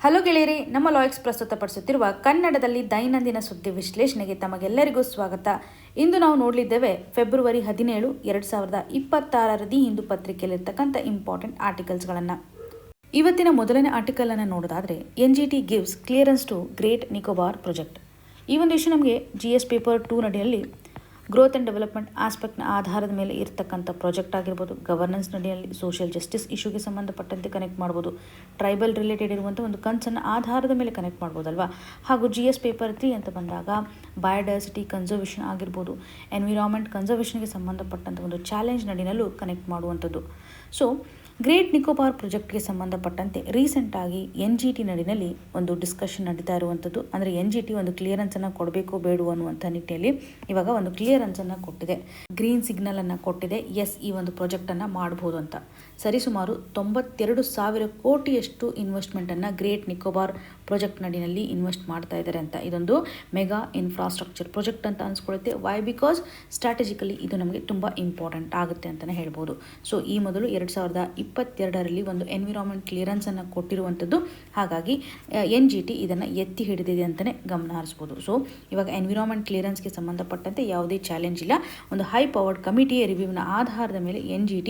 Hello ಗೆಳೆಯರಿ, ನಮ್ಮ ಲಾಯಕ್ಸ್ ಪ್ರಸ್ತುತಪಡಿಸುತ್ತಿರುವ ಕನ್ನಡದಲ್ಲಿ ದೈನಂದಿನ ಸುದ್ದಿ ವಿಶ್ಲೇಷಣೆಗೆ ತಮಗೆಲ್ಲರಿಗೂ ಸ್ವಾಗತ. ಇಂದು ನಾವು ನೋಡಲಿದ್ದೇವೆ ಫೆಬ್ರವರಿ 17, 2026 ದಿ ಹಿಂದೂ ಪತ್ರಿಕೆಯಲ್ಲಿರ್ತಕ್ಕಂಥ ಇಂಪಾರ್ಟೆಂಟ್ ಆರ್ಟಿಕಲ್ಸ್ಗಳನ್ನು. ಇವತ್ತಿನ ಮೊದಲನೇ ಆರ್ಟಿಕಲನ್ನು ನೋಡೋದಾದರೆ NGT gives clearance to great Nicobar project. ಈ ಒಂದು ಇಶ್ಯೂ ನಮಗೆ GS ಪೇಪರ್ 2 ನಡಿಯಲ್ಲಿ ಗ್ರೋತ್ ಆ್ಯಂಡ್ ಡೆವಲಪ್ಮೆಂಟ್ ಆಸ್ಪೆಕ್ಟ್ನ ಆಧಾರದ ಮೇಲೆ ಇರತಕ್ಕಂಥ ಪ್ರಾಜೆಕ್ಟ್ ಆಗಿರ್ಬೋದು, ಗವರ್ನೆನ್ಸ್ ನಡಿಯಲ್ಲಿ ಸೋಷಿಯಲ್ ಜಸ್ಟಿಸ್ ಇಶ್ಯೂಗೆ ಸಂಬಂಧಪಟ್ಟಂತೆ ಕನೆಕ್ಟ್ ಮಾಡ್ಬೋದು, ಟ್ರೈಬಲ್ ರಿಲೇಟೆಡ್ ಇರುವಂಥ ಒಂದು ಕನ್ಸನ್ನು ಆಧಾರದ ಮೇಲೆ ಕನೆಕ್ಟ್ ಮಾಡ್ಬೋದಲ್ವಾ. ಹಾಗೂ GS ಪೇಪರ್ 3 ಅಂತ ಬಂದಾಗ ಬಯೋಡೈವರ್ಸಿಟಿ ಕನ್ಸರ್ವೇಷನ್ ಆಗಿರ್ಬೋದು, ಎನ್ವಿರಾನ್ಮೆಂಟ್ ಕನ್ಸರ್ವೇಷನ್ಗೆ ಸಂಬಂಧಪಟ್ಟಂಥ ಒಂದು ಚಾಲೆಂಜ್ ನಡಿನಲ್ಲೂ ಕನೆಕ್ಟ್ ಮಾಡುವಂಥದ್ದು. ಸೊ ಗ್ರೇಟ್ ನಿಕೋಬಾರ್ ಪ್ರಾಜೆಕ್ಟ್ಗೆ ಸಂಬಂಧಪಟ್ಟಂತೆ ರೀಸೆಂಟಾಗಿ NGT ನಡಿನಲ್ಲಿ ಒಂದು ಡಿಸ್ಕಷನ್ ನಡೀತಾ ಇರುವಂಥದ್ದು. ಅಂದರೆ NGT ಒಂದು ಕ್ಲಿಯರೆನ್ಸನ್ನು ಕೊಡಬೇಕು ಬೇಡು ಅನ್ನುವಂಥ ನಿಟ್ಟಿನಲ್ಲಿ ಇವಾಗ ಒಂದು ಕ್ಲಿಯರೆನ್ಸನ್ನು ಕೊಟ್ಟಿದೆ, ಗ್ರೀನ್ ಸಿಗ್ನಲನ್ನು ಕೊಟ್ಟಿದೆ. ಎಸ್, ಈ ಒಂದು ಪ್ರಾಜೆಕ್ಟನ್ನು ಮಾಡ್ಬೋದು ಅಂತ. ಸರಿಸುಮಾರು 92,000 ಕೋಟಿಯಷ್ಟು ಇನ್ವೆಸ್ಟ್ಮೆಂಟನ್ನು ಗ್ರೇಟ್ ನಿಕೋಬಾರ್ ಪ್ರಾಜೆಕ್ಟ್ ನಡಿನಲ್ಲಿ ಇನ್ವೆಸ್ಟ್ ಮಾಡ್ತಾ ಇದ್ದಾರೆ ಅಂತ. ಇದೊಂದು ಮೆಗಾ ಇನ್ಫ್ರಾಸ್ಟ್ರಕ್ಚರ್ ಪ್ರಾಜೆಕ್ಟ್ ಅಂತ ಅನ್ಸ್ಕೊಳ್ಳುತ್ತೆ. ವೈ? ಬಿಕಾಸ್ ಸ್ಟ್ರಾಟಜಿಕಲಿ ಇದು ನಮಗೆ ತುಂಬ ಇಂಪಾರ್ಟೆಂಟ್ ಆಗುತ್ತೆ ಅಂತಲೇ ಹೇಳ್ಬೋದು. ಸೊ ಈ ಮೊದಲು 2022ರಲ್ಲಿ ಒಂದು ಎನ್ವಿರಾನ್ಮೆಂಟ್ ಕ್ಲಿಯರೆನ್ಸನ್ನು ಕೊಟ್ಟಿರುವಂಥದ್ದು. ಹಾಗಾಗಿ NGT ಇದನ್ನು ಎತ್ತಿ ಹಿಡಿದಿದೆ ಅಂತಲೇ ಗಮನ ಹರಿಸ್ಬೋದು. ಸೊ ಇವಾಗ ಎನ್ವಿರಾನ್ಮೆಂಟ್ ಕ್ಲಿಯರೆನ್ಸ್ಗೆ ಸಂಬಂಧಪಟ್ಟಂತೆ ಯಾವುದೇ ಚಾಲೆಂಜ್ ಇಲ್ಲ. ಒಂದು ಹೈ ಪವರ್ಡ್ ಕಮಿಟಿಯ ರಿವ್ಯೂವಿನ ಆಧಾರದ ಮೇಲೆ NGT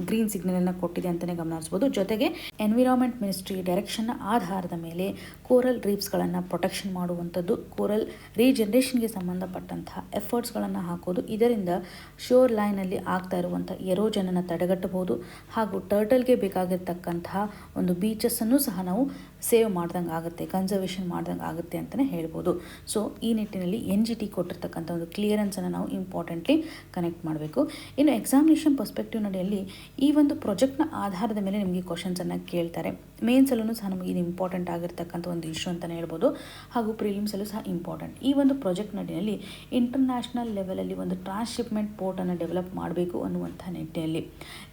ಗ್ರೀನ್ ಸಿಗ್ನಲನ್ನು ಕೊಟ್ಟಿದೆ ಅಂತಲೇ ಗಮನಿಸ್ಬೋದು. ಜೊತೆಗೆ ಎನ್ವಿರಾನ್ಮೆಂಟ್ ಮಿನಿಸ್ಟ್ರಿ ಡೈರೆಕ್ಷನ್ನ ಆಧಾರದ ಮೇಲೆ ಕೋರಲ್ ರೀಫ್ಸ್ಗಳನ್ನು ಪ್ರೊಟೆಕ್ಷನ್ ಮಾಡುವಂಥದ್ದು, ಕೋರಲ್ ರೀಜನರೇಷನ್ಗೆ ಸಂಬಂಧಪಟ್ಟಂತಹ ಎಫರ್ಟ್ಸ್ಗಳನ್ನು ಹಾಕೋದು. ಇದರಿಂದ ಶೋರ್ ಲೈನಲ್ಲಿ ಆಗ್ತಾ ಇರುವಂಥ ಎರೋಜನನ್ನು ತಡೆಗಟ್ಟಬಹುದು. ಹಾಗೂ ಟರ್ಟಲ್ಗೆ ಬೇಕಾಗಿರ್ತಕ್ಕಂತಹ ಒಂದು ಬೀಚಸ್ಸನ್ನು ಸಹ ನಾವು ಸೇವ್ ಮಾಡ್ದಂಗೆ ಆಗುತ್ತೆ, ಕನ್ಸರ್ವೇಷನ್ ಮಾಡ್ದಂಗೆ ಆಗುತ್ತೆ ಅಂತಲೇ ಹೇಳ್ಬೋದು. ಸೊ ಈ ನಿಟ್ಟಿನಲ್ಲಿ NGT ಕೊಟ್ಟಿರ್ತಕ್ಕಂಥ ಒಂದು ಕ್ಲಿಯರೆನ್ಸನ್ನು ನಾವು ಇಂಪಾರ್ಟೆಂಟ್ಲಿ ಕನೆಕ್ಟ್ ಮಾಡಬೇಕು. ಇನ್ನು ಎಕ್ಸಾಮಿನೇಷನ್ ಪರ್ಸ್ಪೆಕ್ಟಿವ್ ನಡೆಯಲ್ಲಿ ಈ ಒಂದು ಪ್ರಾಜೆಕ್ಟ್ನ ಆಧಾರದ ಮೇಲೆ ನಿಮಗೆ ಕ್ವಶನ್ಸನ್ನು ಕೇಳ್ತಾರೆ. ಮೇನ್ಸಲ್ಲೂ ಸಹ ನಮಗೆ ಇದು ಇಂಪಾರ್ಟೆಂಟ್ ಆಗಿರ್ತಕ್ಕಂಥ ಒಂದು ಇಶ್ಯೂ ಅಂತಲೇ ಹೇಳ್ಬೋದು. ಹಾಗೂ ಪ್ರಿಲಿಮ್ಸಲ್ಲೂ ಸಹ ಇಂಪಾರ್ಟೆಂಟ್. ಈ ಒಂದು ಪ್ರಾಜೆಕ್ಟ್ ನಡಿನಲ್ಲಿ ಇಂಟರ್ನ್ಯಾಷನಲ್ ಲೆವೆಲಲ್ಲಿ ಒಂದು ಟ್ರಾನ್ಸ್ಶಿಪ್ಮೆಂಟ್ ಪೋರ್ಟನ್ನು ಡೆವಲಪ್ ಮಾಡಬೇಕು ಅನ್ನುವಂಥ ನಿಟ್ಟಿನಲ್ಲಿ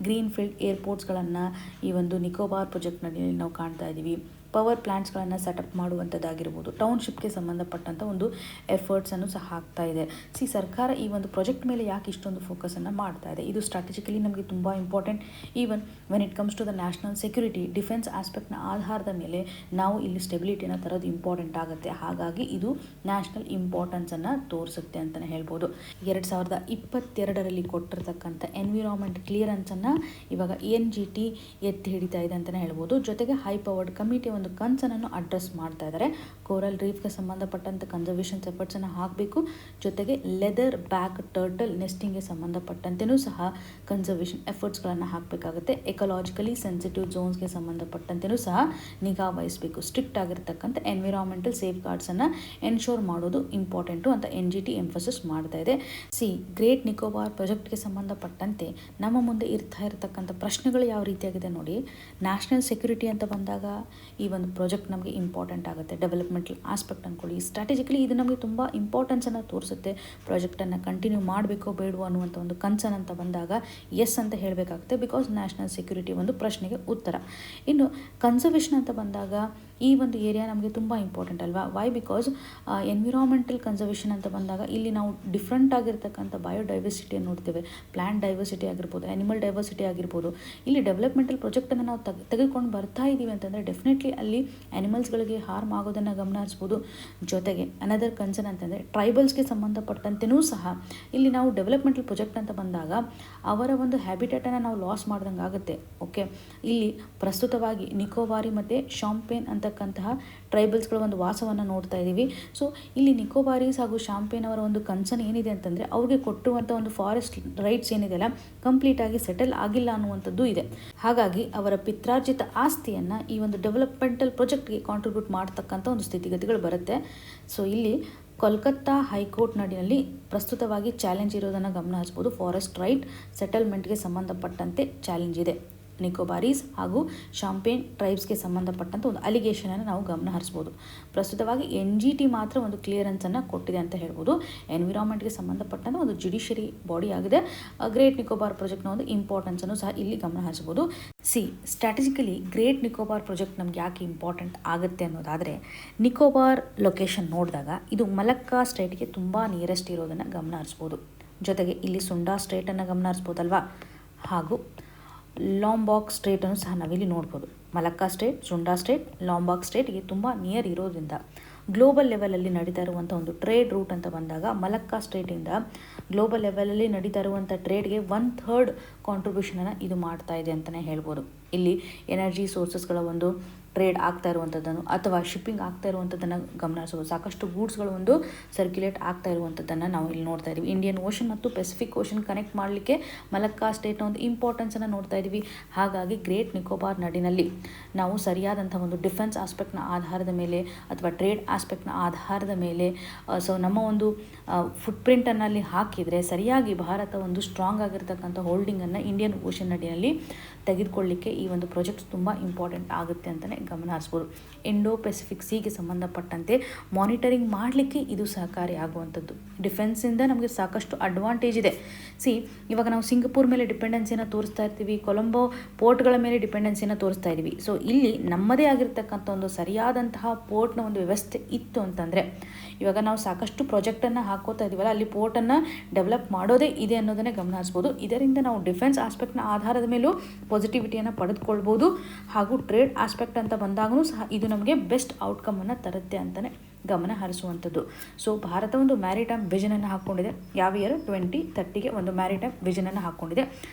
ಗ್ರೀನ್ ಫೀಲ್ಡ್ ಏರ್ಪೋರ್ಟ್ಸ್ಗಳನ್ನು ಈ ಒಂದು ನಿಕೋಬಾರ್ ಪ್ರಾಜೆಕ್ಟ್ ನಡಿನಲ್ಲಿ ನಾವು ಕಾಣ್ತಾ ಇದ್ದೀವಿ. ಪವರ್ ಪ್ಲ್ಯಾಂಟ್ಸ್ಗಳನ್ನು ಸೆಟಪ್ ಮಾಡುವಂಥದ್ದಾಗಿರ್ಬೋದು, ಟೌನ್ಶಿಪ್ಗೆ ಸಂಬಂಧಪಟ್ಟಂಥ ಒಂದು ಎಫರ್ಟ್ಸನ್ನು ಸಹ ಆಗ್ತಾ ಇದೆ. ಸರ್ಕಾರ ಈ ಒಂದು ಪ್ರಾಜೆಕ್ಟ್ ಮೇಲೆ ಯಾಕೆ ಇಷ್ಟೊಂದು ಫೋಕಸನ್ನು ಮಾಡ್ತಾ ಇದೆ? ಇದು ಸ್ಟ್ರಾಟಜಿಕಲಿ ನಮಗೆ ತುಂಬ important. Even when it comes to the national security, defence ಆಸ್ಪೆಕ್ಟ್ನ ಆಧಾರದ ಮೇಲೆ ನಾವು ಇಲ್ಲಿ ಸ್ಟೆಬಿಲಿಟಿನ ತರೋದು ಇಂಪಾರ್ಟೆಂಟ್ ಆಗುತ್ತೆ. ಹಾಗಾಗಿ ಇದು ನ್ಯಾಷನಲ್ ಇಂಪಾರ್ಟೆನ್ಸನ್ನು ತೋರಿಸುತ್ತೆ ಅಂತಲೇ ಹೇಳ್ಬೋದು. 2022ರಲ್ಲಿ ಕೊಟ್ಟಿರ್ತಕ್ಕಂಥ ಎನ್ವಿರಾನ್ಮೆಂಟ್ ಕ್ಲಿಯರೆನ್ಸನ್ನು ಇವಾಗ NGT ಎತ್ತಿ ಹಿಡಿತಾ ಇದೆ ಅಂತಲೇ ಹೇಳ್ಬೋದು. ಜೊತೆಗೆ ಹೈ ಪವರ್ಡ್ ಕಮಿಟಿ ಒಂದು ಕನ್ಸರ್ನನ್ನು ಅಡ್ರೆಸ್ ಮಾಡ್ತಾ ಇದ್ದಾರೆ. ಕೋರಲ್ ರೀಫ್ಗೆ ಸಂಬಂಧಪಟ್ಟಂತೆ ಕನ್ಸರ್ವೇಷನ್ ಎಫರ್ಟ್ಸನ್ನು ಹಾಕಬೇಕು. ಜೊತೆಗೆ ಲೆದರ್ ಬ್ಯಾಕ್ ಟರ್ಟಲ್ ನೆಸ್ಟಿಂಗ್ಗೆ ಸಂಬಂಧಪಟ್ಟಂತೆಯೂ ಸಹ ಕನ್ಸರ್ವೇಷನ್ ಎಫರ್ಟ್ಸ್ಗಳನ್ನು ಹಾಕಬೇಕಾಗುತ್ತೆ. ಎಕಲಾಜಿಕಲಿ ಸೆನ್ಸಿಟಿವ್ ಝೋನ್ಸ್ಗೆ ಸಂಬಂಧಪಟ್ಟಂತೆಯೂ ಸಹ ನಿಗಾ ವಹಿಸಬೇಕು. ಸ್ಟ್ರಿಕ್ಟ್ ಆಗಿರ್ತಕ್ಕಂಥ ಎನ್ವಿರಾನ್ಮೆಂಟಲ್ ಸೇಫ್ ಗಾರ್ಡ್ಸನ್ನು ಎನ್ಶೋರ್ ಮಾಡೋದು ಇಂಪಾರ್ಟೆಂಟು ಅಂತ NGT ಎಂಫಸಿಸ್ ಮಾಡ್ತಾ ಇದೆ. ಗ್ರೇಟ್ ನಿಕೋಬಾರ್ ಪ್ರಾಜೆಕ್ಟ್ಗೆ ಸಂಬಂಧಪಟ್ಟಂತೆ ನಮ್ಮ ಮುಂದೆ ಇರ್ತಕ್ಕಂಥ ಪ್ರಶ್ನೆಗಳು ಯಾವ ರೀತಿಯಾಗಿದೆ ನೋಡಿ. ನ್ಯಾಷನಲ್ ಸೆಕ್ಯೂರಿಟಿ ಅಂತ ಬಂದಾಗ ಈ ಒಂದು ಪ್ರಾಜೆಕ್ಟ್ ನಮಗೆ ಇಂಪಾರ್ಟೆಂಟ್ ಆಗುತ್ತೆ. ಡೆವಲಪ್ಮೆಂಟಲ್ ಆಸ್ಪೆಕ್ಟ್ ಅಂದ್ಕೊಳ್ಳಿ, ಸ್ಟ್ರಾಟಜಿಕಲಿ ಇದು ನಮಗೆ ತುಂಬ ಇಂಪಾರ್ಟೆನ್ಸನ್ನು ತೋರಿಸುತ್ತೆ. ಪ್ರಾಜೆಕ್ಟನ್ನು ಕಂಟಿನ್ಯೂ ಮಾಡಬೇಕೋ ಬೇಡವೋ ಅನ್ನುವಂಥ ಒಂದು ಕನ್ಸರ್ನ್ ಅಂತ ಬಂದಾಗ ಎಸ್ ಅಂತ ಹೇಳಬೇಕಾಗುತ್ತೆ. ಬಿಕಾಸ್ ನ್ಯಾಷನಲ್ ಸೆಕ್ಯೂರಿಟಿ ಒಂದು ಪ್ರಶ್ನೆಗೆ ಉತ್ತರ. ಇನ್ನು ಕನ್ಸರ್ವೇಷನ್ ಅಂತ ಬಂದಾಗ ಈ ಒಂದು ಏರಿಯಾ ನಮಗೆ ತುಂಬ ಇಂಪಾರ್ಟೆಂಟ್ ಅಲ್ವಾ. ವೈ? ಬಿಕಾಸ್ ಎನ್ವಿರಾನ್ಮೆಂಟಲ್ ಕನ್ಸರ್ವೇಷನ್ ಅಂತ ಬಂದಾಗ ಇಲ್ಲಿ ನಾವು ಡಿಫ್ರೆಂಟ್ ಆಗಿರ್ತಕ್ಕಂಥ ಬಯೋಡೈವರ್ಸಿಟಿಯನ್ನು ನೋಡ್ತೇವೆ. ಪ್ಲಾಂಟ್ ಡೈವರ್ಸಿಟಿ ಆಗಿರ್ಬೋದು, ಆ್ಯನಿಮಲ್ ಡೈವರ್ಸಿಟಿ ಆಗಿರ್ಬೋದು. ಇಲ್ಲಿ ಡೆವಲಪ್ಮೆಂಟಲ್ ಪ್ರಾಜೆಕ್ಟನ್ನು ನಾವು ತೆಗೆದುಕೊಂಡು ಬರ್ತಾ ಇದ್ದೀವಿ ಅಂತಂದರೆ ಡೆಫಿನೆಟ್ಲಿ ಅಲ್ಲಿ ಆ್ಯನಿಮಲ್ಸ್ಗಳಿಗೆ ಹಾರ್ಮ್ ಆಗೋದನ್ನು ಗಮನ ಹರಿಸ್ಬೋದು. ಜೊತೆಗೆ ಅನದರ್ ಕನ್ಸರ್ನ್ ಅಂತಂದರೆ ಟ್ರೈಬಲ್ಸ್ಗೆ ಸಂಬಂಧಪಟ್ಟಂತೆಯೂ ಸಹ ಇಲ್ಲಿ ನಾವು ಡೆವಲಪ್ಮೆಂಟಲ್ ಪ್ರಾಜೆಕ್ಟ್ ಅಂತ ಬಂದಾಗ ಅವರ ಒಂದು ಹ್ಯಾಬಿಟೇಟನ್ನು ನಾವು ಲಾಸ್ ಮಾಡ್ದಂಗೆ ಆಗುತ್ತೆ. ಓಕೆ, ಇಲ್ಲಿ ಪ್ರಸ್ತುತವಾಗಿ ನಿಕೋಬಾರಿ ಮತ್ತು ಶಾಂಪೇನ್ ಅಂತಕ್ಕಂತಹ ಟ್ರೈಬಲ್ಸ್ಗಳ ಒಂದು ವಾಸವನ್ನು ನೋಡ್ತಾ ಇದ್ದೀವಿ. ಸೊ ಇಲ್ಲಿ ನಿಕೋಬಾರೀಸ್ ಹಾಗೂ ಶಾಂಪೇನ್ ಅವರ ಒಂದು ಕನ್ಸರ್ನ್ ಏನಿದೆ ಅಂತಂದರೆ ಅವ್ರಿಗೆ ಕೊಟ್ಟಿರುವಂಥ ಒಂದು ಫಾರೆಸ್ಟ್ ರೈಟ್ಸ್ ಏನಿದೆಯಲ್ಲ ಕಂಪ್ಲೀಟಾಗಿ ಸೆಟಲ್ ಆಗಿಲ್ಲ ಅನ್ನುವಂಥದ್ದು ಇದೆ. ಹಾಗಾಗಿ ಅವರ ಪಿತ್ರಾರ್ಜಿತ ಆಸ್ತಿಯನ್ನು ಈ ಒಂದು ಡೆವಲಪ್ಮೆಂಟಲ್ ಪ್ರಾಜೆಕ್ಟ್ಗೆ ಕಾಂಟ್ರಿಬ್ಯೂಟ್ ಮಾಡ್ತಕ್ಕಂಥ ಒಂದು ಸ್ಥಿತಿಗತಿಗಳು ಬರುತ್ತೆ. ಸೊ ಇಲ್ಲಿ ಕೋಲ್ಕತ್ತಾ ಹೈಕೋರ್ಟ್ ನಡಿನಲ್ಲಿ ಪ್ರಸ್ತುತವಾಗಿ ಚಾಲೆಂಜ್ ಇರೋದನ್ನು ಗಮನ ಹರಿಸ್ಬೋದು. ಫಾರೆಸ್ಟ್ ರೈಟ್ ಸೆಟಲ್ಮೆಂಟ್ಗೆ ಸಂಬಂಧಪಟ್ಟಂತೆ ಚಾಲೆಂಜ್ ಇದೆ. ನಿಕೋಬಾರೀಸ್ ಹಾಗೂ ಶಾಂಪೇನ್ ಟ್ರೈಬ್ಸ್ಗೆ ಸಂಬಂಧಪಟ್ಟಂಥ ಒಂದು ಅಲಿಗೇಷನನ್ನು ನಾವು ಗಮನ ಹರಿಸ್ಬೋದು. ಪ್ರಸ್ತುತವಾಗಿ NGT ಮಾತ್ರ ಒಂದು ಕ್ಲಿಯರೆನ್ಸನ್ನು ಕೊಟ್ಟಿದೆ ಅಂತ ಹೇಳ್ಬೋದು. ಎನ್ವಿರಾನ್ಮೆಂಟ್ಗೆ ಸಂಬಂಧಪಟ್ಟಂಥ ಒಂದು ಜುಡಿಷರಿ ಬಾಡಿ ಆಗಿದೆ. ಗ್ರೇಟ್ ನಿಕೋಬಾರ್ ಪ್ರಾಜೆಕ್ಟ್ನ ಒಂದು ಇಂಪಾರ್ಟೆನ್ಸನ್ನು ಸಹ ಇಲ್ಲಿ ಗಮನ ಹರಿಸ್ಬೋದು. ಸ್ಟ್ರಾಟಜಿಕಲಿ ಗ್ರೇಟ್ ನಿಕೋಬಾರ್ ಪ್ರಾಜೆಕ್ಟ್ ನಮ್ಗೆ ಯಾಕೆ ಇಂಪಾರ್ಟೆಂಟ್ ಆಗುತ್ತೆ ಅನ್ನೋದಾದರೆ, ನಿಕೋಬಾರ್ ಲೊಕೇಶನ್ ನೋಡಿದಾಗ ಇದು ಮಲಕ್ಕಾ ಸ್ಟೇಟ್ಗೆ ತುಂಬ ನಿಯರೆಸ್ಟ್ ಇರೋದನ್ನು ಗಮನ ಹರಿಸ್ಬೋದು. ಜೊತೆಗೆ ಇಲ್ಲಿ ಸುಂಡಾ ಸ್ಟೇಟನ್ನು ಗಮನ ಹರಿಸ್ಬೋದಲ್ವಾ. ಹಾಗೂ ಲಾಂಬಾಕ್ ಸ್ಟ್ರೇಟನ್ನು ಸಹ ನಾವಿಲ್ಲಿ ನೋಡ್ಬೋದು. ಮಲಕ್ಕಾ ಸ್ಟೇಟ್, ಸುಂಡಾ ಸ್ಟೇಟ್, ಲಾಂಬಾಕ್ ಸ್ಟೇಟ್ಗೆ ತುಂಬ ನಿಯರ್ ಇರೋದ್ರಿಂದ ಗ್ಲೋಬಲ್ ಲೆವೆಲಲ್ಲಿ ನಡೀತಾ ಇರುವಂಥ ಒಂದು ಟ್ರೇಡ್ ರೂಟ್ ಅಂತ ಬಂದಾಗ ಮಲಕ್ಕಾ ಸ್ಟೇಟಿಂದ ಗ್ಲೋಬಲ್ ಲೆವೆಲಲ್ಲಿ ನಡೀತಾ ಇರುವಂಥ ಟ್ರೇಡ್ಗೆ 1/3 ಕಾಂಟ್ರಿಬ್ಯೂಷನನ್ನು ಇದು ಮಾಡ್ತಾ ಇದೆ ಅಂತಲೇ ಹೇಳ್ಬೋದು. ಇಲ್ಲಿ ಎನರ್ಜಿ ಸೋರ್ಸಸ್ಗಳ ಒಂದು ಟ್ರೇಡ್ ಆಗ್ತಾ ಇರುವಂಥದ್ದನ್ನು ಅಥವಾ ಶಿಪ್ಪಿಂಗ್ ಆಗ್ತಾ ಇರುವಂಥದ್ದನ್ನು ಗಮನಿಸಬಹುದು. ಸಾಕಷ್ಟು ಗೂಡ್ಸ್ಗಳು ಒಂದು ಸರ್ಕ್ಯುಲೇಟ್ ಆಗ್ತಾ ಇರುವಂಥದ್ದನ್ನು ನಾವು ಇಲ್ಲಿ ನೋಡ್ತಾ ಇದ್ದೀವಿ. ಇಂಡಿಯನ್ ಓಷನ್ ಮತ್ತು ಪೆಸಿಫಿಕ್ ಓಷನ್ ಕನೆಕ್ಟ್ ಮಾಡಲಿಕ್ಕೆ ಮಲಕ್ಕಾ ಸ್ಟೇಟ್ನ ಒಂದು ಇಂಪಾರ್ಟೆನ್ಸನ್ನು ನೋಡ್ತಾ ಇದ್ದೀವಿ. ಹಾಗಾಗಿ ಗ್ರೇಟ್ ನಿಕೋಬಾರ್ ನಡಿನಲ್ಲಿ ನಾವು ಸರಿಯಾದಂಥ ಒಂದು ಡಿಫೆನ್ಸ್ ಆಸ್ಪೆಕ್ಟ್ನ ಆಧಾರದ ಮೇಲೆ ಅಥವಾ ಟ್ರೇಡ್ ಆಸ್ಪೆಕ್ಟ್ನ ಆಧಾರದ ಮೇಲೆ ಸೊ ನಮ್ಮ ಒಂದು ಫುಟ್ಪ್ರಿಂಟನ್ನು ಅಲ್ಲಿ ಹಾಕಿದರೆ ಸರಿಯಾಗಿ ಭಾರತ ಒಂದು ಸ್ಟ್ರಾಂಗ್ ಆಗಿರ್ತಕ್ಕಂಥ ಹೋಲ್ಡಿಂಗನ್ನು ಇಂಡಿಯನ್ ಓಷನ್ ನಡಿನಲ್ಲಿ ತೆಗೆದುಕೊಳ್ಳಿಕ್ಕೆ ಈ ಒಂದು ಪ್ರಾಜೆಕ್ಟ್ ತುಂಬ ಇಂಪಾರ್ಟೆಂಟ್ ಆಗುತ್ತೆ ಅಂತಲೇ ಗಮನ ಹರಿಸ್ಬೋದು. ಇಂಡೋ ಪೆಸಿಫಿಕ್ ಸಿಗೆ ಸಂಬಂಧಪಟ್ಟಂತೆ ಮಾನಿಟರಿಂಗ್ ಮಾಡಲಿಕ್ಕೆ ಇದು ಸಹಕಾರಿ ಆಗುವಂಥದ್ದು. ಡಿಫೆನ್ಸಿಂದ ನಮಗೆ ಸಾಕಷ್ಟು ಅಡ್ವಾಂಟೇಜ್ ಇದೆ. ಇವಾಗ ನಾವು ಸಿಂಗಪೂರ್ ಮೇಲೆ ಡಿಪೆಂಡೆನ್ಸಿನ ತೋರಿಸ್ತಾ ಇರ್ತೀವಿ, ಕೊಲಂಬೋ ಪೋರ್ಟ್ಗಳ ಮೇಲೆ ಡಿಪೆಂಡೆನ್ಸಿನ ತೋರಿಸ್ತಾ ಇದ್ದೀವಿ. ಸೊ ಇಲ್ಲಿ ನಮ್ಮದೇ ಆಗಿರ್ತಕ್ಕಂಥ ಒಂದು ಸರಿಯಾದಂತಹ ಪೋರ್ಟ್ನ ಒಂದು ವ್ಯವಸ್ಥೆ ಇತ್ತು ಅಂತಂದರೆ, ಇವಾಗ ನಾವು ಸಾಕಷ್ಟು ಪ್ರಾಜೆಕ್ಟನ್ನು ಹಾಕೋತಾ ಇದ್ದೀವಲ್ಲ, ಅಲ್ಲಿ ಪೋರ್ಟನ್ನು ಡೆವಲಪ್ ಮಾಡೋದೇ ಇದೆ ಅನ್ನೋದನ್ನೇ ಗಮನ ಹರಿಸ್ಬೋದು. ಇದರಿಂದ ನಾವು ಡಿಫೆನ್ಸ್ ಆಸ್ಪೆಕ್ಟ್ನ ಆಧಾರದ ಮೇಲೂ ಪಾಸಿಟಿವಿಟಿಯನ್ನು ಪಡೆದುಕೊಳ್ಬೋದು. ಹಾಗೂ ಟ್ರೇಡ್ ಆಸ್ಪೆಕ್ಟ್ ಅಂತ ಬಂದಾಗೂ ಸಹ ಇದು ನಮಗೆ ಬೆಸ್ಟ್ ಔಟ್ಕಮನ್ನು ತರುತ್ತೆ ಅಂತಲೇ ಗಮನ ಹರಿಸುವಂಥದ್ದು. ಸೊ ಭಾರತ ಒಂದು ಮ್ಯಾರಿಟೈಮ್ ವಿಷನನ್ನು ಹಾಕ್ಕೊಂಡಿದೆ. ಯಾವ ಇಯರ್ 2030ಗೆ ಒಂದು ಮ್ಯಾರಿಟೈಮ್ ವಿಷನನ್ನು ಹಾಕ್ಕೊಂಡಿದೆ.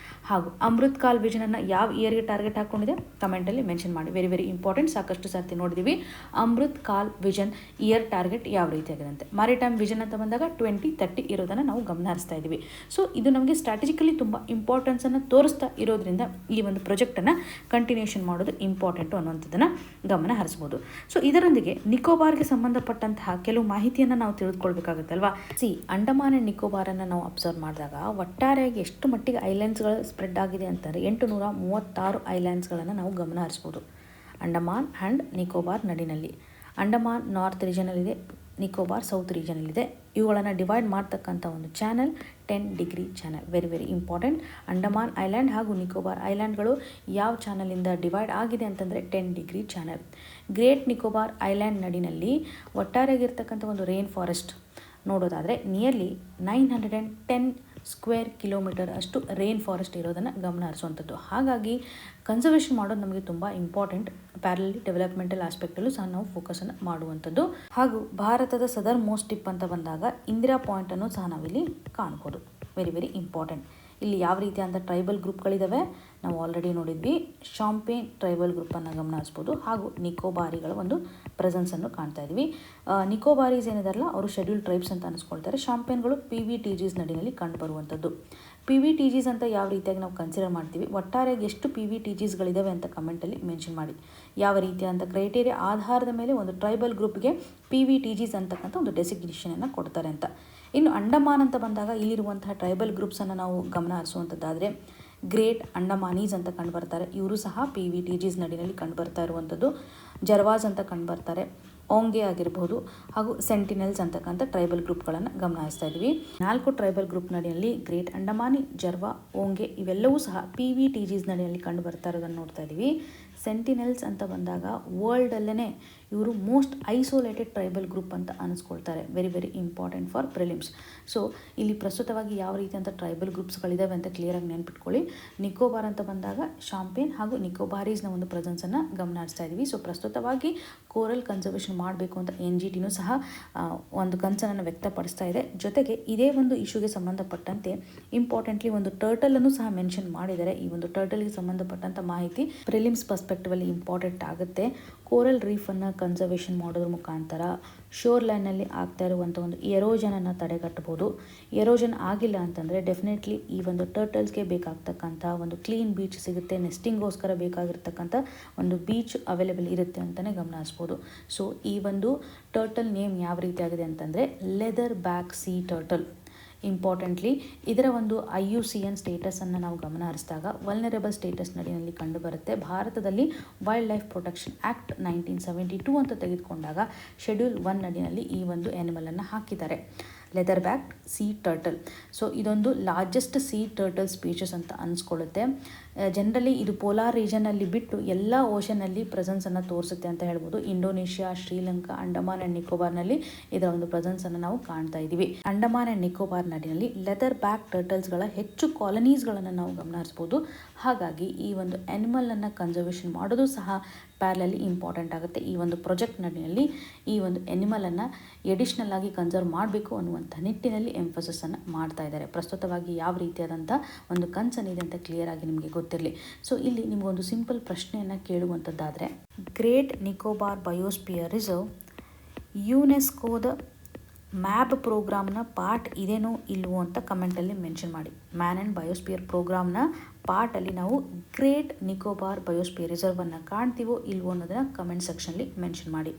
ಹಾಗೂ ಅಮೃತ್ ಕಾಲ್ ವಿಷನನ್ನು ಯಾವ ಇಯರ್ಗೆ ಟಾರ್ಗೆಟ್ ಹಾಕ್ಕೊಂಡಿದೆ ಕಮೆಂಟಲ್ಲಿ ಮೆನ್ಷನ್ ಮಾಡಿ. Very very important. ಸಾಕಷ್ಟು ಸರ್ತಿ ನೋಡಿದ್ದೀವಿ ಅಮೃತ್ ಕಾಲ್ ವಿಷನ್ ಇಯರ್ ಟಾರ್ಗೆಟ್ ಯಾವ ರೀತಿ ಆಗಿದೆ. ಮ್ಯಾರಿಟೈಮ್ ವಿಷನ್ ಅಂತ ಬಂದಾಗ 2030 ಇರೋದನ್ನು ನಾವು ಗಮನ ಹರಿಸ್ತಾ ಇದ್ದೀವಿ. ಸೊ ಇದು ನಮಗೆ ಸ್ಟ್ರಾಟಜಿಕಲಿ ತುಂಬ ಇಂಪಾರ್ಟೆನ್ಸನ್ನು ತೋರಿಸ್ತಾ ಇರೋದ್ರಿಂದ ಈ ಒಂದು ಪ್ರಾಜೆಕ್ಟನ್ನು ಕಂಟಿನ್ಯೂಷನ್ ಮಾಡೋದು ಇಂಪಾರ್ಟೆಂಟು ಅನ್ನುವಂಥದ್ದನ್ನು ಗಮನ ಹರಿಸ್ಬೋದು. ಸೊ ಇದರೊಂದಿಗೆ ನಿಕೋಬಾರ್ಗೆ ಸಂಬಂಧಪಟ್ಟಂತಹ ಕೆಲವು ಮಾಹಿತಿಯನ್ನು ನಾವು ತಿಳಿದುಕೊಳ್ಬೇಕಾಗುತ್ತಲ್ವಾ. ಅಂಡಮಾನ್ ಆ್ಯಂಡ್ ನಿಕೋಬಾರನ್ನು ನಾವು ಅಬ್ಸರ್ವ್ ಮಾಡಿದಾಗ ಒಟ್ಟಾರೆಯಾಗಿ ಎಷ್ಟು ಮಟ್ಟಿಗೆ ಐಲ್ಯಾಂಡ್ಸ್ಗಳು ಸ್ಪ್ರೆಡ್ ಆಗಿದೆ ಅಂತಂದರೆ 836 ಐಲ್ಯಾಂಡ್ಸ್ಗಳನ್ನು ನಾವು ಗಮನ ಹರಿಸ್ಬೋದು ಅಂಡಮಾನ್ ಆ್ಯಂಡ್ ನಿಕೋಬಾರ್ ನಡಿನಲ್ಲಿ. ಅಂಡಮಾನ್ ನಾರ್ತ್ ರೀಜನಲ್ಲಿದೆ, ನಿಕೋಬಾರ್ ಸೌತ್ ರೀಜನಲ್ಲಿದೆ. ಇವುಗಳನ್ನು ಡಿವೈಡ್ ಮಾಡ್ತಕ್ಕಂಥ ಒಂದು channel 10 degree channel. Very very important. Andaman island ಹಾಗೂ ನಿಕೋಬಾರ್ ಐಲ್ಯಾಂಡ್ಗಳು ಯಾವ ಚಾನಲಿಂದ ಡಿವೈಡ್ ಆಗಿದೆ ಅಂತಂದರೆ 10 degree channel. Great Nicobar island ನಡಿನಲ್ಲಿ ಒಟ್ಟಾರೆಯಾಗಿರ್ತಕ್ಕಂಥ ಒಂದು ರೇನ್ ಫಾರೆಸ್ಟ್ ನೋಡೋದಾದರೆ ನಿಯರ್ಲಿ 910 ಸ್ಕ್ವೇರ್ ಕಿಲೋಮೀಟರ್ ಅಷ್ಟು ರೇನ್ ಫಾರೆಸ್ಟ್ ಇರೋದನ್ನು ಗಮನ ಹರಿಸುವಂಥದ್ದು. ಹಾಗಾಗಿ ಕನ್ಸರ್ವೇಷನ್ ಮಾಡೋದು ನಮಗೆ ತುಂಬ ಇಂಪಾರ್ಟೆಂಟ್. ಪ್ಯಾರಲಲ್ ಡೆವಲಪ್ಮೆಂಟಲ್ ಆಸ್ಪೆಕ್ಟಲ್ಲೂ ಸಹ ನಾವು ಫೋಕಸನ್ನು ಮಾಡುವಂಥದ್ದು. ಹಾಗೂ ಭಾರತದ ಸದರ್ ಮೋಸ್ಟ್ ಟಿಪ್ ಅಂತ ಬಂದಾಗ ಇಂದಿರಾ ಪಾಯಿಂಟನ್ನು ಸಹ ನಾವಿಲ್ಲಿ ಕಾಣ್ಬೋದು. Very very important. ಇಲ್ಲಿ ಯಾವ ರೀತಿಯಾದ ಟ್ರೈಬಲ್ ಗ್ರೂಪ್ಗಳಿದ್ದಾವೆ ನಾವು ಆಲ್ರೆಡಿ ನೋಡಿದ್ವಿ. ಶಾಂಪೇನ್ ಟ್ರೈಬಲ್ ಗ್ರೂಪನ್ನು ಗಮನ ಹರಿಸ್ಬೋದು. ಹಾಗೂ ನಿಕೋಬಾರಿಗಳ ಒಂದು ಪ್ರೆಸೆನ್ಸನ್ನು ಕಾಣ್ತಾ ಇದ್ವಿ. ನಿಕೋಬಾರೀಸ್ ಏನಿದಾರಲ್ಲ ಅವರು ಶೆಡ್ಯೂಲ್ ಟ್ರೈಬ್ಸ್ ಅಂತ ಅನಿಸ್ಕೊಳ್ತಾರೆ. ಶಾಂಪೇನ್ಗಳು PVTGs ನಡಿನಲ್ಲಿ ಕಂಡುಬರುವಂಥದ್ದು. PVTGs ಅಂತ ಯಾವ ರೀತಿಯಾಗಿ ನಾವು ಕನ್ಸಿಡರ್ ಮಾಡ್ತೀವಿ, ಒಟ್ಟಾರೆಯಾಗಿ ಎಷ್ಟು PVTGsಗಳಿದ್ದಾವೆ ಅಂತ ಕಮೆಂಟಲ್ಲಿ ಮೆನ್ಷನ್ ಮಾಡಿ. ಯಾವ ರೀತಿಯಾದ ಕ್ರೈಟೇರಿಯಾ ಆಧಾರದ ಮೇಲೆ ಒಂದು ಟ್ರೈಬಲ್ ಗ್ರೂಪ್ಗೆ PVTGs ಅಂತಕ್ಕಂಥ ಒಂದು ಡೆಸಿಗ್ನೇಷನನ್ನು ಕೊಡ್ತಾರೆ ಅಂತ. ಇನ್ನು ಅಂಡಮಾನ್ ಅಂತ ಬಂದಾಗ ಇಲ್ಲಿರುವಂತಹ ಟ್ರೈಬಲ್ ಗ್ರೂಪ್ಸನ್ನು ನಾವು ಗಮನ ಹರಿಸುವಂಥದ್ದಾದರೆ ಗ್ರೇಟ್ ಅಂಡಮಾನೀಸ್ ಅಂತ ಕಂಡುಬರ್ತಾರೆ. ಇವರು ಸಹ PVTGs ನಡಿನಲ್ಲಿ ಕಂಡುಬರ್ತಾ ಇರುವಂಥದ್ದು. ಜರ್ವಾಸ್ ಅಂತ ಕಂಡುಬರ್ತಾರೆ. ಓಂಗೆ ಆಗಿರಬಹುದು ಹಾಗೂ ಸೆಂಟಿನೆಲ್ಸ್ ಅಂತಕ್ಕಂಥ ಟ್ರೈಬಲ್ ಗ್ರೂಪ್ಗಳನ್ನು ಗಮನ ಹರಿಸ್ತಾ ಇದ್ವಿ. 4 tribal group ನಡಿಯಲ್ಲಿ great Andamani, ಜರ್ವಾ, Onge ಇವೆಲ್ಲವೂ ಸಹ PVTGs ನಡಿಯಲ್ಲಿ ಕಂಡು ಬರ್ತಾ ಇರೋದನ್ನು ನೋಡ್ತಾ ಇದ್ದೀವಿ. ಸೆಂಟಿನೆಲ್ಸ್ ಅಂತ ಬಂದಾಗ ವರ್ಲ್ಡಲ್ಲೇ ಇವರು ಮೋಸ್ಟ್ ಐಸೋಲೇಟೆಡ್ ಟ್ರೈಬಲ್ ಗ್ರೂಪ್ ಅಂತ ಅನಿಸ್ಕೊಳ್ತಾರೆ. Very very important for prelims. So ಇಲ್ಲಿ ಪ್ರಸ್ತುತವಾಗಿ ಯಾವ ರೀತಿಯಂಥ ಟ್ರೈಬಲ್ ಗ್ರೂಪ್ಸ್ಗಳಿದ್ದಾವೆ ಅಂತ ಕ್ಲಿಯರಾಗಿ ನೆನ್ಪಿಟ್ಕೊಳ್ಳಿ. ನಿಕೋಬಾರ್ ಅಂತ ಬಂದಾಗ ಶಾಂಪೇನ್ ಹಾಗೂ ನಿಕೋಬಾರೀಸ್ನ ಒಂದು ಪ್ರೆಸೆನ್ಸನ್ನು ಗಮನ ಹರಿಸ್ತಾ ಇದ್ದೀವಿ. ಸೊ ಪ್ರಸ್ತುತವಾಗಿ ಕೋರಲ್ ಕನ್ಸರ್ವೇಷನ್ ಮಾಡಬೇಕು ಅಂತ NGTನೂ ಸಹ ಒಂದು ಕನ್ಸರ್ನನ್ನು ವ್ಯಕ್ತಪಡಿಸ್ತಾ ಇದೆ. ಜೊತೆಗೆ ಇದೇ ಒಂದು ಇಶ್ಯೂಗೆ ಸಂಬಂಧಪಟ್ಟಂತೆ ಇಂಪಾರ್ಟೆಂಟ್ಲಿ ಒಂದು ಟರ್ಟಲನ್ನು ಸಹ ಮೆನ್ಷನ್ ಮಾಡಿದ್ದಾರೆ. ಈ ಒಂದು ಟರ್ಟಲ್ಗೆ ಸಂಬಂಧಪಟ್ಟಂಥ ಮಾಹಿತಿ ಪ್ರಿಲಿಮ್ಸ್ ಪರ್ಸ್ಪೆಕ್ಟಿವಲ್ಲಿ ಇಂಪಾರ್ಟೆಂಟ್ ಆಗುತ್ತೆ. ಕೋರಲ್ ರೀಫನ್ನು ಕನ್ಸರ್ವೇಷನ್ ಮಾಡೋದ್ರ ಮುಖಾಂತರ ಶೋರ್ ಲೈನಲ್ಲಿ ಆಗ್ತಾ ಇರುವಂಥ ಒಂದು ಎರೋಜನನ್ನು ತಡೆಗಟ್ಟಬಹುದು. ಎರೋಜನ್ ಆಗಿಲ್ಲ ಅಂತಂದರೆ ಡೆಫಿನೆಟ್ಲಿ ಈ ಒಂದು ಟರ್ಟಲ್ಸ್ಗೆ ಬೇಕಾಗ್ತಕ್ಕಂಥ ಒಂದು ಕ್ಲೀನ್ ಬೀಚ್ ಸಿಗುತ್ತೆ. ನೆಸ್ಟಿಂಗೋಸ್ಕರ ಬೇಕಾಗಿರ್ತಕ್ಕಂಥ ಒಂದು ಬೀಚ್ ಅವೈಲೇಬಲ್ ಇರುತ್ತೆ ಅಂತಲೇ ಗಮನ ಹರಿಸ್ಬೋದು. ಸೊ ಈ ಒಂದು ಟರ್ಟಲ್ ನೇಮ್ ಯಾವ ರೀತಿಯಾಗಿದೆ ಅಂತಂದರೆ leatherback sea turtle. Importantly ಇದರ ಒಂದು IUCN ಸ್ಟೇಟಸನ್ನು ನಾವು ಗಮನ ಹರಿಸಿದಾಗ ವಲ್ನರೇಬಲ್ ಸ್ಟೇಟಸ್ ನಡಿನಲ್ಲಿ ಕಂಡುಬರುತ್ತೆ. ಭಾರತದಲ್ಲಿ ವೈಲ್ಡ್ ಲೈಫ್ ಪ್ರೊಟೆಕ್ಷನ್ ಆ್ಯಕ್ಟ್ 1972 ಅಂತ ತೆಗೆದುಕೊಂಡಾಗ ಶೆಡ್ಯೂಲ್ 1 ನಡಿನಲ್ಲಿ ಈ ಒಂದು ಆ್ಯನಿಮಲನ್ನು ಹಾಕಿದ್ದಾರೆ, leatherback sea turtle. So ಇದೊಂದು ಲಾರ್ಜೆಸ್ಟ್ ಸೀ ಟರ್ಟಲ್ ಸ್ಪೀಷಸ್ ಅಂತ ಅನಿಸ್ಕೊಳ್ಳುತ್ತೆ. ಜನರಲಿ ಇದು ಪೋಲಾರ್ ರೀಜನಲ್ಲಿ ಬಿಟ್ಟು ಎಲ್ಲ ಓಷನ್ನಲ್ಲಿ ಪ್ರೆಸೆನ್ಸನ್ನು ತೋರಿಸುತ್ತೆ ಅಂತ ಹೇಳ್ಬೋದು. ಇಂಡೋನೇಷ್ಯಾ, ಶ್ರೀಲಂಕಾ, ಅಂಡಮಾನ್ ಆ್ಯಂಡ್ ನಿಕೋಬಾರ್ನಲ್ಲಿ ಇದರ ಒಂದು ಪ್ರೆಸೆನ್ಸನ್ನು ನಾವು ಕಾಣ್ತಾ ಇದ್ದೀವಿ. ಅಂಡಮಾನ್ ಆ್ಯಂಡ್ ನಿಕೋಬಾರ್ ನದಿಯಲ್ಲಿ ಲೆದರ್ ಬ್ಯಾಕ್ ಟರ್ಟಲ್ಸ್ಗಳ ಹೆಚ್ಚು ಕಾಲನೀಸ್ಗಳನ್ನು ನಾವು ಗಮನಿಸ್ಬೋದು. ಹಾಗಾಗಿ ಈ ಒಂದು ಆ್ಯನಿಮಲನ್ನು ಕನ್ಸರ್ವೇಷನ್ ಮಾಡೋದು ಸಹ ಪ್ಯಾರಲಲ್ಲಿ ಇಂಪಾರ್ಟೆಂಟ್ ಆಗುತ್ತೆ. ಈ ಒಂದು ಪ್ರಾಜೆಕ್ಟ್ ನಡಿನಲ್ಲಿ ಈ ಒಂದು ಆ್ಯನಿಮಲನ್ನು ಎಡಿಷ್ನಲ್ ಆಗಿ ಕನ್ಸರ್ವ್ ಮಾಡಬೇಕು ಅನ್ನುವಂಥ ನಿಟ್ಟಿನಲ್ಲಿ ಎಂಫಸಿಸನ್ನು ಮಾಡ್ತಾ ಇದ್ದಾರೆ. ಪ್ರಸ್ತುತವಾಗಿ ಯಾವ ರೀತಿಯಾದಂಥ ಒಂದು ಕನ್ಸರ್ನ್ ಅಂತ ಕ್ಲಿಯರ್ ಆಗಿ ನಿಮಗೆ ಗೊತ್ತಿರಲಿ. ಸೊ ಇಲ್ಲಿ ನಿಮಗೊಂದು ಸಿಂಪಲ್ ಪ್ರಶ್ನೆಯನ್ನು ಕೇಳುವಂಥದ್ದಾದರೆ, ಗ್ರೇಟ್ ನಿಕೋಬಾರ್ ಬಯೋಸ್ಪಿಯರ್ ರಿಸರ್ವ್ ಯುನೆಸ್ಕೋದ ಮ್ಯಾಪ್ ಪ್ರೋಗ್ರಾಮ್ನ ಪಾರ್ಟ್ ಇದೇನೋ ಇಲ್ವೋ ಅಂತ ಕಮೆಂಟಲ್ಲಿ ಮೆನ್ಷನ್ ಮಾಡಿ. ಮ್ಯಾನ್ ಆ್ಯಂಡ್ ಬಯೋಸ್ಪಿಯರ್ ಪ್ರೋಗ್ರಾಮ್ನ ಪಾರ್ಟಲ್ಲಿ ನಾವು ಗ್ರೇಟ್ ನಿಕೋಬಾರ್ ಬಯೋಸ್ಪಿಯರ್ ರಿಸರ್ವನ್ನು ಕಾಣ್ತೀವೋ ಇಲ್ವೋ ಅನ್ನೋದನ್ನು ಕಮೆಂಟ್ ಸೆಕ್ಷನ್ಲಿ ಮೆನ್ಷನ್ ಮಾಡಿ.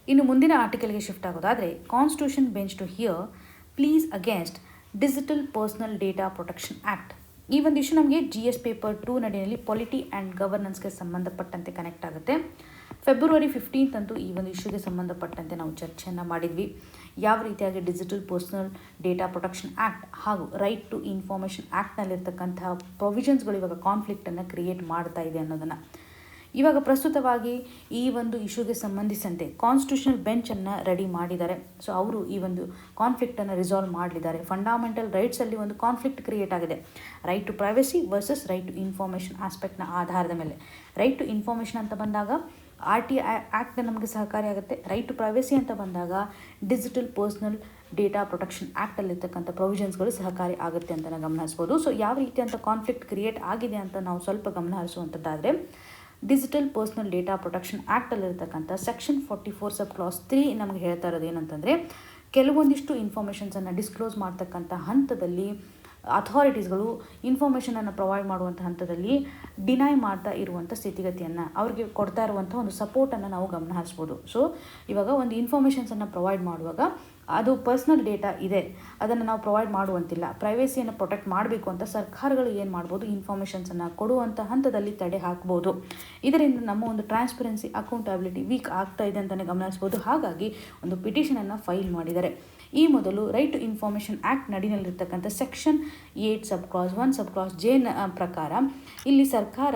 ಇನ್ನು ಮುಂದಿನ ಆರ್ಟಿಕಲ್ಗೆ ಶಿಫ್ಟ್ ಆಗೋದಾದರೆ, constitution bench to hear pleas against digital personal data protection act. ಈ ಒಂದು ಇಶ್ಯೂ ನಮಗೆ GS ಪೇಪರ್ 2 ನಡಿನಲ್ಲಿ ಪಾಲಿಟಿ ಆ್ಯಂಡ್ ಗವರ್ನೆನ್ಸ್ಗೆ ಸಂಬಂಧಪಟ್ಟಂತೆ ಕನೆಕ್ಟ್ ಆಗುತ್ತೆ. ಫೆಬ್ರವರಿ 15 ಅಂತೂ ಈ ಒಂದು ಇಶ್ಯೂಗೆ ಸಂಬಂಧಪಟ್ಟಂತೆ ನಾವು ಚರ್ಚೆಯನ್ನು ಮಾಡಿದ್ವಿ. ಯಾವ ರೀತಿಯಾಗಿ digital personal data protection act ಹಾಗೂ ರೈಟ್ ಟು ಇನ್ಫಾರ್ಮೇಷನ್ ಆ್ಯಕ್ಟ್ನಲ್ಲಿರ್ತಕ್ಕಂತಹ ಪ್ರೊವಿಷನ್ಸ್ಗಳು ಇವಾಗ ಕಾನ್ಫ್ಲಿಕ್ಟನ್ನು ಕ್ರಿಯೇಟ್ ಮಾಡ್ತಾ ಇದೆ ಅನ್ನೋದನ್ನು ಇವಾಗ ಪ್ರಸ್ತುತವಾಗಿ ಈ ಒಂದು ಇಶ್ಯೂಗೆ ಸಂಬಂಧಿಸಿದಂತೆ ಕಾನ್ಸ್ಟಿಟ್ಯೂಷನಲ್ ಬೆಂಚನ್ನು ರೆಡಿ ಮಾಡಿದ್ದಾರೆ. ಸೊ ಅವರು ಈ ಒಂದು ಕಾನ್ಫ್ಲಿಕ್ಟನ್ನು ರಿಸಾಲ್ವ್ ಮಾಡಲಿದ್ದಾರೆ. ಫಂಡಾಮೆಂಟಲ್ ರೈಟ್ಸಲ್ಲಿ ಒಂದು ಕಾನ್ಫ್ಲಿಕ್ಟ್ ಕ್ರಿಯೇಟ್ ಆಗಿದೆ. Right to privacy versus right to information ಆಸ್ಪೆಕ್ಟ್ನ ಆಧಾರದ ಮೇಲೆ. ರೈಟ್ ಟು ಇನ್ಫಾರ್ಮೇಷನ್ ಅಂತ ಬಂದಾಗ RT ಆ್ಯಕ್ಟ್ ನಮಗೆ ಸಹಕಾರಿಯಾಗುತ್ತೆ. ರೈಟ್ ಟು ಪ್ರೈವಸಿ ಅಂತ ಬಂದಾಗ ಡಿಜಿಟಲ್ ಪರ್ಸನಲ್ ಡೇಟಾ ಪ್ರೊಟೆಕ್ಷನ್ ಆ್ಯಕ್ಟಲ್ಲಿರ್ತಕ್ಕಂಥ ಪ್ರೊವಿಷನ್ಸ್ಗಳು ಸಹಕಾರಿ ಆಗುತ್ತೆ ಅಂತ ನಾವು ಗಮನಿಸ್ಬೋದು. ಸೊ ಯಾವ ರೀತಿಯಂಥ ಕಾನ್ಫ್ಲಿಕ್ಟ್ ಕ್ರಿಯೇಟ್ ಆಗಿದೆ ಅಂತ ನಾವು ಸ್ವಲ್ಪ ಗಮನ ಹರಿಸುವಂಥದ್ದಾದರೆ, ಡಿಜಿಟಲ್ ಪರ್ಸನಲ್ ಡೇಟಾ ಪ್ರೊಟೆಕ್ಷನ್ ಆ್ಯಕ್ಟಲ್ಲಿರ್ತಕ್ಕಂಥ ಸೆಕ್ಷನ್ 44 ಸಬ್ ಕ್ಲಾಸ್ 3 ನಮಗೆ ಹೇಳ್ತಾ ಇರೋದು ಏನಂತಂದರೆ, ಕೆಲವೊಂದಿಷ್ಟು ಇನ್ಫಾರ್ಮೇಷನ್ಸನ್ನು ಡಿಸ್ಕ್ಲೋಸ್ ಮಾಡ್ತಕ್ಕಂಥ ಹಂತದಲ್ಲಿ ಅಥಾರಿಟೀಸ್ಗಳು ಇನ್ಫಾರ್ಮೇಷನನ್ನು ಪ್ರೊವೈಡ್ ಮಾಡುವಂಥ ಹಂತದಲ್ಲಿ ಡಿನೈ ಮಾಡ್ತಾ ಇರುವಂಥ ಸ್ಥಿತಿಗತಿಯನ್ನು, ಅವ್ರಿಗೆ ಕೊಡ್ತಾ ಇರುವಂಥ ಒಂದು ಸಪೋರ್ಟನ್ನು ನಾವು ಗಮನ ಹರಿಸ್ಬೋದು. ಸೊ ಇವಾಗ ಒಂದು ಇನ್ಫಾರ್ಮೇಷನ್ಸನ್ನು ಪ್ರೊವೈಡ್ ಮಾಡುವಾಗ ಅದು ಪರ್ಸ್ನಲ್ ಡೇಟಾ ಇದೆ, ಅದನ್ನು ನಾವು ಪ್ರೊವೈಡ್ ಮಾಡುವಂತಿಲ್ಲ, ಪ್ರೈವೇಸಿಯನ್ನು ಪ್ರೊಟೆಕ್ಟ್ ಮಾಡಬೇಕು ಅಂತ ಸರ್ಕಾರಗಳು ಏನು ಮಾಡ್ಬೋದು, ಇನ್ಫಾರ್ಮೇಷನ್ಸನ್ನು ಕೊಡುವಂಥ ಹಂತದಲ್ಲಿ ತಡೆ ಹಾಕ್ಬೋದು. ಇದರಿಂದ ನಮ್ಮ ಒಂದು ಟ್ರಾನ್ಸ್ಪರೆನ್ಸಿ ಅಕೌಂಟಬಿಲಿಟಿ ವೀಕ್ ಆಗ್ತಾ ಇದೆ ಅಂತಲೇ ಗಮನಿಸ್ಬೋದು. ಹಾಗಾಗಿ ಒಂದು ಪಿಟಿಷನನ್ನು ಫೈಲ್ ಮಾಡಿದ್ದಾರೆ. ಈ ಮೊದಲು ರೈಟ್ ಟು ಇನ್ಫಾರ್ಮೇಷನ್ ಆ್ಯಕ್ಟ್ ನಡಿನಲ್ಲಿರ್ತಕ್ಕಂಥ section 8 sub clause 1 sub clause J ಪ್ರಕಾರ ಇಲ್ಲಿ ಸರ್ಕಾರ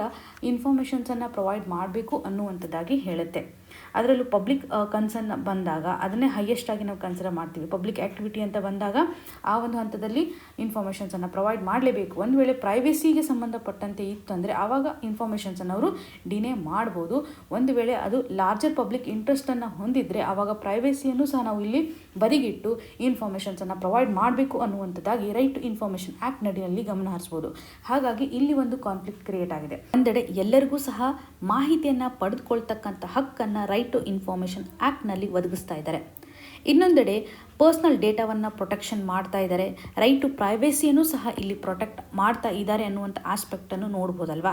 ಇನ್ಫಾರ್ಮೇಷನ್ಸನ್ನು ಪ್ರೊವೈಡ್ ಮಾಡಬೇಕು ಅನ್ನುವಂಥದ್ದಾಗಿ ಹೇಳುತ್ತೆ. ಅದರಲ್ಲೂ ಪಬ್ಲಿಕ್ ಕನ್ಸರ್ನ್ ಬಂದಾಗ ಅದನ್ನೇ ಹೈಯೆಸ್ಟ್ ಆಗಿ ನಾವು ಕನ್ಸಿಡರ್ ಮಾಡ್ತೀವಿ. ಪಬ್ಲಿಕ್ ಆ್ಯಕ್ಟಿವಿಟಿ ಅಂತ ಬಂದಾಗ ಆ ಒಂದು ಹಂತದಲ್ಲಿ ಇನ್ಫಾರ್ಮೇಷನ್ಸನ್ನು ಪ್ರೊವೈಡ್ ಮಾಡಲೇಬೇಕು. ಒಂದು ವೇಳೆ ಪ್ರೈವೇಸಿಗೆ ಸಂಬಂಧಪಟ್ಟಂತೆ ಇತ್ತು ಅಂದರೆ ಆವಾಗ ಇನ್ಫಾರ್ಮೇಷನ್ಸನ್ನು ಅವರು ಡಿನೇ ಮಾಡ್ಬೋದು. ಒಂದು ವೇಳೆ ಅದು ಲಾರ್ಜರ್ ಪಬ್ಲಿಕ್ ಇಂಟ್ರೆಸ್ಟನ್ನು ಹೊಂದಿದರೆ ಆವಾಗ ಪ್ರೈವೇಸಿಯನ್ನು ಸಹ ನಾವು ಇಲ್ಲಿ ಬದಿಗಿಟ್ಟು ಇನ್ಫಾರ್ಮೇಷನ್ಸನ್ನು ಪ್ರೊವೈಡ್ ಮಾಡಬೇಕು ಅನ್ನುವಂಥದ್ದಾಗಿ ರೈಟ್ ಟು ಇನ್ಫಾರ್ಮೇಷನ್ ಆ್ಯಕ್ಟ್ ನಡಿಯಲ್ಲಿ ಗಮನ ಹರಿಸ್ಬೋದು. ಹಾಗಾಗಿ ಇಲ್ಲಿ ಒಂದು ಕಾನ್ಫ್ಲಿಕ್ಟ್ ಕ್ರಿಯೇಟ್ ಆಗಿದೆ. ಒಂದೆಡೆ ಎಲ್ಲರಿಗೂ ಸಹ ಮಾಹಿತಿಯನ್ನು ಪಡೆದುಕೊಳ್ತಕ್ಕಂಥ ಹಕ್ಕನ್ನು ರೈಟ್ ಟು ಇನ್ಫಾರ್ಮೇಷನ್ ಆ್ಯಕ್ಟ್ನಲ್ಲಿ ಒದಗಿಸ್ತಾ ಇದ್ದಾರೆ. ಇನ್ನೊಂದೆಡೆ ಪರ್ಸ್ನಲ್ ಡೇಟಾವನ್ನು ಪ್ರೊಟೆಕ್ಷನ್ ಮಾಡ್ತಾ ಇದ್ದಾರೆ. ರೈಟ್ ಟು ಪ್ರೈವೇಸಿಯನ್ನು ಸಹ ಇಲ್ಲಿ ಪ್ರೊಟೆಕ್ಟ್ ಮಾಡ್ತಾ ಇದ್ದಾರೆ ಅನ್ನುವಂಥ ಆಸ್ಪೆಕ್ಟನ್ನು ನೋಡ್ಬೋದಲ್ವಾ.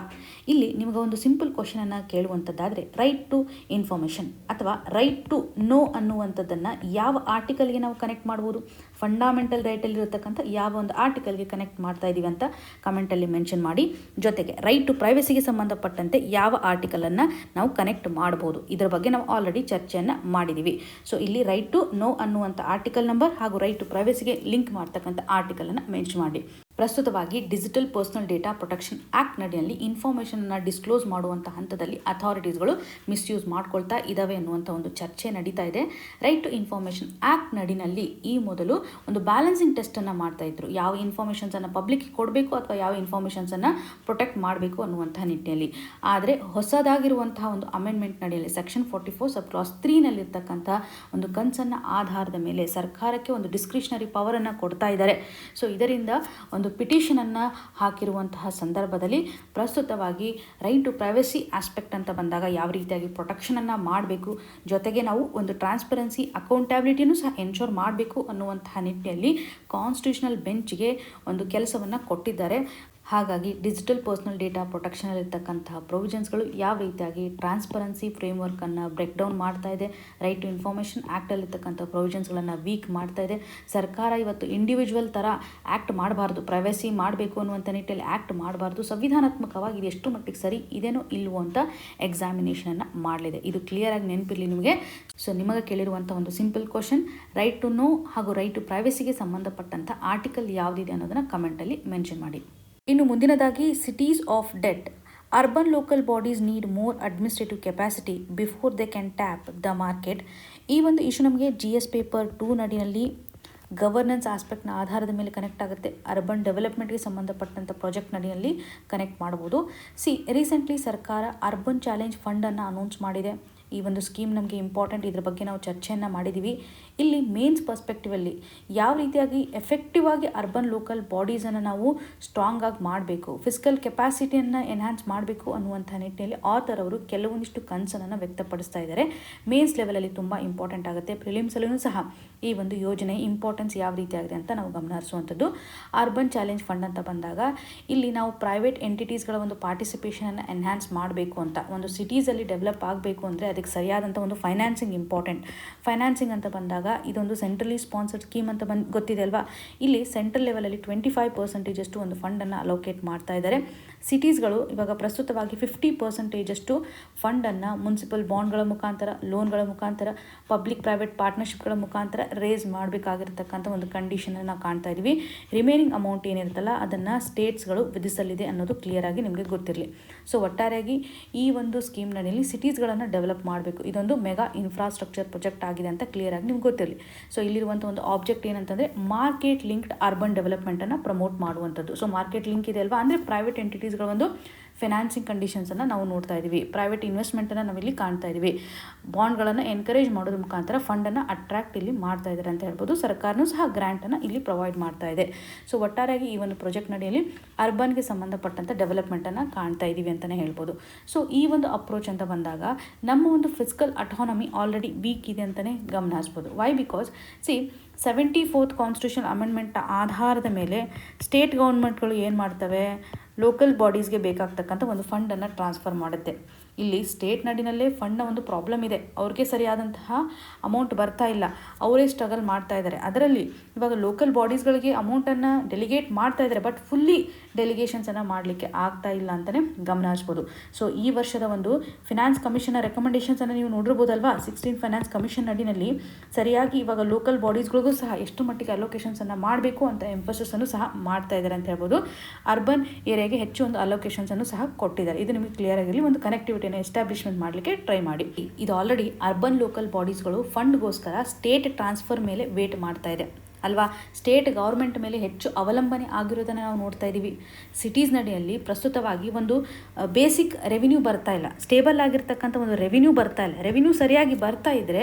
ಇಲ್ಲಿ ನಿಮಗೆ ಒಂದು ಸಿಂಪಲ್ ಕ್ವಶನನ್ನು ಕೇಳುವಂಥದ್ದಾದರೆ, ರೈಟ್ ಟು ಇನ್ಫಾರ್ಮೇಷನ್ ಅಥವಾ ರೈಟ್ ಟು ನೋ ಅನ್ನುವಂಥದ್ದನ್ನು ಯಾವ ಆರ್ಟಿಕಲ್ಗೆ ನಾವು ಕನೆಕ್ಟ್ ಮಾಡ್ಬೋದು, ಫಂಡಾಮೆಂಟಲ್ ರೈಟಲ್ಲಿರತಕ್ಕಂಥ ಯಾವ ಒಂದು ಆರ್ಟಿಕಲ್ಗೆ ಕನೆಕ್ಟ್ ಮಾಡ್ತಾ ಇದ್ದೀವಿ ಅಂತ ಕಮೆಂಟಲ್ಲಿ ಮೆನ್ಷನ್ ಮಾಡಿ. ಜೊತೆಗೆ ರೈಟ್ ಟು ಪ್ರೈವಸಿಗೆ ಸಂಬಂಧಪಟ್ಟಂತೆ ಯಾವ ಆರ್ಟಿಕಲನ್ನು ನಾವು ಕನೆಕ್ಟ್ ಮಾಡ್ಬೋದು, ಇದರ ಬಗ್ಗೆ ನಾವು ಆಲ್ರೆಡಿ ಚರ್ಚೆಯನ್ನು ಮಾಡಿದ್ದೀವಿ. ಸೊ ಇಲ್ಲಿ ರೈಟ್ ಟು ನೋ ಅನ್ನುವಂಥ ಆರ್ಟಿಕಲ್ ನಂಬರ್ ಹಾಗೂ ರೈಟ್ ಟು ಪ್ರೈವಸಿಗೆ ಲಿಂಕ್ ಮಾಡ್ತಕ್ಕಂಥ ಆರ್ಟಿಕಲನ್ನು ಮೆನ್ಷನ್ ಮಾಡಿ. ಪ್ರಸ್ತುತವಾಗಿ digital personal data protection act ನಡಿಯಲ್ಲಿ ಇನ್ಫಾರ್ಮೇಷನನ್ನು ಡಿಸ್ಕ್ಲೋಸ್ ಮಾಡುವಂಥ ಹಂತದಲ್ಲಿ ಅಥಾರಿಟೀಸ್ಗಳು ಮಿಸ್ಯೂಸ್ ಮಾಡ್ಕೊಳ್ತಾ ಇದ್ದಾವೆ ಅನ್ನುವಂಥ ಒಂದು ಚರ್ಚೆ ನಡೀತಾ ಇದೆ. ರೈಟ್ ಟು ಇನ್ಫಾರ್ಮೇಷನ್ ಆ್ಯಕ್ಟ್ ನಡಿನಲ್ಲಿ ಈ ಮೊದಲು ಒಂದು ಬ್ಯಾಲೆನ್ಸಿಂಗ್ ಟೆಸ್ಟನ್ನು ಮಾಡ್ತಾ ಇದ್ರು. ಯಾವ ಇನ್ಫಾರ್ಮೇಷನ್ಸನ್ನು ಪಬ್ಲಿಕ್ಗೆ ಕೊಡಬೇಕು ಅಥವಾ ಯಾವ ಇನ್ಫಾರ್ಮೇಷನ್ಸನ್ನು ಪ್ರೊಟೆಕ್ಟ್ ಮಾಡಬೇಕು ಅನ್ನುವಂಥ ನಿಟ್ಟಿನಲ್ಲಿ. ಆದರೆ ಹೊಸದಾಗಿರುವಂತಹ ಒಂದು ಅಮೆಂಡ್ಮೆಂಟ್ ನಡಿಯಲ್ಲಿ ಸೆಕ್ಷನ್ 44 ಸಬ್ ಕ್ಲಾಸ್ 3ನಲ್ಲಿರ್ತಕ್ಕಂಥ ಒಂದು ಕನ್ಸರ್ನ್ನ ಆಧಾರದ ಮೇಲೆ ಸರ್ಕಾರಕ್ಕೆ ಒಂದು ಡಿಸ್ಕ್ರಿಷನರಿ ಪವರನ್ನು ಕೊಡ್ತಾ ಇದ್ದಾರೆ. ಸೊ ಇದರಿಂದ ಒಂದು ಪಿಟಿಷನನ್ನು ಹಾಕಿರುವಂತಹ ಸಂದರ್ಭದಲ್ಲಿ ಪ್ರಸ್ತುತವಾಗಿ ರೈಟ್ ಟು ಪ್ರೈವಸಿ ಆಸ್ಪೆಕ್ಟ್ ಅಂತ ಬಂದಾಗ ಯಾವ ರೀತಿಯಾಗಿ ಪ್ರೊಟೆಕ್ಷನನ್ನು ಮಾಡಬೇಕು, ಜೊತೆಗೆ ನಾವು ಒಂದು ಟ್ರಾನ್ಸ್ಪರೆನ್ಸಿ ಅಕೌಂಟಬಿಲಿಟಿಯನ್ನು ಸಹ ಎನ್ಶೋರ್ ಮಾಡಬೇಕು ಅನ್ನುವಂತಹ ನಿಟ್ಟಿನಲ್ಲಿ ಕಾನ್ಸ್ಟಿಟ್ಯೂಷನಲ್ ಬೆಂಚ್ಗೆ ಒಂದು ಕೆಲಸವನ್ನು ಕೊಟ್ಟಿದ್ದಾರೆ. ಹಾಗಾಗಿ ಡಿಜಿಟಲ್ ಪರ್ಸನಲ್ ಡೇಟಾ ಪ್ರೊಟೆಕ್ಷನಲ್ಲಿರ್ತಕ್ಕಂತಹ ಪ್ರೊವಿಷನ್ಸ್ಗಳು ಯಾವ ರೀತಿಯಾಗಿ ಟ್ರಾನ್ಸ್ಪರೆನ್ಸಿ ಫ್ರೇಮ್ವರ್ಕನ್ನು ಬ್ರೇಕ್ ಡೌನ್ ಮಾಡ್ತಾ ಇದೆ, ರೈಟ್ ಟು ಇನ್ಫಾರ್ಮೇಷನ್ ಆ್ಯಕ್ಟಲ್ಲಿರ್ತಕ್ಕಂಥ ಪ್ರೊವಿಷನ್ಸ್ಗಳನ್ನು ವೀಕ್ ಮಾಡ್ತಾ ಇದೆ. ಸರ್ಕಾರ ಇವತ್ತು ಇಂಡಿವಿಜುವಲ್ ಥರ ಆ್ಯಕ್ಟ್ ಮಾಡಬಾರ್ದು, ಪ್ರೈವಸಿ ಮಾಡಬೇಕು ಅನ್ನುವಂಥ ನಿಟ್ಟಲ್ಲಿ ಆ್ಯಕ್ಟ್ ಮಾಡಬಾರ್ದು. ಸಂವಿಧಾನಾತ್ಮಕವಾಗಿ ಇದು ಎಷ್ಟು ಮಟ್ಟಿಗೆ ಸರಿ ಇದೇನೋ ಇಲ್ವೋ ಅಂತ ಎಕ್ಸಾಮಿನೇಷನನ್ನು ಮಾಡಲಿದೆ. ಇದು ಕ್ಲಿಯರಾಗಿ ನೆನಪಿರಲಿ ನಿಮಗೆ. ಸೊ ನಿಮಗೆ ಕೇಳಿರುವಂಥ ಒಂದು simple question, right to know ಹಾಗೂ ರೈಟ್ ಟು ಪ್ರೈವಸಿಗೆ ಸಂಬಂಧಪಟ್ಟಂಥ ಆರ್ಟಿಕಲ್ ಯಾವುದಿದೆ ಅನ್ನೋದನ್ನು ಕಮೆಂಟಲ್ಲಿ ಮೆನ್ಷನ್ ಮಾಡಿ. ಇನ್ನು ಮುಂದಿನದಾಗಿ cities of debt. Urban local bodies need more administrative capacity before they can tap the market. ಈ ಒಂದು ಇಶ್ಯೂ ನಮಗೆ GS ಪೇಪರ್ 2 ನಡಿನಲ್ಲಿ ಗವರ್ನೆನ್ಸ್ ಆಸ್ಪೆಕ್ಟ್ನ ಆಧಾರದ ಮೇಲೆ ಕನೆಕ್ಟ್ ಆಗುತ್ತೆ. ಅರ್ಬನ್ ಡೆವಲಪ್ಮೆಂಟ್ಗೆ ಸಂಬಂಧಪಟ್ಟಂಥ ಪ್ರಾಜೆಕ್ಟ್ ನಡಿಯಲ್ಲಿ ಕನೆಕ್ಟ್ ಮಾಡ್ಬೋದು. ರೀಸೆಂಟ್ಲಿ ಸರ್ಕಾರ ಅರ್ಬನ್ ಚಾಲೆಂಜ್ ಫಂಡನ್ನು ಅನೌನ್ಸ್ ಮಾಡಿದೆ. ಈ ಒಂದು ಸ್ಕೀಮ್ ನಮಗೆ ಇಂಪಾರ್ಟೆಂಟ್, ಇದ್ರ ಬಗ್ಗೆ ನಾವು ಚರ್ಚೆಯನ್ನು ಮಾಡಿದ್ದೀವಿ. ಇಲ್ಲಿ ಮೇನ್ಸ್ ಪರ್ಸ್ಪೆಕ್ಟಿವಲ್ಲಿ ಯಾವ ರೀತಿಯಾಗಿ ಎಫೆಕ್ಟಿವ್ ಆಗಿ ಅರ್ಬನ್ ಲೋಕಲ್ ಬಾಡೀಸನ್ನು ನಾವು ಸ್ಟ್ರಾಂಗ್ ಆಗಿ ಮಾಡಬೇಕು, ಫಿಸಿಕಲ್ ಕೆಪಾಸಿಟಿಯನ್ನು ಎನ್ಹಾನ್ಸ್ ಮಾಡಬೇಕು ಅನ್ನುವಂಥ ನಿಟ್ಟಿನಲ್ಲಿ ಆಥರ್ ಅವರು ಕೆಲವೊಂದಿಷ್ಟು ಕನ್ಸರ್ನನ್ನು ವ್ಯಕ್ತಪಡಿಸ್ತಾ ಇದ್ದಾರೆ. ಮೇನ್ಸ್ ಲೆವೆಲಲ್ಲಿ ತುಂಬ ಇಂಪಾರ್ಟೆಂಟ್ ಆಗುತ್ತೆ. ಪ್ರಿಲಿಮ್ಸಲ್ಲೂ ಸಹ ಈ ಒಂದು ಯೋಜನೆ ಇಂಪಾರ್ಟೆನ್ಸ್ ಯಾವ ರೀತಿಯಾಗಿದೆ ಅಂತ ನಾವು ಗಮನ ಹರಿಸುವಂಥದ್ದು. ಅರ್ಬನ್ ಚಾಲೆಂಜ್ ಫಂಡ್ ಅಂತ ಬಂದಾಗ ಇಲ್ಲಿ ನಾವು ಪ್ರೈವೇಟ್ ಎಂಟಿಟೀಸ್ಗಳ ಒಂದು ಪಾರ್ಟಿಸಿಪೇಷನನ್ನು ಎನ್ಹಾನ್ಸ್ ಮಾಡಬೇಕು ಅಂತ, ಒಂದು ಸಿಟೀಸಲ್ಲಿ ಡೆವಲಪ್ ಆಗಬೇಕು ಅಂದರೆ ಅದಕ್ಕೆ ಸರಿಯಾದಂಥ ಒಂದು ಫೈನಾನ್ಸಿಂಗ್ ಇಂಪಾರ್ಟೆಂಟ್. ಫೈನಾನ್ಸಿಂಗ್ ಅಂತ ಬಂದಾಗ ಇದೊಂದು ಸೆಂಟ್ರಲಿ ಸ್ಪಾನ್ಸರ್ಡ್ ಸ್ಕೀಮ್ ಅಂತ ಗೊತ್ತಿದೆ ಅಲ್ವಾ. ಇಲ್ಲಿ ಸೆಂಟ್ರಲ್ ಲೆವೆಲಲ್ಲಿ 25% ಅಷ್ಟು ಒಂದು ಫಂಡನ್ನು ಅಲೋಕೇಟ್ ಮಾಡ್ತಾ ಇದ್ದಾರೆ. ಸಿಟೀಸ್ಗಳು ಇವಾಗ ಪ್ರಸ್ತುತವಾಗಿ 50% ಅಷ್ಟು ಫಂಡನ್ನು ಮುನ್ಸಿಪಲ್ ಬಾಂಡ್ಗಳ ಮುಖಾಂತರ, ಲೋನ್ಗಳ ಮುಖಾಂತರ, ಪಬ್ಲಿಕ್ ಪ್ರೈವೇಟ್ ಪಾರ್ಟ್ನರ್ಶಿಪ್ಗಳ ಮುಖಾಂತರ ರೇಸ್ ಮಾಡಬೇಕಾಗಿರ್ತಕ್ಕಂಥ ಒಂದು ಕಂಡೀಷನನ್ನು ನಾವು ಕಾಣ್ತಾ ಇದ್ದೀವಿ. ರಿಮೈನಿಂಗ್ ಅಮೌಂಟ್ ಏನಿರುತ್ತಲ್ಲ ಅದನ್ನು ಸ್ಟೇಟ್ಸ್ಗಳು ವಿಧಿಸಲಿದೆ ಅನ್ನೋದು ಕ್ಲಿಯರ್ ಆಗಿ ನಿಮಗೆ ಗೊತ್ತಿರಲಿ. ಸೊ ಒಟ್ಟಾರೆಯಾಗಿ ಈ ಒಂದು ಸ್ಕೀಮ್ ನಡಿಯಲ್ಲಿ ಸಿಟೀಸ್ಗಳನ್ನು ಡೆವಲಪ್ ಮಾಡಬೇಕು. ಇದೊಂದು ಮೆಗಾ ಇನ್ಫ್ರಾಸ್ಟ್ರಕ್ಚರ್ ಪ್ರಾಜೆಕ್ಟ್ ಆಗಿದೆ ಅಂತ ಕ್ಲಿಯರ್ ಆಗಿ ನಿಮ್ಗೆ ಗೊತ್ತಿರಲಿ. ಸೊ ಇಲ್ಲಿರುವಂಥ ಒಂದು ಆಬ್ಜೆಕ್ಟ್ ಏನಂತಂದರೆ ಮಾರ್ಕೆಟ್ ಲಿಂಕ್ಡ್ ಅರ್ಬನ್ ಡೆವಲಪ್ಮೆಂಟನ್ನು ಪ್ರಮೋಟ್ ಮಾಡುವಂಥದ್ದು. ಸೊ ಮಾರ್ಕೆಟ್ ಲಿಂಕ್ ಇದೆ ಅಲ್ವಾ, ಅಂದರೆ ಪ್ರೈವೇಟ್ ಎಂಟಿಟೀಸ್ಗಳ ಒಂದು ಫಿನಾನ್ಸಿಂಗ್ ಕಂಡೀಷನ್ಸನ್ನು ನಾವು ನೋಡ್ತಾ ಇದ್ದೀವಿ. ಪ್ರೈವೇಟ್ ಇನ್ವೆಸ್ಟ್ಮೆಂಟನ್ನು ನಾವಿಲ್ಲಿ ಕಾಣ್ತಾ ಇದ್ದೀವಿ. ಬಾಂಡ್ಗಳನ್ನು ಎನ್ಕರೇಜ್ ಮಾಡೋದ್ರ ಮುಖಾಂತರ ಫಂಡನ್ನು ಅಟ್ರಾಕ್ಟ್ ಇಲ್ಲಿ ಮಾಡ್ತಾ ಇದ್ದಾರೆ ಅಂತ ಹೇಳ್ಬೋದು. ಸರ್ಕಾರನೂ ಸಹ ಗ್ರ್ಯಾಂಟನ್ನು ಇಲ್ಲಿ ಪ್ರೊವೈಡ್ ಮಾಡ್ತಾ ಇದೆ. ಸೊ ಒಟ್ಟಾರೆಯಾಗಿ ಈ ಒಂದು ಪ್ರಾಜೆಕ್ಟ್ ನಡಿಯಲ್ಲಿ ಅರ್ಬನ್ಗೆ ಸಂಬಂಧಪಟ್ಟಂಥ ಡೆವಲಪ್ಮೆಂಟನ್ನು ಕಾಣ್ತಾ ಇದ್ದೀವಿ ಅಂತಲೇ ಹೇಳ್ಬೋದು. ಸೊ ಈ ಒಂದು ಅಪ್ರೋಚ್ ಅಂತ ಬಂದಾಗ ನಮ್ಮ ಒಂದು ಫಿಸಿಕಲ್ ಅಟಾನಮಿ ಆಲ್ರೆಡಿ ವೀಕ್ ಇದೆ ಅಂತಲೇ ಗಮನ ಹರಿಸ್ಬೋದು. Why? Because 74th constitution amendment ಆಧಾರದ ಮೇಲೆ ಸ್ಟೇಟ್ ಗೌರ್ಮೆಂಟ್ಗಳು ಏನು ಮಾಡ್ತವೆ, ಲೋಕಲ್ ಬಾಡೀಸ್ಗೆ ಬೇಕಾಗ್ತಕ್ಕಂಥ ಒಂದು ಫಂಡನ್ನು ಟ್ರಾನ್ಸ್ಫರ್ ಮಾಡುತ್ತೆ. ಇಲ್ಲಿ ಸ್ಟೇಟ್ ನಡಿನಲ್ಲೇ ಫಂಡ್ನ ಒಂದು ಪ್ರಾಬ್ಲಮ್ ಇದೆ, ಅವ್ರಿಗೆ ಸರಿಯಾದಂತಹ ಅಮೌಂಟ್ ಬರ್ತಾ ಇಲ್ಲ, ಅವರೇ ಸ್ಟ್ರಗಲ್ ಮಾಡ್ತಾ ಇದ್ದಾರೆ. ಅದರಲ್ಲಿ ಇವಾಗ ಲೋಕಲ್ ಬಾಡೀಸ್ಗಳಿಗೆ ಅಮೌಂಟನ್ನು ಡೆಲಿಗೇಟ್ ಮಾಡ್ತಾ ಇದ್ದಾರೆ, ಬಟ್ ಫುಲ್ಲಿ ಡೆಲಿಗೇಷನ್ಸನ್ನು ಮಾಡಲಿಕ್ಕೆ ಆಗ್ತಾ ಇಲ್ಲ ಅಂತಲೇ ಗಮನ ಹರಿಸ್ಬೋದು. ಸೊ ಈ ವರ್ಷದ ಒಂದು ಫಿನಾನ್ಸ್ ಕಮಿಷನ್ನ ರೆಕಮೆಂಡೇಷನ್ಸನ್ನು ನೀವು ನೋಡಿರ್ಬೋದಲ್ವಾ. 16 ಫೈನಾನ್ಸ್ ಕಮಿಷನ್ ನಡಿನಲ್ಲಿ ಸರಿಯಾಗಿ ಇವಾಗ ಲೋಕಲ್ ಬಾಡೀಸ್ಗಳಿಗೂ ಸಹ ಎಷ್ಟು ಮಟ್ಟಿಗೆ ಅಲೋಕೇಶನ್ಸನ್ನು ಮಾಡಬೇಕು ಅಂತ ಎಂಫಸಿಸನ್ನು ಸಹ ಮಾಡ್ತಾ ಇದ್ದಾರೆ ಅಂತ ಹೇಳ್ಬೋದು. ಅರ್ಬನ್ ಏರಿಯಾಗೆ ಹೆಚ್ಚು ಒಂದು ಅಲೋಕೇಶನ್ಸನ್ನು ಸಹ ಕೊಟ್ಟಿದ್ದಾರೆ. ಇದು ನಿಮಗೆ ಕ್ಲಿಯರ್ ಆಗಿರಲಿ. ಒಂದು ಕನೆಕ್ಟಿವಿಟಿ ಎಸ್ಟಾಬ್ಲಿಷ್ಮೆಂಟ್ ಮಾಡಲಿಕ್ಕೆ ಟ್ರೈ ಮಾಡಿ. ಇದು ಆಲ್ರೆಡಿ ಅರ್ಬನ್ ಲೋಕಲ್ ಬಾಡೀಸ್ಗಳು ಫಂಡ್ಗೋಸ್ಕರ ಸ್ಟೇಟ್ ಟ್ರಾನ್ಸ್ಫರ್ ಮೇಲೆ ವೇಟ್ ಮಾಡ್ತಾ ಇದೆ ಅಲ್ವಾ. ಸ್ಟೇಟ್ ಗೌರ್ಮೆಂಟ್ ಮೇಲೆ ಹೆಚ್ಚು ಅವಲಂಬನೆ ಆಗಿರೋದನ್ನು ನಾವು ನೋಡ್ತಾ ಇದ್ದೀವಿ. ಸಿಟೀಸ್ ನಡಿಯಲ್ಲಿ ಪ್ರಸ್ತುತವಾಗಿ ಒಂದು ಬೇಸಿಕ್ ರೆವಿನ್ಯೂ ಬರ್ತಾ ಇಲ್ಲ, ಸ್ಟೇಬಲ್ ಆಗಿರ್ತಕ್ಕಂಥ ಒಂದು ರೆವಿನ್ಯೂ ಬರ್ತಾ ಇಲ್ಲ. ರೆವಿನ್ಯೂ ಸರಿಯಾಗಿ ಬರ್ತಾ ಇದ್ದರೆ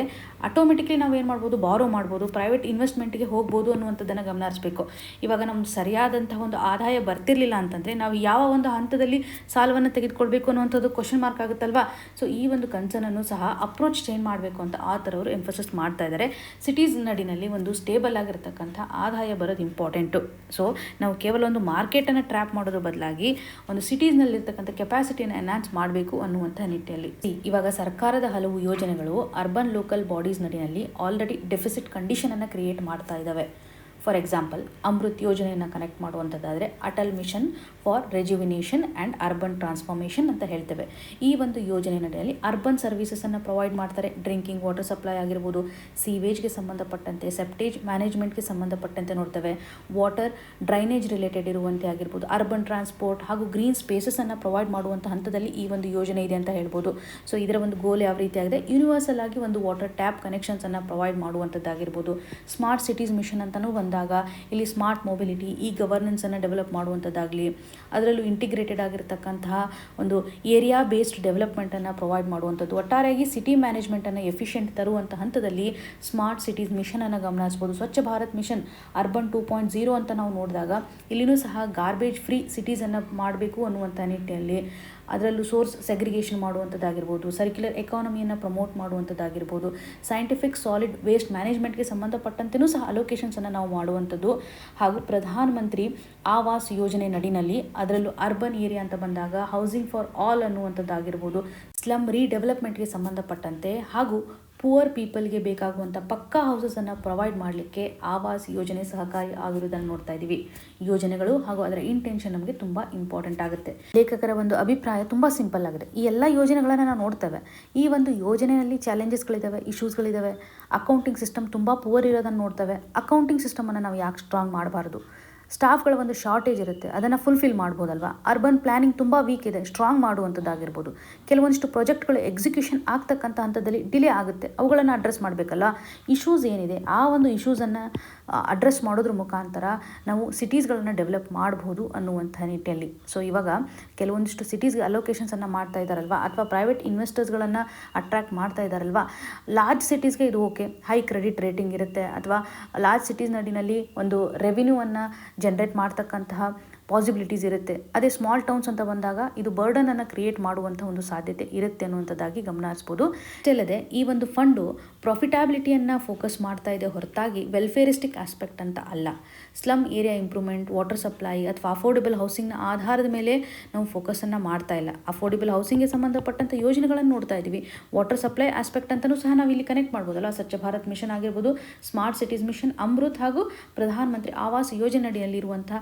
ಆಟೋಮೆಟಿಕ್ಲಿ ನಾವು ಏನು ಮಾಡ್ಬೋದು, ಬಾರೋ ಮಾಡ್ಬೋದು, ಪ್ರೈವೇಟ್ ಇನ್ವೆಸ್ಟ್ಮೆಂಟ್ಗೆ ಹೋಗ್ಬೋದು ಅನ್ನುವಂಥದ್ದನ್ನು ಗಮನ ಹರಿಸಬೇಕು. ಇವಾಗ ನಮ್ಗೆ ಸರಿಯಾದಂತಹ ಒಂದು ಆದಾಯ ಬರ್ತಿರ್ಲಿಲ್ಲ ಅಂತಂದರೆ ನಾವು ಯಾವ ಒಂದು ಹಂತದಲ್ಲಿ ಸಾಲವನ್ನು ತೆಗೆದುಕೊಳ್ಬೇಕು ಅನ್ನುವಂಥದ್ದು ಕ್ವಶನ್ ಮಾರ್ಕ್ ಆಗುತ್ತಲ್ವಾ. ಸೊ ಈ ಒಂದು ಕನ್ಸರ್ನನ್ನು ಸಹ ಅಪ್ರೋಚ್ ಚೇಂಜ್ ಮಾಡಬೇಕು ಅಂತ ಆ ಥರ ಅವರು ಎಂಫಸಿಸ್ ಮಾಡ್ತಾ ಇದ್ದಾರೆ. ಸಿಟೀಸ್ ನಡಿನಲ್ಲಿ ಒಂದು ಸ್ಟೇಬಲ್ ಆಗಿರ್ತಕ್ಕಂಥ ಆದಾಯ ಬರೋದು ಇಂಪಾರ್ಟೆಂಟು. ಸೊ ನಾವು ಕೇವಲ ಒಂದು ಮಾರ್ಕೆಟನ್ನು ಟ್ರ್ಯಾಪ್ ಮಾಡೋದ್ರ ಬದಲಾಗಿ ಒಂದು ಸಿಟೀಸ್ನಲ್ಲಿರ್ತಕ್ಕಂಥ ಕೆಪಾಸಿಟಿಯನ್ನು ಎನ್ಹಾನ್ಸ್ ಮಾಡಬೇಕು ಅನ್ನುವಂಥ ನಿಟ್ಟಿನಲ್ಲಿ ಇವಾಗ ಸರ್ಕಾರದ ಹಲವು ಯೋಜನೆಗಳು ಅರ್ಬನ್ ಲೋಕಲ್ ಬಾಡೀಸ್ ನಡಿನಲ್ಲಿ ಆಲ್ರೆಡಿ ಡೆಫಿಸಿಟ್ ಕಂಡೀಷನನ್ನು ಕ್ರಿಯೇಟ್ ಮಾಡ್ತಾ ಇದ್ದಾವೆ. ಫಾರ್ ಎಕ್ಸಾಂಪಲ್ ಅಮೃತ್ ಯೋಜನೆಯನ್ನು ಕನೆಕ್ಟ್ ಮಾಡುವಂಥದ್ದಾದರೆ Atal mission for rejuvenation and urban transformation ಅಂತ ಹೇಳ್ತೇವೆ. ಈ ಒಂದು ಯೋಜನೆ ನಡೆಯಲ್ಲಿ ಅರ್ಬನ್ ಸರ್ವಿಸಸನ್ನು ಪ್ರೊವೈಡ್ ಮಾಡ್ತಾರೆ. ಡ್ರಿಂಕಿಂಗ್ ವಾಟರ್ ಸಪ್ಲೈ ಆಗಿರ್ಬೋದು, ಸೀವೇಜ್ಗೆ ಸಂಬಂಧಪಟ್ಟಂತೆ, ಸೆಪ್ಟೇಜ್ ಮ್ಯಾನೇಜ್ಮೆಂಟ್ಗೆ ಸಂಬಂಧಪಟ್ಟಂತೆ ನೋಡ್ತೇವೆ, ವಾಟರ್ ಡ್ರೈನೇಜ್ ರಿಲೇಟೆಡ್ ಇರುವಂತೆ ಆಗಿರ್ಬೋದು, ಅರ್ಬನ್ ಟ್ರಾನ್ಸ್ಪೋರ್ಟ್ ಹಾಗೂ ಗ್ರೀನ್ ಸ್ಪೇಸಸನ್ನು ಪ್ರೊವೈಡ್ ಮಾಡುವಂಥ ಹಂತದಲ್ಲಿ ಈ ಒಂದು ಯೋಜನೆ ಇದೆ ಅಂತ ಹೇಳ್ಬೋದು. ಸೊ ಇದರ ಒಂದು ಗೋಲ್ ಯಾವ ರೀತಿ ಆಗಿದೆ, ಯೂನಿವರ್ಸಲ್ ಆಗಿ ಒಂದು ವಾಟರ್ ಟ್ಯಾಪ್ ಕನೆಕ್ಷನ್ಸನ್ನು ಪ್ರೊವೈಡ್ ಮಾಡುವಂಥದ್ದಾಗಿರ್ಬೋದು. ಸ್ಮಾರ್ಟ್ ಸಿಟೀಸ್ ಮಿಷನ್ ಅಂತಲೂ ಇಲ್ಲಿ ಸ್ಮಾರ್ಟ್ ಮೊಬಿಲಿಟಿ, ಈ ಗವರ್ನೆನ್ಸನ್ನು ಡೆವಲಪ್ ಮಾಡುವಂಥದ್ದಾಗಲಿ, ಅದರಲ್ಲೂ ಇಂಟಿಗ್ರೇಟೆಡ್ ಆಗಿರ್ತಕ್ಕಂತಹ ಒಂದು ಏರಿಯಾ ಬೇಸ್ಡ್ ಡೆವಲಪ್ಮೆಂಟನ್ನು ಪ್ರೊವೈಡ್ ಮಾಡುವಂಥದ್ದು, ಒಟ್ಟಾರೆಯಾಗಿ ಸಿಟಿ ಮ್ಯಾನೇಜ್ಮೆಂಟನ್ನು ಎಫಿಷಿಯೆಂಟ್ ತರುವಂಥ ಹಂತದಲ್ಲಿ ಸ್ಮಾರ್ಟ್ ಸಿಟೀಸ್ ಮಿಷನನ್ನು ಗಮನಿಸ್ಬೋದು. ಸ್ವಚ್ಛ ಭಾರತ್ ಮಿಷನ್ ಅರ್ಬನ್ 2.0 ಅಂತ ನಾವು ನೋಡಿದಾಗ ಇಲ್ಲಿನೂ ಸಹ ಗಾರ್ಬೇಜ್ ಫ್ರೀ ಸಿಟೀಸನ್ನು ಮಾಡಬೇಕು ಅನ್ನುವಂಥ ನಿಟ್ಟಿನಲ್ಲಿ ಅದರಲ್ಲೂ ಸೋರ್ಸ್ ಸೆಗ್ರಿಗೇಷನ್ ಮಾಡುವಂಥದ್ದಾಗಿರ್ಬೋದು, ಸರ್ಕ್ಯುಲರ್ ಎಕಾನಮಿಯನ್ನು ಪ್ರಮೋಟ್ ಮಾಡುವಂಥದ್ದಾಗಿರ್ಬೋದು, ಸೈಂಟಿಫಿಕ್ ಸಾಲಿಡ್ ವೇಸ್ಟ್ ಮ್ಯಾನೇಜ್ಮೆಂಟ್ಗೆ ಸಂಬಂಧಪಟ್ಟಂತೆಯೂ ಸಹ ಅಲೋಕೇಶನ್ಸನ್ನು ನಾವು ಮಾಡುವಂಥದ್ದು, ಹಾಗೂ ಪ್ರಧಾನ ಮಂತ್ರಿ ಆವಾಸ್ ಯೋಜನೆ ನಡಿನಲ್ಲಿ ಅದರಲ್ಲೂ ಅರ್ಬನ್ ಏರಿಯಾ ಅಂತ ಬಂದಾಗ ಹೌಸಿಂಗ್ ಫಾರ್ ಆಲ್ ಅನ್ನುವಂಥದ್ದಾಗಿರ್ಬೋದು, ಸ್ಲಮ್ ರೀಡೆವಲಪ್ಮೆಂಟ್ಗೆ ಸಂಬಂಧಪಟ್ಟಂತೆ ಹಾಗೂ ಪುವರ್ ಪೀಪಲ್ಗೆ ಬೇಕಾಗುವಂಥ ಪಕ್ಕಾ ಹೌಸಸನ್ನು ಪ್ರೊವೈಡ್ ಮಾಡಲಿಕ್ಕೆ ಆವಾಸ್ ಯೋಜನೆ ಸಹಕಾರಿ ಆಗಿರುವುದನ್ನು ನೋಡ್ತಾ ಇದ್ದೀವಿ. ಯೋಜನೆಗಳು ಹಾಗೂ ಅದರ ಇಂಟೆನ್ಷನ್ ನಮಗೆ ತುಂಬ ಇಂಪಾರ್ಟೆಂಟ್ ಆಗುತ್ತೆ. ಲೇಖಕರ ಒಂದು ಅಭಿಪ್ರಾಯ ತುಂಬ ಸಿಂಪಲ್ ಆಗಿದೆ. ಈ ಎಲ್ಲ ಯೋಜನೆಗಳನ್ನು ನಾವು ನೋಡ್ತೇವೆ. ಈ ಒಂದು ಯೋಜನೆಯಲ್ಲಿ ಚಾಲೆಂಜಸ್ಗಳಿದ್ದಾವೆ, ಇಶ್ಯೂಸ್ಗಳಿದ್ದಾವೆ. ಅಕೌಂಟಿಂಗ್ ಸಿಸ್ಟಮ್ ತುಂಬ ಪುವರ್ ಇರೋದನ್ನು ನೋಡ್ತೇವೆ. ಅಕೌಂಟಿಂಗ್ ಸಿಸ್ಟಮನ್ನು ನಾವು ಯಾಕೆ ಸ್ಟ್ರಾಂಗ್ ಮಾಡಬಾರ್ದು? ಸ್ಟಾಫ್ಗಳ ಒಂದು ಶಾರ್ಟೇಜ್ ಇರುತ್ತೆ, ಅದನ್ನು ಫುಲ್ಫಿಲ್ ಮಾಡ್ಬೋದಲ್ವಾ. ಅರ್ಬನ್ ಪ್ಲಾನಿಂಗ್ ತುಂಬ ವೀಕ್ ಇದೆ, ಸ್ಟ್ರಾಂಗ್ ಮಾಡುವಂಥದ್ದಾಗಿರ್ಬೋದು. ಕೆಲವೊಂದಿಷ್ಟು ಪ್ರಾಜೆಕ್ಟ್ಗಳು ಎಕ್ಸಿಕ್ಯೂಷನ್ ಆಗ್ತಕ್ಕಂಥ ಹಂತದಲ್ಲಿ ಡಿಲೇ ಆಗುತ್ತೆ, ಅವುಗಳನ್ನು ಅಡ್ರೆಸ್ ಮಾಡಬೇಕಲ್ಲ. ಇಶ್ಯೂಸ್ ಏನಿದೆ ಆ ಒಂದು ಇಶ್ಯೂಸನ್ನು ಅಡ್ರೆಸ್ ಮಾಡೋದ್ರ ಮುಖಾಂತರ ನಾವು ಸಿಟೀಸ್ಗಳನ್ನು ಡೆವಲಪ್ ಮಾಡ್ಬೋದು ಅನ್ನುವಂಥ ನಿಟ್ಟಿನಲ್ಲಿ. ಸೊ ಇವಾಗ ಕೆಲವೊಂದಿಷ್ಟು ಸಿಟೀಸ್ಗೆ ಅಲೋಕೇಶನ್ಸನ್ನು ಮಾಡ್ತಾ ಇದ್ದಾರಲ್ವ, ಅಥವಾ ಪ್ರೈವೇಟ್ ಇನ್ವೆಸ್ಟರ್ಸ್ಗಳನ್ನು ಅಟ್ರ್ಯಾಕ್ಟ್ ಮಾಡ್ತಾ ಇದ್ದಾರಲ್ವ. ಲಾರ್ಜ್ ಸಿಟೀಸ್ಗೆ ಇದು ಓಕೆ, ಹೈ ಕ್ರೆಡಿಟ್ ರೇಟಿಂಗ್ ಇರುತ್ತೆ, ಅಥವಾ ಲಾರ್ಜ್ ಸಿಟೀಸ್ ನಡಿನಲ್ಲಿ ಒಂದು ರೆವಿನ್ಯೂವನ್ನು ಜನರೇಟ್ ಮಾಡ್ತಕ್ಕಂತಹ ಪಾಸಿಬಿಲಿಟೀಸ್ ಇರುತ್ತೆ. ಅದೇ ಸ್ಮಾಲ್ ಟೌನ್ಸ್ ಅಂತ ಬಂದಾಗ ಇದು ಬರ್ಡನನ್ನು ಕ್ರಿಯೇಟ್ ಮಾಡುವಂಥ ಒಂದು ಸಾಧ್ಯತೆ ಇರುತ್ತೆ ಅನ್ನುವಂಥದ್ದಾಗಿ ಗಮನ ಹರಿಸ್ಬೋದು. ಅಲ್ಲದೆ ಈ ಒಂದು ಫಂಡು ಪ್ರಾಫಿಟಬಿಲಿಟಿಯನ್ನು ಫೋಕಸ್ ಮಾಡ್ತಾ ಇದೆ ಹೊರತಾಗಿ ವೆಲ್ಫೇರಿಸ್ಟಿಕ್ ಆಸ್ಪೆಕ್ಟ್ ಅಂತ ಅಲ್ಲ. Slum area improvement, water supply ಅಥವಾ ಅಫೋರ್ಡೆಬಲ್ ಹೌಸಿಂಗ್ನ ಆಧಾರದ ಮೇಲೆ ನಾವು ಫೋಕಸನ್ನು ಮಾಡ್ತಾ ಇಲ್ಲ. ಅಫೋರ್ಡೆಬಲ್ ಹೌಸಿಂಗ್ಗೆ ಸಂಬಂಧಪಟ್ಟಂಥ ಯೋಜನೆಗಳನ್ನು ನೋಡ್ತಾ ಇದ್ದೀವಿ. ವಾಟರ್ ಸಪ್ಲೈ ಆಸ್ಪೆಕ್ಟ್ ಅಂತಲೂ ಸಹ ನಾವು ಇಲ್ಲಿ ಕನೆಕ್ಟ್ ಮಾಡ್ಬೋದಲ್ಲ. ಸ್ವಚ್ಛ ಭಾರತ್ ಮಿಷನ್ ಆಗಿರ್ಬೋದು, ಸ್ಮಾರ್ಟ್ ಸಿಟೀಸ್ ಮಿಷನ್, ಅಮೃತ್ ಹಾಗೂ ಪ್ರಧಾನ ಮಂತ್ರಿ ಆವಾಸ್ ಯೋಜನೆ ಅಡಿಯಲ್ಲಿರುವಂಥ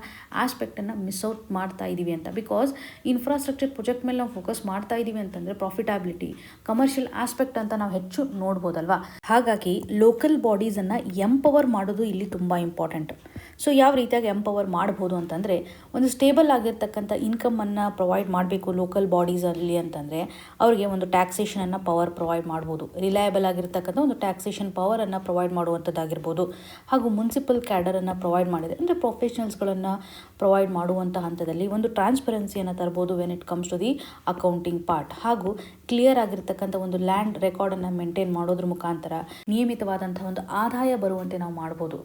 ಆಸ್ಪೆಕ್ಟನ್ನು ಮಿಸ್ಔಟ್ ಮಾಡ್ತಾ ಇದ್ದೀವಿ ಅಂತ. ಬಿಕಾಸ್ ಇನ್ಫ್ರಾಸ್ಟ್ರಕ್ಚರ್ ಪ್ರಾಜೆಕ್ಟ್ ಮೇಲೆ ನಾವು ಫೋಕಸ್ ಮಾಡ್ತಾ ಇದ್ದೀವಿ ಅಂತಂದರೆ ಪ್ರಾಫಿಟಬಿಲಿಟಿ, ಕಮರ್ಷಿಯಲ್ ಆಸ್ಪೆಕ್ಟ್ ಅಂತ ನಾವು ಹೆಚ್ಚು ನೋಡ್ಬೋದಲ್ವಾ. ಹಾಗಾಗಿ ಲೋಕಲ್ ಬಾಡೀಸನ್ನು ಎಂಪವರ್ ಮಾಡೋದು ಇಲ್ಲಿ ತುಂಬ ಇಂಪಾರ್ಟೆಂಟ್. ಸೊ ಯಾವ ರೀತಿಯಾಗಿ ಎಂಪವರ್ ಮಾಡ್ಬೋದು ಅಂತಂದರೆ, ಒಂದು ಸ್ಟೇಬಲ್ ಆಗಿರ್ತಕ್ಕಂಥ ಇನ್ಕಮನ್ನು ಪ್ರೊವೈಡ್ ಮಾಡಬೇಕು ಲೋಕಲ್ ಬಾಡೀಸಲ್ಲಿ ಅಂತಂದರೆ ಅವರಿಗೆ ಒಂದು ಟ್ಯಾಕ್ಸೇಷನನ್ನು ಪವರ್ ಪ್ರೊವೈಡ್ ಮಾಡ್ಬೋದು. ರಿಲಯಬಲ್ ಆಗಿರ್ತಕ್ಕಂಥ ಒಂದು ಟ್ಯಾಕ್ಸೇಷನ್ ಪವರನ್ನು ಪ್ರೊವೈಡ್ ಮಾಡುವಂಥದ್ದಾಗಿರ್ಬೋದು. ಹಾಗೂ ಮುನ್ಸಿಪಲ್ ಕ್ಯಾಡರನ್ನು ಪ್ರೊವೈಡ್ ಮಾಡಿದೆ ಅಂದರೆ ಪ್ರೊಫೆಷನಲ್ಸ್ಗಳನ್ನು ಪ್ರೊವೈಡ್ ಮಾಡುವಂಥ ಹಂತದಲ್ಲಿ ಒಂದು ಟ್ರಾನ್ಸ್ಪರೆನ್ಸಿಯನ್ನು ತರ್ಬೋದು when it comes to the accounting part. ಹಾಗೂ ಕ್ಲಿಯರ್ ಆಗಿರ್ತಕ್ಕಂಥ ಒಂದು ಲ್ಯಾಂಡ್ ರೆಕಾರ್ಡನ್ನು ಮೇಂಟೈನ್ ಮಾಡೋದ್ರ ಮುಖಾಂತರ ನಿಯಮಿತವಾದಂಥ ಒಂದು ಆದಾಯ ಬರುವಂತೆ ನಾವು ಮಾಡ್ಬೋದು.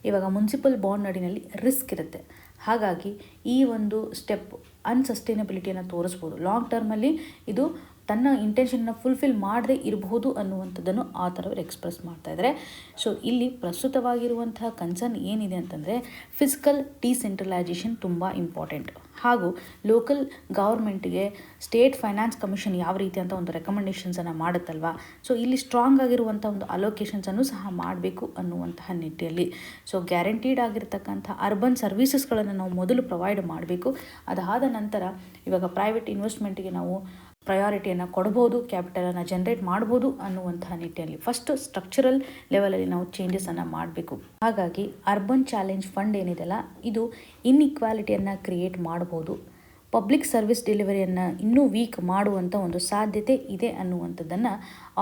ಇವಾಗ ಮುನ್ಸಿಪಲ್ ಬಾಂಡ್ ನಡಿನಲ್ಲಿ ರಿಸ್ಕ್ ಇರುತ್ತೆ, ಹಾಗಾಗಿ ಈ ಒಂದು ಸ್ಟೆಪ್ ಅನ್ಸಸ್ಟೈನಬಿಲಿಟಿಯನ್ನು ತೋರಿಸ್ಬೋದು. ಲಾಂಗ್ ಟರ್ಮಲ್ಲಿ ಇದು ತನ್ನ ಇಂಟೆನ್ಷನ್ನ ಫುಲ್ಫಿಲ್ ಮಾಡದೇ ಇರಬಹುದು ಅನ್ನುವಂಥದ್ದನ್ನು ಆ ಥರವ್ರು ಎಕ್ಸ್ಪ್ರೆಸ್ ಮಾಡ್ತಾ ಇದ್ದಾರೆ. ಸೊ ಇಲ್ಲಿ ಪ್ರಸ್ತುತವಾಗಿರುವಂತಹ ಕನ್ಸರ್ನ್ ಏನಿದೆ ಅಂತಂದರೆ ಫಿಸಿಕಲ್ ಡಿಸೆಂಟ್ರಲೈಸೇಷನ್ ತುಂಬ ಇಂಪಾರ್ಟೆಂಟ್. ಹಾಗೂ ಲೋಕಲ್ ಗೌರ್ಮೆಂಟ್ಗೆ ಸ್ಟೇಟ್ ಫೈನಾನ್ಸ್ ಕಮಿಷನ್ ಯಾವ ರೀತಿ ಅಂತ ಒಂದು ರೆಕಮೆಂಡೇಷನ್ಸನ್ನು ಮಾಡುತ್ತಲ್ವ. ಸೊ ಇಲ್ಲಿ ಸ್ಟ್ರಾಂಗ್ ಆಗಿರುವಂಥ ಒಂದು ಅಲೋಕೇಶನ್ಸನ್ನು ಸಹ ಮಾಡಬೇಕು ಅನ್ನುವಂತಹ ನಿಟ್ಟಿನಲ್ಲಿ. ಸೊ ಗ್ಯಾರಂಟೀಡ್ ಆಗಿರ್ತಕ್ಕಂಥ ಅರ್ಬನ್ ಸರ್ವೀಸಸ್ಗಳನ್ನು ನಾವು ಮೊದಲು ಪ್ರೊವೈಡ್ ಮಾಡಬೇಕು. ಅದಾದ ನಂತರ ಇವಾಗ ಪ್ರೈವೇಟ್ ಇನ್ವೆಸ್ಟ್ಮೆಂಟ್ಗೆ ನಾವು ಪ್ರಯಾರಿಟಿಯನ್ನು ಕೊಡ್ಬೋದು, ಕ್ಯಾಪಿಟಲನ್ನು ಜನರೇಟ್ ಮಾಡ್ಬೋದು ಅನ್ನುವಂತಹ ನಿಟ್ಟಿನಲ್ಲಿ ಫಸ್ಟ್ ಸ್ಟ್ರಕ್ಚರಲ್ ಲೆವೆಲಲ್ಲಿ ನಾವು ಚೇಂಜಸನ್ನು ಮಾಡಬೇಕು. ಹಾಗಾಗಿ ಅರ್ಬನ್ ಚಾಲೆಂಜ್ ಫಂಡ್ ಏನಿದೆಲ್ಲ ಇದು ಇನ್ಇಕ್ವಾಲಿಟಿಯನ್ನು ಕ್ರಿಯೇಟ್ ಮಾಡ್ಬೋದು. ಪಬ್ಲಿಕ್ ಸರ್ವಿಸ್ ಡೆಲಿವರಿಯನ್ನು ಇನ್ನೂ ವೀಕ್ ಮಾಡುವಂಥ ಒಂದು ಸಾಧ್ಯತೆ ಇದೆ ಅನ್ನುವಂಥದ್ದನ್ನು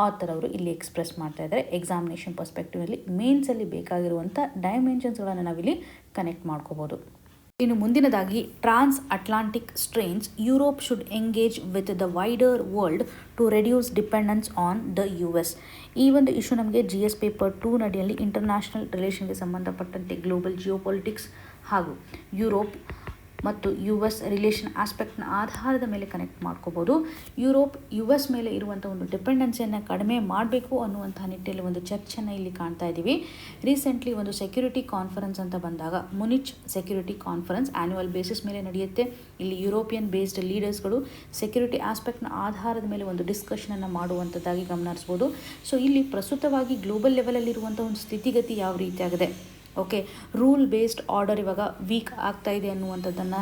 ಆಥರ್ ಅವರು ಇಲ್ಲಿ ಎಕ್ಸ್ಪ್ರೆಸ್ ಮಾಡ್ತಾ ಇದ್ದಾರೆ. ಎಕ್ಸಾಮಿನೇಷನ್ ಪರ್ಸ್ಪೆಕ್ಟಿವಲ್ಲಿ ಮೇನ್ಸಲ್ಲಿ ಬೇಕಾಗಿರುವಂಥ ಡೈಮೆನ್ಷನ್ಸ್ಗಳನ್ನು ನಾವಿಲ್ಲಿ ಕನೆಕ್ಟ್ ಮಾಡ್ಕೋಬೋದು. ಇನ್ನು ಮುಂದಿನದಾಗಿ transatlantic strains, Europe should engage with the wider world to reduce dependence on the US. ಈ ಒಂದು ಇಶ್ಯೂ ನಮಗೆ GS ಪೇಪರ್ 2 ನಡಿಯಲ್ಲಿ ಇಂಟರ್ನ್ಯಾಷನಲ್ ರಿಲೇಷನ್ಗೆ ಸಂಬಂಧಪಟ್ಟಂತೆ ಗ್ಲೋಬಲ್ ಜಿಯೋಪೊಲಿಟಿಕ್ಸ್ ಹಾಗೂ ಯುರೋಪ್ ಮತ್ತು US ರಿಲೇಷನ್ ಆಸ್ಪೆಕ್ಟ್ನ ಆಧಾರದ ಮೇಲೆ ಕನೆಕ್ಟ್ ಮಾಡ್ಕೋಬೋದು. ಯುರೋಪ್ US ಮೇಲೆ ಇರುವಂಥ ಒಂದು ಡಿಪೆಂಡೆನ್ಸಿಯನ್ನು ಕಡಿಮೆ ಮಾಡಬೇಕು ಅನ್ನುವಂಥ ನಿಟ್ಟಿನಲ್ಲಿ ಒಂದು ಚರ್ಚೆಯನ್ನು ಇಲ್ಲಿ ಕಾಣ್ತಾ ಇದ್ದೀವಿ. ರೀಸೆಂಟ್ಲಿ ಒಂದು ಸೆಕ್ಯೂರಿಟಿ ಕಾನ್ಫರೆನ್ಸ್ ಅಂತ ಬಂದಾಗ Munich security conference annual basis ಮೇಲೆ ನಡೆಯುತ್ತೆ. ಇಲ್ಲಿ ಯುರೋಪಿಯನ್ ಬೇಸ್ಡ್ ಲೀಡರ್ಸ್ಗಳು ಸೆಕ್ಯೂರಿಟಿ ಆಸ್ಪೆಕ್ಟ್ನ ಆಧಾರದ ಮೇಲೆ ಒಂದು ಡಿಸ್ಕಷನನ್ನು ಮಾಡುವಂಥದ್ದಾಗಿ ಗಮನ ಹರಿಸ್ಬೋದು. ಸೊ ಇಲ್ಲಿ ಪ್ರಸ್ತುತವಾಗಿ ಗ್ಲೋಬಲ್ ಲೆವೆಲಲ್ಲಿರುವಂಥ ಒಂದು ಸ್ಥಿತಿಗತಿ ಯಾವ ರೀತಿಯಾಗಿದೆ, ಓಕೆ, ರೂಲ್ ಬೇಸ್ಡ್ ಆರ್ಡರ್ ಇವಾಗ ವೀಕ್ ಆಗ್ತಾ ಇದೆ ಅನ್ನುವಂಥದ್ದನ್ನು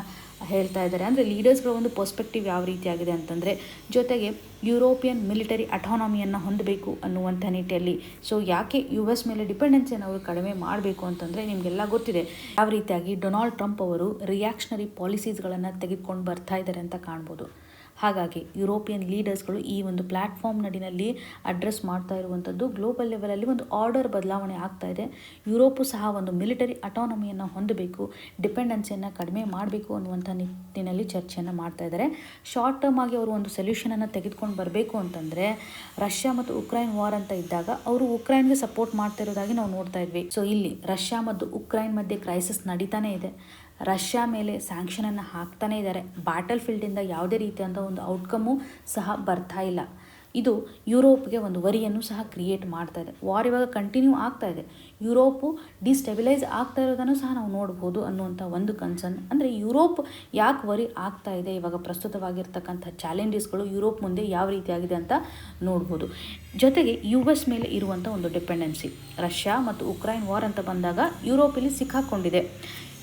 ಹೇಳ್ತಾ ಇದ್ದಾರೆ. ಅಂದರೆ ಲೀಡರ್ಸ್ಗಳ ಒಂದು ಪರ್ಸ್ಪೆಕ್ಟಿವ್ ಯಾವ ರೀತಿಯಾಗಿದೆ ಅಂತಂದರೆ, ಜೊತೆಗೆ ಯುರೋಪಿಯನ್ ಮಿಲಿಟರಿ ಅಟಾನಮಿಯನ್ನು ಹೊಂದಬೇಕು ಅನ್ನುವಂಥ ನಿಟ್ಟಿನಲ್ಲಿ. ಸೊ ಯಾಕೆ US ಮೇಲೆ ಡಿಪೆಂಡೆನ್ಸಿಯನ್ನು ಅವರು ಕಡಿಮೆ ಮಾಡಬೇಕು ಅಂತಂದರೆ, ನಿಮಗೆಲ್ಲ ಗೊತ್ತಿದೆ ಯಾವ ರೀತಿಯಾಗಿ ಡೊನಾಲ್ಡ್ ಟ್ರಂಪ್ ಅವರು ರಿಯಾಕ್ಷನರಿ ಪಾಲಿಸೀಸ್ಗಳನ್ನು ತೆಗೆದುಕೊಂಡು ಬರ್ತಾ ಇದ್ದಾರೆ ಅಂತ ಕಾಣ್ಬೋದು. ಹಾಗಾಗಿ ಯುರೋಪಿಯನ್ ಲೀಡರ್ಸ್ಗಳು ಈ ಒಂದು ಪ್ಲ್ಯಾಟ್ಫಾರ್ಮ್ ನಡಿನಲ್ಲಿ ಅಡ್ರೆಸ್ ಮಾಡ್ತಾ ಇರುವಂಥದ್ದು ಗ್ಲೋಬಲ್ ಲೆವೆಲಲ್ಲಿ ಒಂದು ಆರ್ಡರ್ ಬದಲಾವಣೆ ಆಗ್ತಾ ಇದೆ. ಯುರೋಪು ಸಹ ಒಂದು ಮಿಲಿಟರಿ ಅಟಾನಮಿಯನ್ನು ಹೊಂದಬೇಕು, ಡಿಪೆಂಡೆನ್ಸಿಯನ್ನು ಕಡಿಮೆ ಮಾಡಬೇಕು ಅನ್ನುವಂಥ ನಿಟ್ಟಿನಲ್ಲಿ ಚರ್ಚೆಯನ್ನು ಮಾಡ್ತಾ ಇದ್ದಾರೆ. ಶಾರ್ಟ್ ಟರ್ಮ್ ಆಗಿ ಅವರು ಒಂದು ಸೊಲ್ಯೂಷನನ್ನು ತೆಗೆದುಕೊಂಡು ಬರಬೇಕು ಅಂತಂದರೆ, ರಷ್ಯಾ ಮತ್ತು ಉಕ್ರೈನ್ ವಾರ್ ಅಂತ ಇದ್ದಾಗ ಅವರು ಉಕ್ರೈನ್ಗೆ ಸಪೋರ್ಟ್ ಮಾಡ್ತಾ ಇರೋದಾಗಿ ನಾವು ನೋಡ್ತಾ ಇದ್ವಿ. ಸೊ ಇಲ್ಲಿ ರಷ್ಯಾ ಮತ್ತು ಉಕ್ರೈನ್ ಮಧ್ಯೆ ಕ್ರೈಸಿಸ್ ನಡೀತಾನೆ ಇದೆ. ರಷ್ಯಾ ಮೇಲೆ ಸ್ಯಾಂಕ್ಷನನ್ನು ಹಾಕ್ತಾನೇ ಇದ್ದಾರೆ. ಬ್ಯಾಟಲ್ ಫೀಲ್ಡಿಂದ ಯಾವುದೇ ರೀತಿಯಾದ ಒಂದು ಔಟ್ಕಮ್ಮು ಸಹ ಬರ್ತಾ ಇಲ್ಲ. ಇದು ಯುರೋಪ್ಗೆ ಒಂದು ವರಿಯನ್ನು ಸಹ ಕ್ರಿಯೇಟ್ ಮಾಡ್ತಾ ಇದೆ. ವಾರ್ ಇವಾಗ ಕಂಟಿನ್ಯೂ ಆಗ್ತಾ ಇದೆ, ಯುರೋಪು ಡಿಸ್ಟೆಬಿಲೈಸ್ ಆಗ್ತಾ ಇರೋದನ್ನು ಸಹ ನಾವು ನೋಡ್ಬೋದು ಅನ್ನುವಂಥ ಒಂದು ಕನ್ಸರ್ನ್. ಅಂದರೆ ಯುರೋಪ್ ಯಾಕೆ ವರಿ ಆಗ್ತಾ ಇದೆ, ಇವಾಗ ಪ್ರಸ್ತುತವಾಗಿರ್ತಕ್ಕಂಥ ಚಾಲೆಂಜಸ್ಗಳು ಯುರೋಪ್ ಮುಂದೆ ಯಾವ ರೀತಿಯಾಗಿದೆ ಅಂತ ನೋಡ್ಬೋದು. ಜೊತೆಗೆ US ಮೇಲೆ ಇರುವಂಥ ಒಂದು ಡಿಪೆಂಡೆನ್ಸಿ, ರಷ್ಯಾ ಮತ್ತು ಉಕ್ರೈನ್ ವಾರ್ ಅಂತ ಬಂದಾಗ ಯುರೋಪಲ್ಲಿ ಸಿಕ್ಕಾಕೊಂಡಿದೆ.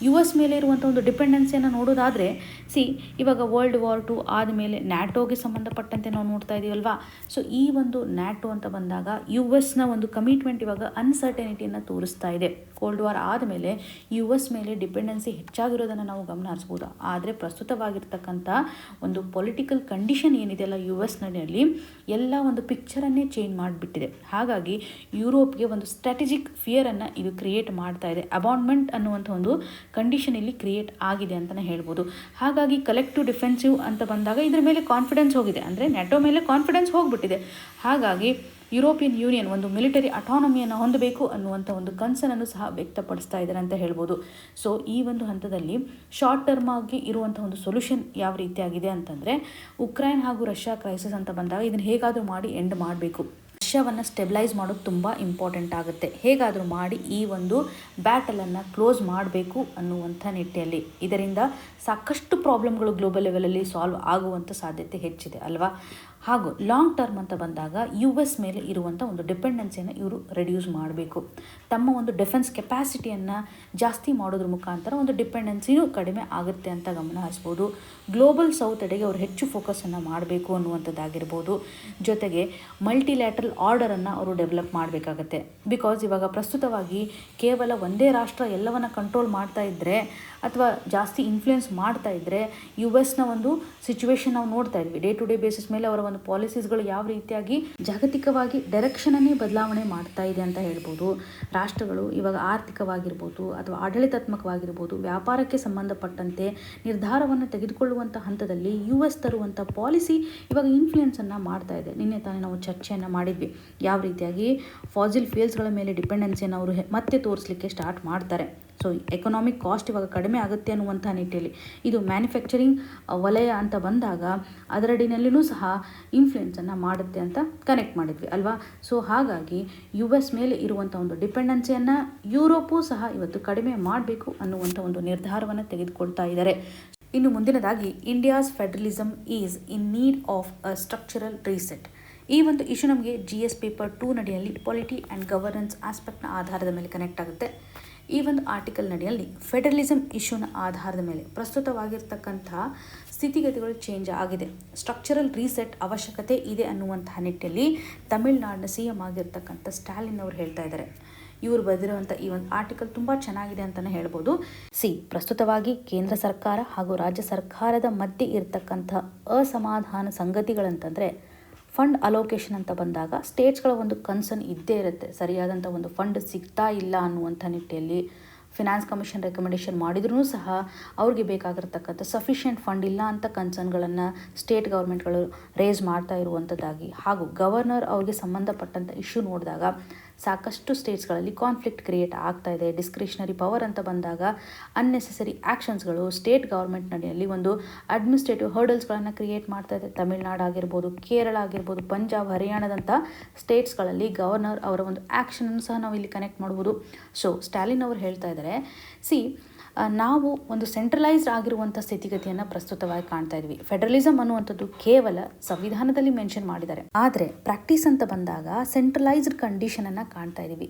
US ಮೇಲೆ ಇರುವಂಥ ಒಂದು ಡಿಪೆಂಡೆನ್ಸಿಯನ್ನು ನೋಡೋದಾದರೆ ಇವಾಗ World War II ಆದಮೇಲೆ ನ್ಯಾಟೋಗೆ ಸಂಬಂಧಪಟ್ಟಂತೆ ನಾವು ನೋಡ್ತಾ ಇದ್ದೀವಲ್ವಾ. ಸೊ ಈ ಒಂದು ನ್ಯಾಟೋ ಅಂತ ಬಂದಾಗ US ಒಂದು ಕಮಿಟ್ಮೆಂಟ್ ಇವಾಗ ಅನ್ಸರ್ಟನಿಟಿಯನ್ನು ತೋರಿಸ್ತಾ ಇದೆ. ಕೋಲ್ಡ್ ವಾರ್ ಆದಮೇಲೆ US ಮೇಲೆ ಡಿಪೆಂಡೆನ್ಸಿ ಹೆಚ್ಚಾಗಿರೋದನ್ನು ನಾವು ಗಮನ ಹರಿಸ್ಬೋದು. ಆದರೆ ಪ್ರಸ್ತುತವಾಗಿರ್ತಕ್ಕಂಥ ಒಂದು ಪೊಲಿಟಿಕಲ್ ಕಂಡೀಷನ್ ಏನಿದೆಯಲ್ಲ US ನಲ್ಲಿ ಎಲ್ಲ ಒಂದು ಪಿಕ್ಚರನ್ನೇ ಚೇಂಜ್ ಮಾಡಿಬಿಟ್ಟಿದೆ. ಹಾಗಾಗಿ ಯುರೋಪ್ಗೆ ಒಂದು ಸ್ಟ್ರಾಟಜಿಕ್ ಫಿಯರನ್ನು ಇದು ಕ್ರಿಯೇಟ್ ಮಾಡ್ತಾ ಇದೆ. ಅಬಾಂಡ್ಮೆಂಟ್ ಅನ್ನುವಂಥ ಒಂದು ಕಂಡೀಷನ್ ಇಲ್ಲಿ ಕ್ರಿಯೇಟ್ ಆಗಿದೆ ಅಂತಲೇ ಹೇಳ್ಬೋದು. ಹಾಗಾಗಿ ಕಲೆಕ್ಟಿವ್ ಡಿಫೆನ್ಸಿವ್ ಅಂತ ಬಂದಾಗ ಇದರ ಮೇಲೆ ಕಾನ್ಫಿಡೆನ್ಸ್ ಹೋಗಿದೆ, ಅಂದರೆ ನ್ಯಾಟೋ ಮೇಲೆ ಕಾನ್ಫಿಡೆನ್ಸ್ ಹೋಗ್ಬಿಟ್ಟಿದೆ. ಹಾಗಾಗಿ ಯುರೋಪಿಯನ್ ಯೂನಿಯನ್ ಒಂದು ಮಿಲಿಟರಿ ಅಟಾನಮಿಯನ್ನು ಹೊಂದಬೇಕು ಅನ್ನುವಂಥ ಒಂದು ಕನ್ಸರ್ನನ್ನು ಸಹ ವ್ಯಕ್ತಪಡಿಸ್ತಾ ಇದ್ದಾರೆ ಅಂತ ಹೇಳ್ಬೋದು. ಸೊ ಈ ಒಂದು ಹಂತದಲ್ಲಿ ಶಾರ್ಟ್ ಟರ್ಮ್ ಆಗಿ ಇರುವಂಥ ಒಂದು ಸೊಲ್ಯೂಷನ್ ಯಾವ ರೀತಿಯಾಗಿದೆ ಅಂತಂದರೆ, ಉಕ್ರೈನ್ ಹಾಗೂ ರಷ್ಯಾ ಕ್ರೈಸಿಸ್ ಅಂತ ಬಂದಾಗ ಇದನ್ನು ಹೇಗಾದರೂ ಮಾಡಿ ಎಂಡ್ ಮಾಡಬೇಕು. ರಷ್ಯಾವನ್ನು ಸ್ಟೆಬಿಲೈಸ್ ಮಾಡೋದು ತುಂಬ ಇಂಪಾರ್ಟೆಂಟ್ ಆಗುತ್ತೆ. ಹೇಗಾದರೂ ಮಾಡಿ ಈ ಒಂದು ಬ್ಯಾಟಲನ್ನು ಕ್ಲೋಸ್ ಮಾಡಬೇಕು ಅನ್ನುವಂಥ ನಿಟ್ಟಿನಲ್ಲಿ. ಇದರಿಂದ ಸಾಕಷ್ಟು ಪ್ರಾಬ್ಲಮ್ಗಳು ಗ್ಲೋಬಲ್ ಲೆವೆಲಲ್ಲಿ ಸಾಲ್ವ್ ಆಗುವಂಥ ಸಾಧ್ಯತೆ ಹೆಚ್ಚಿದೆ ಅಲ್ವಾ. ಹಾಗೂ ಲಾಂಗ್ ಟರ್ಮ್ ಅಂತ ಬಂದಾಗ US ಮೇಲೆ ಇರುವಂಥ ಒಂದು ಡಿಪೆಂಡೆನ್ಸಿಯನ್ನು ಇವರು ರೆಡ್ಯೂಸ್ ಮಾಡಬೇಕು. ತಮ್ಮ ಒಂದು ಡಿಫೆನ್ಸ್ ಕೆಪಾಸಿಟಿಯನ್ನು ಜಾಸ್ತಿ ಮಾಡೋದ್ರ ಮುಖಾಂತರ ಒಂದು ಡಿಪೆಂಡೆನ್ಸಿನೂ ಕಡಿಮೆ ಆಗುತ್ತೆ ಅಂತ ಗಮನ ಹರಿಸ್ಬೋದು. ಗ್ಲೋಬಲ್ ಸೌತ್ ಎಡೆಗೆ ಅವರು ಹೆಚ್ಚು ಫೋಕಸನ್ನು ಮಾಡಬೇಕು ಅನ್ನುವಂಥದ್ದಾಗಿರ್ಬೋದು. ಜೊತೆಗೆ ಮಲ್ಟಿಲ್ಯಾಟ್ರಲ್ ಆರ್ಡರನ್ನು ಅವರು ಡೆವಲಪ್ ಮಾಡಬೇಕಾಗತ್ತೆ. ಬಿಕಾಸ್ ಇವಾಗ ಪ್ರಸ್ತುತವಾಗಿ ಕೇವಲ ಒಂದೇ ರಾಷ್ಟ್ರ ಎಲ್ಲವನ್ನು ಕಂಟ್ರೋಲ್ ಮಾಡ್ತಾ ಇದ್ದರೆ ಅಥವಾ ಜಾಸ್ತಿ ಇನ್ಫ್ಲುಯೆನ್ಸ್ ಮಾಡ್ತಾ ಇದ್ದರೆ US ಒಂದು ಸಿಚುವೇಶನ್ ನಾವು ನೋಡ್ತಾ ಇದ್ವಿ. ಡೇ ಟು ಡೇ ಬೇಸಿಸ್ ಮೇಲೆ ಅವರ ಒಂದು ಪಾಲಿಸೀಸ್ಗಳು ಯಾವ ರೀತಿಯಾಗಿ ಜಾಗತಿಕವಾಗಿ ಡೈರೆಕ್ಷನನ್ನೇ ಬದಲಾವಣೆ ಮಾಡ್ತಾ ಇದೆ ಅಂತ ಹೇಳ್ಬೋದು. ರಾಷ್ಟ್ರಗಳು ಇವಾಗ ಆರ್ಥಿಕವಾಗಿರ್ಬೋದು ಅಥವಾ ಆಡಳಿತಾತ್ಮಕವಾಗಿರ್ಬೋದು, ವ್ಯಾಪಾರಕ್ಕೆ ಸಂಬಂಧಪಟ್ಟಂತೆ ನಿರ್ಧಾರವನ್ನು ತೆಗೆದುಕೊಳ್ಳುವಂಥ ಹಂತದಲ್ಲಿ US ತರುವಂಥ ಪಾಲಿಸಿ ಇವಾಗ ಇನ್ಫ್ಲುಯೆನ್ಸನ್ನು ಮಾಡ್ತಾ ಇದೆ. ನಿನ್ನೆ ತಾನೇ ನಾವು ಚರ್ಚೆಯನ್ನು ಮಾಡಿದ್ವಿ ಯಾವ ರೀತಿಯಾಗಿ ಫಾಸಿಲ್ ಫ್ಯೂಯಲ್ಸ್ಗಳ ಮೇಲೆ ಡಿಪೆಂಡೆನ್ಸಿಯನ್ನು ಅವರು ಮತ್ತೆ ತೋರಿಸಲಿಕ್ಕೆ ಸ್ಟಾರ್ಟ್ ಮಾಡ್ತಾರೆ. ಸೊ ಎಕನಾಮಿಕ್ ಕಾಸ್ಟ್ ಇವಾಗ ಕಡಿಮೆ ಆಗುತ್ತೆ ಅನ್ನುವಂಥ ನಿಟ್ಟಿನಲ್ಲಿ ಇದು ಮ್ಯಾನುಫ್ಯಾಕ್ಚರಿಂಗ್ ವಲಯ ಅಂತ ಬಂದಾಗ ಅದರಡಿನಲ್ಲಿಯೂ ಸಹ ಇನ್ಫ್ಲುಯೆನ್ಸನ್ನು ಮಾಡುತ್ತೆ ಅಂತ ಕನೆಕ್ಟ್ ಮಾಡಿದ್ವಿ ಅಲ್ವಾ. ಸೊ ಹಾಗಾಗಿ US ಮೇಲೆ ಇರುವಂಥ ಒಂದು ಡಿಪೆಂಡೆನ್ಸಿಯನ್ನು ಯುರೋಪು ಸಹ ಇವತ್ತು ಕಡಿಮೆ ಮಾಡಬೇಕು ಅನ್ನುವಂಥ ಒಂದು ನಿರ್ಧಾರವನ್ನು ತೆಗೆದುಕೊಳ್ತಾ ಇದ್ದಾರೆ. ಇನ್ನು ಮುಂದಿನದಾಗಿ India's federalism is in need of a structural reset. ಈ ಒಂದು ಇಶ್ಯೂ ನಮಗೆ GS ಪೇಪರ್ 2 ನಡಿಯಲ್ಲಿ ಪಾಲಿಟಿ ಆ್ಯಂಡ್ ಗವರ್ನೆನ್ಸ್ ಆಸ್ಪೆಕ್ಟ್ನ ಆಧಾರದ ಮೇಲೆ ಕನೆಕ್ಟ್ ಆಗುತ್ತೆ. ಈ ಒಂದು ಆರ್ಟಿಕಲ್ ನಡಿಯಲ್ಲಿ ಫೆಡರಲಿಸಮ್ ಇಶ್ಯೂನ ಆಧಾರದ ಮೇಲೆ ಪ್ರಸ್ತುತವಾಗಿರ್ತಕ್ಕಂಥ ಸ್ಥಿತಿಗತಿಗಳು ಚೇಂಜ್ ಆಗಿದೆ, ಸ್ಟ್ರಕ್ಚರಲ್ ರೀಸೆಟ್ ಅವಶ್ಯಕತೆ ಇದೆ ಅನ್ನುವಂತಹ ನಿಟ್ಟಿನಲ್ಲಿ ತಮಿಳುನಾಡಿನ CM ಆಗಿರ್ತಕ್ಕಂಥ ಸ್ಟಾಲಿನ್ ಅವರು ಹೇಳ್ತಾ ಇದ್ದಾರೆ. ಇವರು ಬರೆದಿರುವಂಥ ಈ ಒಂದು ಆರ್ಟಿಕಲ್ ತುಂಬ ಚೆನ್ನಾಗಿದೆ ಅಂತಲೇ ಹೇಳ್ಬೋದು. ಪ್ರಸ್ತುತವಾಗಿ ಕೇಂದ್ರ ಸರ್ಕಾರ ಹಾಗೂ ರಾಜ್ಯ ಸರ್ಕಾರದ ಮಧ್ಯೆ ಇರತಕ್ಕಂಥ ಅಸಮಾಧಾನ ಸಂಗತಿಗಳಂತಂದರೆ ಫಂಡ್ ಅಲೋಕೇಶನ್ ಅಂತ ಬಂದಾಗ ಸ್ಟೇಟ್ಸ್ಗಳ ಒಂದು ಕನ್ಸರ್ನ್ ಇದ್ದೇ ಇರುತ್ತೆ. ಸರಿಯಾದಂಥ ಒಂದು ಫಂಡ್ ಸಿಗ್ತಾ ಇಲ್ಲ ಅನ್ನುವಂಥ ನಿಟ್ಟಿನಲ್ಲಿ ಫಿನಾನ್ಸ್ ಕಮಿಷನ್ ರೆಕಮೆಂಡೇಷನ್ ಮಾಡಿದ್ರೂ ಸಹ ಅವ್ರಿಗೆ ಬೇಕಾಗಿರ್ತಕ್ಕಂಥ ಸಫಿಷಿಯೆಂಟ್ ಫಂಡ್ ಇಲ್ಲ ಅಂತ ಕನ್ಸರ್ನ್ಗಳನ್ನು ಸ್ಟೇಟ್ ಗೌರ್ಮೆಂಟ್ಗಳು ರೇಸ್ ಮಾಡ್ತಾ ಇರುವಂಥದ್ದಾಗಿ, ಹಾಗೂ ಗವರ್ನರ್ ಅವ್ರಿಗೆ ಸಂಬಂಧಪಟ್ಟಂಥ ಇಶ್ಯೂ ನೋಡಿದಾಗ ಸಾಕಷ್ಟು ಸ್ಟೇಟ್ಸ್ಗಳಲ್ಲಿ ಕಾನ್ಫ್ಲಿಕ್ಟ್ ಕ್ರಿಯೇಟ್ ಆಗ್ತಾ ಇದೆ. ಡಿಸ್ಕ್ರಿಷನರಿ ಪವರ್ ಅಂತ ಬಂದಾಗ ಅನ್ನೆಸೆಸರಿ ಆ್ಯಕ್ಷನ್ಸ್ಗಳು ಸ್ಟೇಟ್ ಗೌರ್ಮೆಂಟ್ ನಡೆಯಲ್ಲಿ ಒಂದು ಅಡ್ಮಿನಿಸ್ಟ್ರೇಟಿವ್ ಹರ್ಡಲ್ಸ್ಗಳನ್ನು ಕ್ರಿಯೇಟ್ ಮಾಡ್ತಾ ಇದೆ. ತಮಿಳುನಾಡು ಆಗಿರ್ಬೋದು, ಕೇರಳ ಆಗಿರ್ಬೋದು, ಪಂಜಾಬ್, ಹರಿಯಾಣದಂಥ ಸ್ಟೇಟ್ಸ್ಗಳಲ್ಲಿ ಗವರ್ನರ್ ಅವರ ಒಂದು ಆ್ಯಕ್ಷನನ್ನು ಸಹ ನಾವು ಇಲ್ಲಿ ಕನೆಕ್ಟ್ ಮಾಡ್ಬೋದು. ಸೊ ಸ್ಟಾಲಿನ್ ಅವರು ಹೇಳ್ತಾ ಇದ್ದಾರೆ, ನಾವು ಒಂದು ಸೆಂಟ್ರಲೈಸ್ಡ್ ಆಗಿರುವಂಥ ಸ್ಥಿತಿಗತಿಯನ್ನು ಪ್ರಸ್ತುತವಾಗಿ ಕಾಣ್ತಾ ಇದ್ವಿ. ಫೆಡರಲಿಸಮ್ ಅನ್ನುವಂಥದ್ದು ಕೇವಲ ಸಂವಿಧಾನದಲ್ಲಿ ಮೆನ್ಷನ್ ಮಾಡಿದ್ದಾರೆ, ಆದರೆ ಪ್ರಾಕ್ಟೀಸ್ ಅಂತ ಬಂದಾಗ ಸೆಂಟ್ರಲೈಸ್ಡ್ ಕಂಡೀಷನನ್ನು ಕಾಣ್ತಾ ಇದ್ದೀವಿ.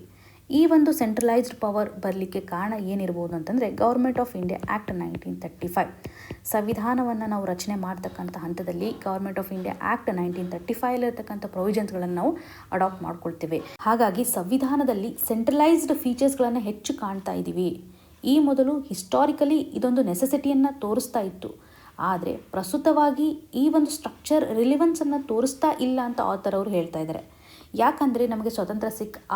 ಈ ಒಂದು ಸೆಂಟ್ರಲೈಸ್ಡ್ ಪವರ್ ಬರಲಿಕ್ಕೆ ಕಾರಣ ಏನಿರ್ಬೋದು ಅಂತಂದರೆ ಗೌರ್ಮೆಂಟ್ ಆಫ್ ಇಂಡಿಯಾ ಆ್ಯಕ್ಟ್ 1935. ಸಂವಿಧಾನವನ್ನು ನಾವು ರಚನೆ ಮಾಡ್ತಕ್ಕಂಥ ಹಂತದಲ್ಲಿ ಗೌರ್ಮೆಂಟ್ ಆಫ್ ಇಂಡಿಯಾ ಆ್ಯಕ್ಟ್ 1935 ಇರತಕ್ಕಂಥ ಪ್ರೊವಿಷನ್ಸ್ಗಳನ್ನು ನಾವು ಅಡಾಪ್ಟ್ ಮಾಡ್ಕೊಳ್ತೇವೆ. ಹಾಗಾಗಿ ಸಂವಿಧಾನದಲ್ಲಿ ಸೆಂಟ್ರಲೈಸ್ಡ್ ಫೀಚರ್ಸ್ಗಳನ್ನು ಹೆಚ್ಚು ಕಾಣ್ತಾ ಇದ್ದೀವಿ. ಈ ಮೊದಲು ಹಿಸ್ಟಾರಿಕಲಿ ಇದೊಂದು ನೆಸೆಸಿಟಿಯನ್ನು ತೋರಿಸ್ತಾ ಇತ್ತು, ಆದರೆ ಪ್ರಸ್ತುತವಾಗಿ ಈ ಒಂದು ಸ್ಟ್ರಕ್ಚರ್ ರಿಲಿವೆನ್ಸನ್ನು ತೋರಿಸ್ತಾ ಇಲ್ಲ ಅಂತ ಆಥರ್ ಅವರು ಹೇಳ್ತಾ ಇದ್ದಾರೆ. ಯಾಕಂದರೆ ನಮಗೆ ಸ್ವತಂತ್ರ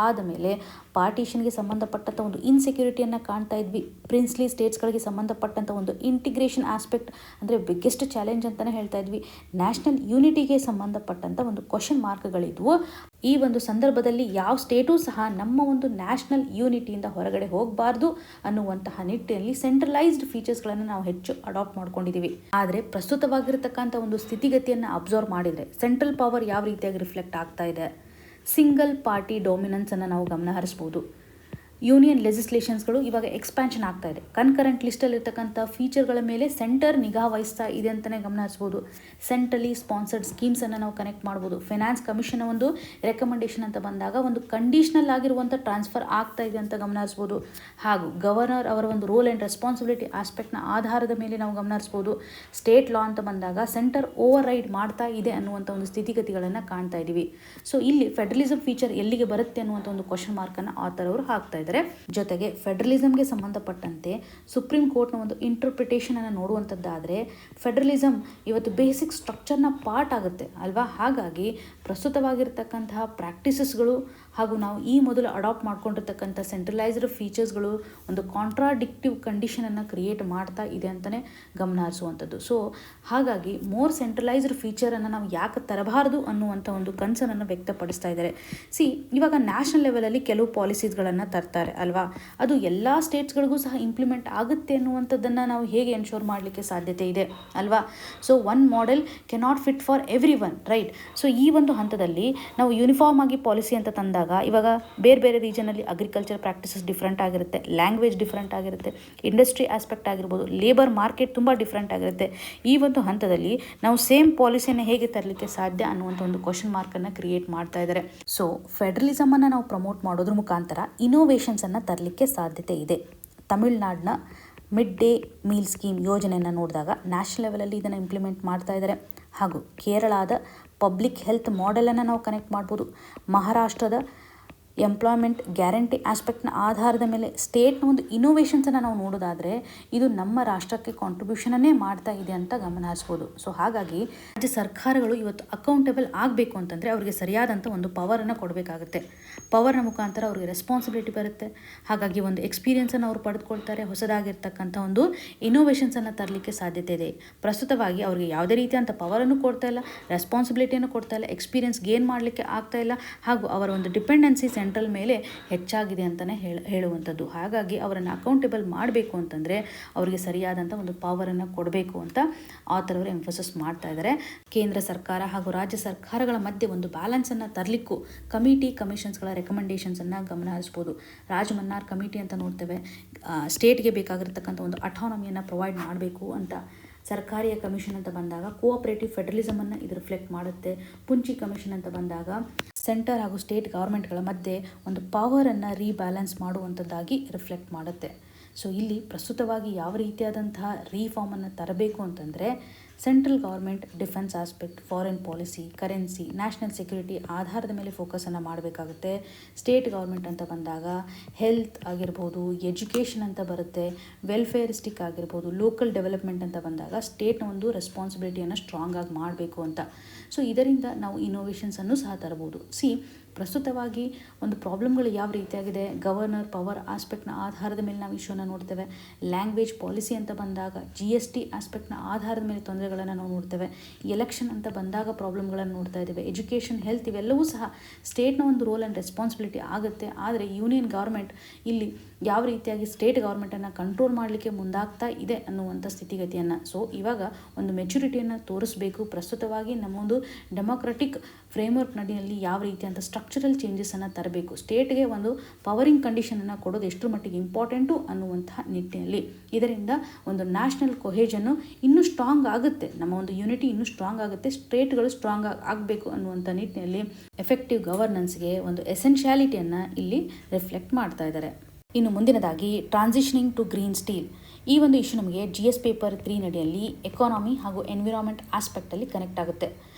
ಆದ ಮೇಲೆ ಪಾರ್ಟಿಷನ್ಗೆ ಸಂಬಂಧಪಟ್ಟಂಥ ಒಂದು ಇನ್ಸೆಕ್ಯೂರಿಟಿಯನ್ನು ಕಾಣ್ತಾ ಇದ್ವಿ. ಪ್ರಿನ್ಸ್ಲಿ ಸ್ಟೇಟ್ಸ್ಗಳಿಗೆ ಸಂಬಂಧಪಟ್ಟಂಥ ಒಂದು ಇಂಟಿಗ್ರೇಷನ್ ಆಸ್ಪೆಕ್ಟ್ ಅಂದರೆ ಬಿಗ್ಗೆಸ್ಟ್ ಚಾಲೆಂಜ್ ಅಂತಲೇ ಹೇಳ್ತಾ ಇದ್ವಿ. ನ್ಯಾಷನಲ್ ಯೂನಿಟಿಗೆ ಸಂಬಂಧಪಟ್ಟಂಥ ಒಂದು ಕ್ವಶನ್ ಮಾರ್ಕ್ಗಳಿದ್ವು. ಈ ಒಂದು ಸಂದರ್ಭದಲ್ಲಿ ಯಾವ ಸ್ಟೇಟೂ ಸಹ ನಮ್ಮ ಒಂದು ನ್ಯಾಷನಲ್ ಯೂನಿಟಿಯಿಂದ ಹೊರಗಡೆ ಹೋಗಬಾರ್ದು ಅನ್ನುವಂತಹ ನಿಟ್ಟಿನಲ್ಲಿ ಸೆಂಟ್ರಲೈಸ್ಡ್ ಫೀಚರ್ಸ್ಗಳನ್ನು ನಾವು ಹೆಚ್ಚು ಅಡಾಪ್ಟ್ ಮಾಡ್ಕೊಂಡಿದ್ದೀವಿ. ಆದರೆ ಪ್ರಸ್ತುತವಾಗಿರತಕ್ಕಂಥ ಒಂದು ಸ್ಥಿತಿಗತಿಯನ್ನು ಅಬ್ಸರ್ವ್ ಮಾಡಿದರೆ ಸೆಂಟ್ರಲ್ ಪವರ್ ಯಾವ ರೀತಿಯಾಗಿ ರಿಫ್ಲೆಕ್ಟ್ ಆಗ್ತಾ ಇದೆ, ಸಿಂಗಲ್ ಪಾರ್ಟಿ ಡೊಮಿನೆನ್ಸನ್ನು ನಾವು ಗಮನ ಹರಿಸ್ಬೋದು. ಯೂನಿಯನ್ ಲೆಜಿಸ್ಲೇಷನ್ಸ್ಗಳು ಇವಾಗ ಎಕ್ಸ್ಪ್ಯಾನ್ಷನ್ ಆಗ್ತಾ ಇದೆ. ಕನ್ಕರೆಂಟ್ ಲಿಸ್ಟಲ್ಲಿ ಇರ್ತಕ್ಕಂಥ ಫೀಚರ್ಗಳ ಮೇಲೆ ಸೆಂಟರ್ ನಿಗಾ ವಹಿಸ್ತಾ ಇದೆ ಅಂತಲೇ ಗಮನ ಹರಿಸ್ಬೋದು. ಸೆಂಟ್ರಲಿ ಸ್ಪಾನ್ಸರ್ಡ್ ಸ್ಕೀಮ್ಸನ್ನು ನಾವು ಕನೆಕ್ಟ್ ಮಾಡ್ಬೋದು. ಫೈನಾನ್ಸ್ ಕಮಿಷನ್ ಒಂದು ರೆಕಮೆಂಡೇಶನ್ ಅಂತ ಬಂದಾಗ ಒಂದು ಕಂಡೀಷನಲ್ ಆಗಿರುವಂಥ ಟ್ರಾನ್ಸ್ಫರ್ ಆಗ್ತಾ ಇದೆ ಅಂತ ಗಮನ ಹರಿಸ್ಬೋದು. ಹಾಗೂ ಗವರ್ನರ್ ಅವರ ಒಂದು ರೋಲ್ ಆ್ಯಂಡ್ ರೆಸ್ಪಾನ್ಸಿಬಿಲಿಟಿ ಆಸ್ಪೆಕ್ಟ್ನ ಆಧಾರದ ಮೇಲೆ ನಾವು ಗಮನ ಹರಿಸ್ಬೋದು. ಸ್ಟೇಟ್ ಲಾ ಅಂತ ಬಂದಾಗ ಸೆಂಟರ್ ಓವರ್ ರೈಡ್ ಮಾಡ್ತಾ ಇದೆ ಅನ್ನುವಂಥ ಒಂದು ಸ್ಥಿತಿಗತಿಗಳನ್ನು ಕಾಣ್ತಾ ಇದ್ದೀವಿ. ಸೊ ಇಲ್ಲಿ ಫೆಡರಲಿಸಮ್ ಫೀಚರ್ ಎಲ್ಲಿಗೆ ಬರುತ್ತೆ ಅನ್ನುವಂಥ ಒಂದು ಕ್ವಶನ್ ಮಾರ್ಕನ್ನು ಆಥರ್ ಅವರು ಹಾಕ್ತಾ ಇದ್ದಾರೆ. ಜೊತೆಗೆ ಫೆಡರಲಿಸಮ್ಗೆ ಸಂಬಂಧಪಟ್ಟಂತೆ ಸುಪ್ರೀಂ ಕೋರ್ಟ್ನ ಒಂದು ಇಂಟರ್ಪ್ರಿಟೇಷನ್ ಅನ್ನು ನೋಡುವಂಥದ್ದಾದರೆ ಫೆಡರಲಿಸಮ್ ಇವತ್ತು ಬೇಸಿಕ್ ಸ್ಟ್ರಕ್ಚರ್ನ ಪಾರ್ಟ್ ಆಗುತ್ತೆ ಅಲ್ವಾ. ಹಾಗಾಗಿ ಪ್ರಸ್ತುತವಾಗಿರ್ತಕ್ಕಂತಹ ಪ್ರಾಕ್ಟೀಸಸ್ಗಳು ಹಾಗೂ ನಾವು ಈ ಮೊದಲು ಅಡಾಪ್ಟ್ ಮಾಡ್ಕೊಂಡಿರ್ತಕ್ಕಂಥ ಸೆಂಟ್ರಲೈಸ್ಡ್ ಫೀಚರ್ಸ್ಗಳು ಒಂದು ಕಾಂಟ್ರಾಡಿಕ್ಟಿವ್ ಕಂಡೀಷನನ್ನು ಕ್ರಿಯೇಟ್ ಮಾಡ್ತಾ ಇದೆ ಅಂತಲೇ ಗಮನ ಹರಿಸುವಂಥದ್ದು. ಸೊ ಹಾಗಾಗಿ ಮೋರ್ ಸೆಂಟ್ರಲೈಸ್ಡ್ ಫೀಚರನ್ನು ನಾವು ಯಾಕೆ ತರಬಾರದು ಅನ್ನುವಂಥ ಒಂದು ಕನ್ಸರ್ನನ್ನು ವ್ಯಕ್ತಪಡಿಸ್ತಾ ಇದ್ದಾರೆ. ಇವಾಗ ನ್ಯಾಷನಲ್ ಲೆವೆಲಲ್ಲಿ ಕೆಲವು ಪಾಲಿಸೀಸ್ಗಳನ್ನು ತರ್ತಾರೆ ಅಲ್ವಾ. ಅದು ಎಲ್ಲ ಸ್ಟೇಟ್ಸ್ಗಳಿಗೂ ಸಹ ಇಂಪ್ಲಿಮೆಂಟ್ ಆಗುತ್ತೆ ಅನ್ನುವಂಥದ್ದನ್ನು ನಾವು ಹೇಗೆ ಎನ್ಶೋರ್ ಮಾಡಲಿಕ್ಕೆ ಸಾಧ್ಯತೆ ಇದೆ ಅಲ್ವಾ. So one model cannot fit for every one, right. So ಈ ಒಂದು ಹಂತದಲ್ಲಿ ನಾವು ಯೂನಿಫಾರ್ಮ್ ಆಗಿ ಪಾಲಿಸಿ ಅಂತ ತಂದಾಗ ಇವಾಗ ಬೇರೆ ಬೇರೆ ರೀಜನಲ್ಲಿ ಅಗ್ರಿಕಲ್ಚರ್ ಪ್ರಾಕ್ಟೀಸಸ್ ಡಿಫ್ರೆಂಟ್ ಆಗಿರುತ್ತೆ, ಲ್ಯಾಂಗ್ವೇಜ್ ಡಿಫ್ರೆಂಟ್ ಆಗಿರುತ್ತೆ, ಇಂಡಸ್ಟ್ರಿ ಆಸ್ಪೆಕ್ಟ್ ಆಗಿರ್ಬೋದು, ಲೇಬರ್ ಮಾರ್ಕೆಟ್ ತುಂಬ ಡಿಫ್ರೆಂಟ್ ಆಗಿರುತ್ತೆ. ಈ ಒಂದು ಹಂತದಲ್ಲಿ ನಾವು ಸೇಮ್ ಪಾಲಿಸಿಯನ್ನು ಹೇಗೆ ತರಲಿಕ್ಕೆ ಸಾಧ್ಯ ಅನ್ನುವಂಥ ಒಂದು ಕ್ವಶನ್ ಮಾರ್ಕನ್ನು ಕ್ರಿಯೇಟ್ ಮಾಡ್ತಾ ಇದ್ದಾರೆ. ಸೊ ಫೆಡರಲಿಸಮನ್ನು ನಾವು ಪ್ರಮೋಟ್ ಮಾಡೋದ್ರ ಮುಖಾಂತರ ಇನೋವೇಷನ್ಸನ್ನು ತರಲಿಕ್ಕೆ ಸಾಧ್ಯತೆ ಇದೆ. ತಮಿಳುನಾಡಿನ ಮಿಡ್ ಡೇ ಮೀಲ್ ಸ್ಕೀಮ್ ಯೋಜನೆಯನ್ನು ನೋಡಿದಾಗ ನ್ಯಾಷನಲ್ ಲೆವೆಲಲ್ಲಿ ಇದನ್ನು ಇಂಪ್ಲಿಮೆಂಟ್ ಮಾಡ್ತಾ ಇದ್ದಾರೆ. ಹಾಗೂ ಕೇರಳದ ಪಬ್ಲಿಕ್ ಹೆಲ್ತ್ ಮಾಡೆಲನ್ನು ನಾವು ಕನೆಕ್ಟ್ ಮಾಡ್ಬೋದು. ಮಹಾರಾಷ್ಟ್ರದ ಎಂಪ್ಲಾಯ್ಮೆಂಟ್ ಗ್ಯಾರಂಟಿ ಆಸ್ಪೆಕ್ಟ್ನ ಆಧಾರದ ಮೇಲೆ ಸ್ಟೇಟ್ನ ಒಂದು ಇನೋವೇಷನ್ಸನ್ನು ನಾವು ನೋಡೋದಾದರೆ ಇದು ನಮ್ಮ ರಾಷ್ಟ್ರಕ್ಕೆ ಕಾಂಟ್ರಿಬ್ಯೂಷನನ್ನೇ ಮಾಡ್ತಾ ಇದೆ ಅಂತ ಗಮನ ಹರಿಸ್ಬೋದು. ಸೊ ಹಾಗಾಗಿ ರಾಜ್ಯ ಸರ್ಕಾರಗಳು ಇವತ್ತು ಅಕೌಂಟೇಬಲ್ ಆಗಬೇಕು ಅಂತಂದರೆ ಅವರಿಗೆ ಸರಿಯಾದಂಥ ಒಂದು ಪವರನ್ನು ಕೊಡಬೇಕಾಗುತ್ತೆ. ಪವರ್ನ ಮುಖಾಂತರ ಅವ್ರಿಗೆ ರೆಸ್ಪಾನ್ಸಿಬಿಲಿಟಿ ಬರುತ್ತೆ. ಹಾಗಾಗಿ ಒಂದು ಎಕ್ಸ್ಪೀರಿಯನ್ಸನ್ನು ಅವರು ಪಡೆದುಕೊಳ್ತಾರೆ. ಹೊಸದಾಗಿರ್ತಕ್ಕಂಥ ಒಂದು ಇನೋವೇಷನ್ಸನ್ನು ತರಲಿಕ್ಕೆ ಸಾಧ್ಯತೆ ಇದೆ. ಪ್ರಸ್ತುತವಾಗಿ ಅವರಿಗೆ ಯಾವುದೇ ರೀತಿಯಂಥ ಪವರನ್ನು ಕೊಡ್ತಾ ಇಲ್ಲ, ರೆಸ್ಪಾನ್ಸಿಬಿಲಿಟಿಯನ್ನು ಕೊಡ್ತಾ ಇಲ್ಲ, ಎಕ್ಸ್ಪೀರಿಯನ್ಸ್ ಗೇನ್ ಮಾಡಲಿಕ್ಕೆ ಆಗ್ತಾ ಇಲ್ಲ. ಹಾಗೂ ಅವರ ಒಂದು ಡಿಪೆಂಡೆನ್ಸಿ ಸೆಂಟ್ರಲ್ ಮೇಲೆ ಹೆಚ್ಚಾಗಿದೆ ಅಂತಲೇ ಹೇಳುವಂಥದ್ದು. ಹಾಗಾಗಿ ಅವರನ್ನು ಅಕೌಂಟೇಬಲ್ ಮಾಡಬೇಕು ಅಂತಂದರೆ ಅವರಿಗೆ ಸರಿಯಾದಂಥ ಒಂದು ಪವರನ್ನು ಕೊಡಬೇಕು ಅಂತ ಆಥರ್ ಅವರು ಎಂಫೋಸಿಸ್ ಮಾಡ್ತಾ ಇದ್ದಾರೆ. ಕೇಂದ್ರ ಸರ್ಕಾರ ಹಾಗೂ ರಾಜ್ಯ ಸರ್ಕಾರಗಳ ಮಧ್ಯೆ ಒಂದು ಬ್ಯಾಲೆನ್ಸನ್ನು ತರಲಿಕ್ಕೂ ಕಮಿಷನ್ಸ್ಗಳ ರೆಕಮೆಂಡೇಷನ್ಸನ್ನು ಗಮನ ಹರಿಸ್ಬೋದು. ರಾಜ್ ಮನ್ನಾರ್ ಕಮಿಟಿ ಅಂತ ನೋಡ್ತೇವೆ. ಸ್ಟೇಟ್ಗೆ ಬೇಕಾಗಿರ್ತಕ್ಕಂಥ ಒಂದು ಅಟಾನಮಿಯನ್ನು ಪ್ರೊವೈಡ್ ಮಾಡಬೇಕು ಅಂತ. ಸರ್ಕಾರಿಯ ಕಮಿಷನ್ ಅಂತ ಬಂದಾಗ ಕೋಆಪರೇಟಿವ್ ಫೆಡರಲಿಸಮನ್ನು ಇದು ರಿಫ್ಲೆಕ್ಟ್ ಮಾಡುತ್ತೆ. ಪುಂಚಿ ಕಮಿಷನ್ ಅಂತ ಬಂದಾಗ ಸೆಂಟರ್ ಹಾಗೂ ಸ್ಟೇಟ್ ಗೌರ್ಮೆಂಟ್ಗಳ ಮಧ್ಯೆ ಒಂದು ಪವರನ್ನು ರೀಬ್ಯಾಲೆನ್ಸ್ ಮಾಡುವಂಥದ್ದಾಗಿ ರಿಫ್ಲೆಕ್ಟ್ ಮಾಡುತ್ತೆ. ಸೊ ಇಲ್ಲಿ ಪ್ರಸ್ತುತವಾಗಿ ಯಾವ ರೀತಿಯಾದಂತಹ ರೀಫಾರ್ಮನ್ನು ತರಬೇಕು ಅಂತಂದರೆ central government defence aspect, foreign policy, currency, national security ಆಧಾರದ ಮೇಲೆ ಫೋಕಸನ್ನು ಮಾಡಬೇಕಾಗುತ್ತೆ. ಸ್ಟೇಟ್ ಗೌರ್ಮೆಂಟ್ ಅಂತ ಬಂದಾಗ ಹೆಲ್ತ್ ಆಗಿರ್ಬೋದು, ಎಜುಕೇಷನ್ ಅಂತ ಬರುತ್ತೆ, ವೆಲ್ಫೇರಿಸ್ಟಿಕ್ ಆಗಿರ್ಬೋದು, ಲೋಕಲ್ ಡೆವಲಪ್ಮೆಂಟ್ ಅಂತ ಬಂದಾಗ ಸ್ಟೇಟ್ನ ಒಂದು ರೆಸ್ಪಾನ್ಸಿಬಿಲಿಟಿಯನ್ನು ಸ್ಟ್ರಾಂಗ್ ಆಗಿ ಮಾಡಬೇಕು ಅಂತ. ಸೊ ಇದರಿಂದ ನಾವು ಇನೋವೇಷನ್ಸನ್ನು ಸಹ ತರಬಹುದು. ಪ್ರಸ್ತುತವಾಗಿ ಒಂದು ಪ್ರಾಬ್ಲಮ್ಗಳು ಯಾವ ರೀತಿಯಾಗಿದೆ, ಗವರ್ನರ್ ಪವರ್ ಆಸ್ಪೆಕ್ಟ್ನ ಆಧಾರದ ಮೇಲೆ ನಾವು ಇಶ್ಯೂನ ನೋಡ್ತೇವೆ. ಲ್ಯಾಂಗ್ವೇಜ್ ಪಾಲಿಸಿ ಅಂತ ಬಂದಾಗ GST ಆಸ್ಪೆಕ್ಟ್ನ ಆಧಾರದ ಮೇಲೆ ತೊಂದರೆಗಳನ್ನು ನಾವು ನೋಡ್ತೇವೆ. ಎಲೆಕ್ಷನ್ ಅಂತ ಬಂದಾಗ ಪ್ರಾಬ್ಲಮ್ಗಳನ್ನು ನೋಡ್ತಾ ಇದ್ದೇವೆ. ಎಜುಕೇಷನ್, ಹೆಲ್ತ್ ಇವೆಲ್ಲವೂ ಸಹ ಸ್ಟೇಟ್ನ ಒಂದು ರೋಲ್ ಆ್ಯಂಡ್ ರೆಸ್ಪಾನ್ಸಿಬಿಲಿಟಿ ಆಗುತ್ತೆ. ಆದರೆ ಯೂನಿಯನ್ ಗೌರ್ಮೆಂಟ್ ಇಲ್ಲಿ ಯಾವ ರೀತಿಯಾಗಿ ಸ್ಟೇಟ್ ಗೌರ್ಮೆಂಟನ್ನು ಕಂಟ್ರೋಲ್ ಮಾಡಲಿಕ್ಕೆ ಮುಂದಾಗ್ತಾ ಇದೆ ಅನ್ನುವಂಥ ಸ್ಥಿತಿಗತಿಯನ್ನು. ಸೊ ಇವಾಗ ಒಂದು ಮೆಚುರಿಟಿಯನ್ನು ತೋರಿಸಬೇಕು. ಪ್ರಸ್ತುತವಾಗಿ ನಮ್ಮೊಂದು ಡೆಮೋಕ್ರೆಟಿಕ್ ಫ್ರೇಮ್ವರ್ಕ್ ನಡಿಯಲ್ಲಿ ಯಾವ ರೀತಿಯಂಥ ಸ್ಟ್ರಕ್ಚರಲ್ ಚೇಂಜಸನ್ನು ತರಬೇಕು, ಸ್ಟೇಟ್ಗೆ ಒಂದು ಪವರಿಂಗ್ ಕಂಡೀಷನನ್ನು ಕೊಡೋದು ಎಷ್ಟರ ಮಟ್ಟಿಗೆ ಇಂಪಾರ್ಟೆಂಟು ಅನ್ನುವಂತಹ ನಿಟ್ಟಿನಲ್ಲಿ ಇದರಿಂದ ಒಂದು ನ್ಯಾಷನಲ್ ಕೊಹೇಜನ್ನು ಇನ್ನೂ ಸ್ಟ್ರಾಂಗ್ ಆಗುತ್ತೆ. ನಮ್ಮ ಒಂದು ಯೂನಿಟಿ ಇನ್ನೂ ಸ್ಟ್ರಾಂಗ್ ಆಗುತ್ತೆ. ಸ್ಟೇಟ್ಗಳು ಸ್ಟ್ರಾಂಗ್ ಆಗಬೇಕು ಅನ್ನುವಂಥ ನಿಟ್ಟಿನಲ್ಲಿ ಎಫೆಕ್ಟಿವ್ ಗವರ್ನೆನ್ಸ್ಗೆ ಒಂದು ಎಸೆನ್ಷಿಯಾಲಿಟಿಯನ್ನು ಇಲ್ಲಿ ರಿಫ್ಲೆಕ್ಟ್ ಮಾಡ್ತಾ ಇದ್ದಾರೆ. ಇನ್ನು ಮುಂದಿನದಾಗಿ ಟ್ರಾನ್ಸಿಷನಿಂಗ್ ಟು ಗ್ರೀನ್ ಸ್ಟೀಲ್. ಈ ಒಂದು ಇಶ್ಯೂ ನಮಗೆ GS ಪೇಪರ್ 3 ನಡಿಯಲ್ಲಿ ಎಕಾನಮಿ ಹಾಗೂ ಎನ್ವಿರಾನ್ಮೆಂಟ್ ಆಸ್ಪೆಕ್ಟಲ್ಲಿ ಕನೆಕ್ಟ್ ಆಗುತ್ತೆ.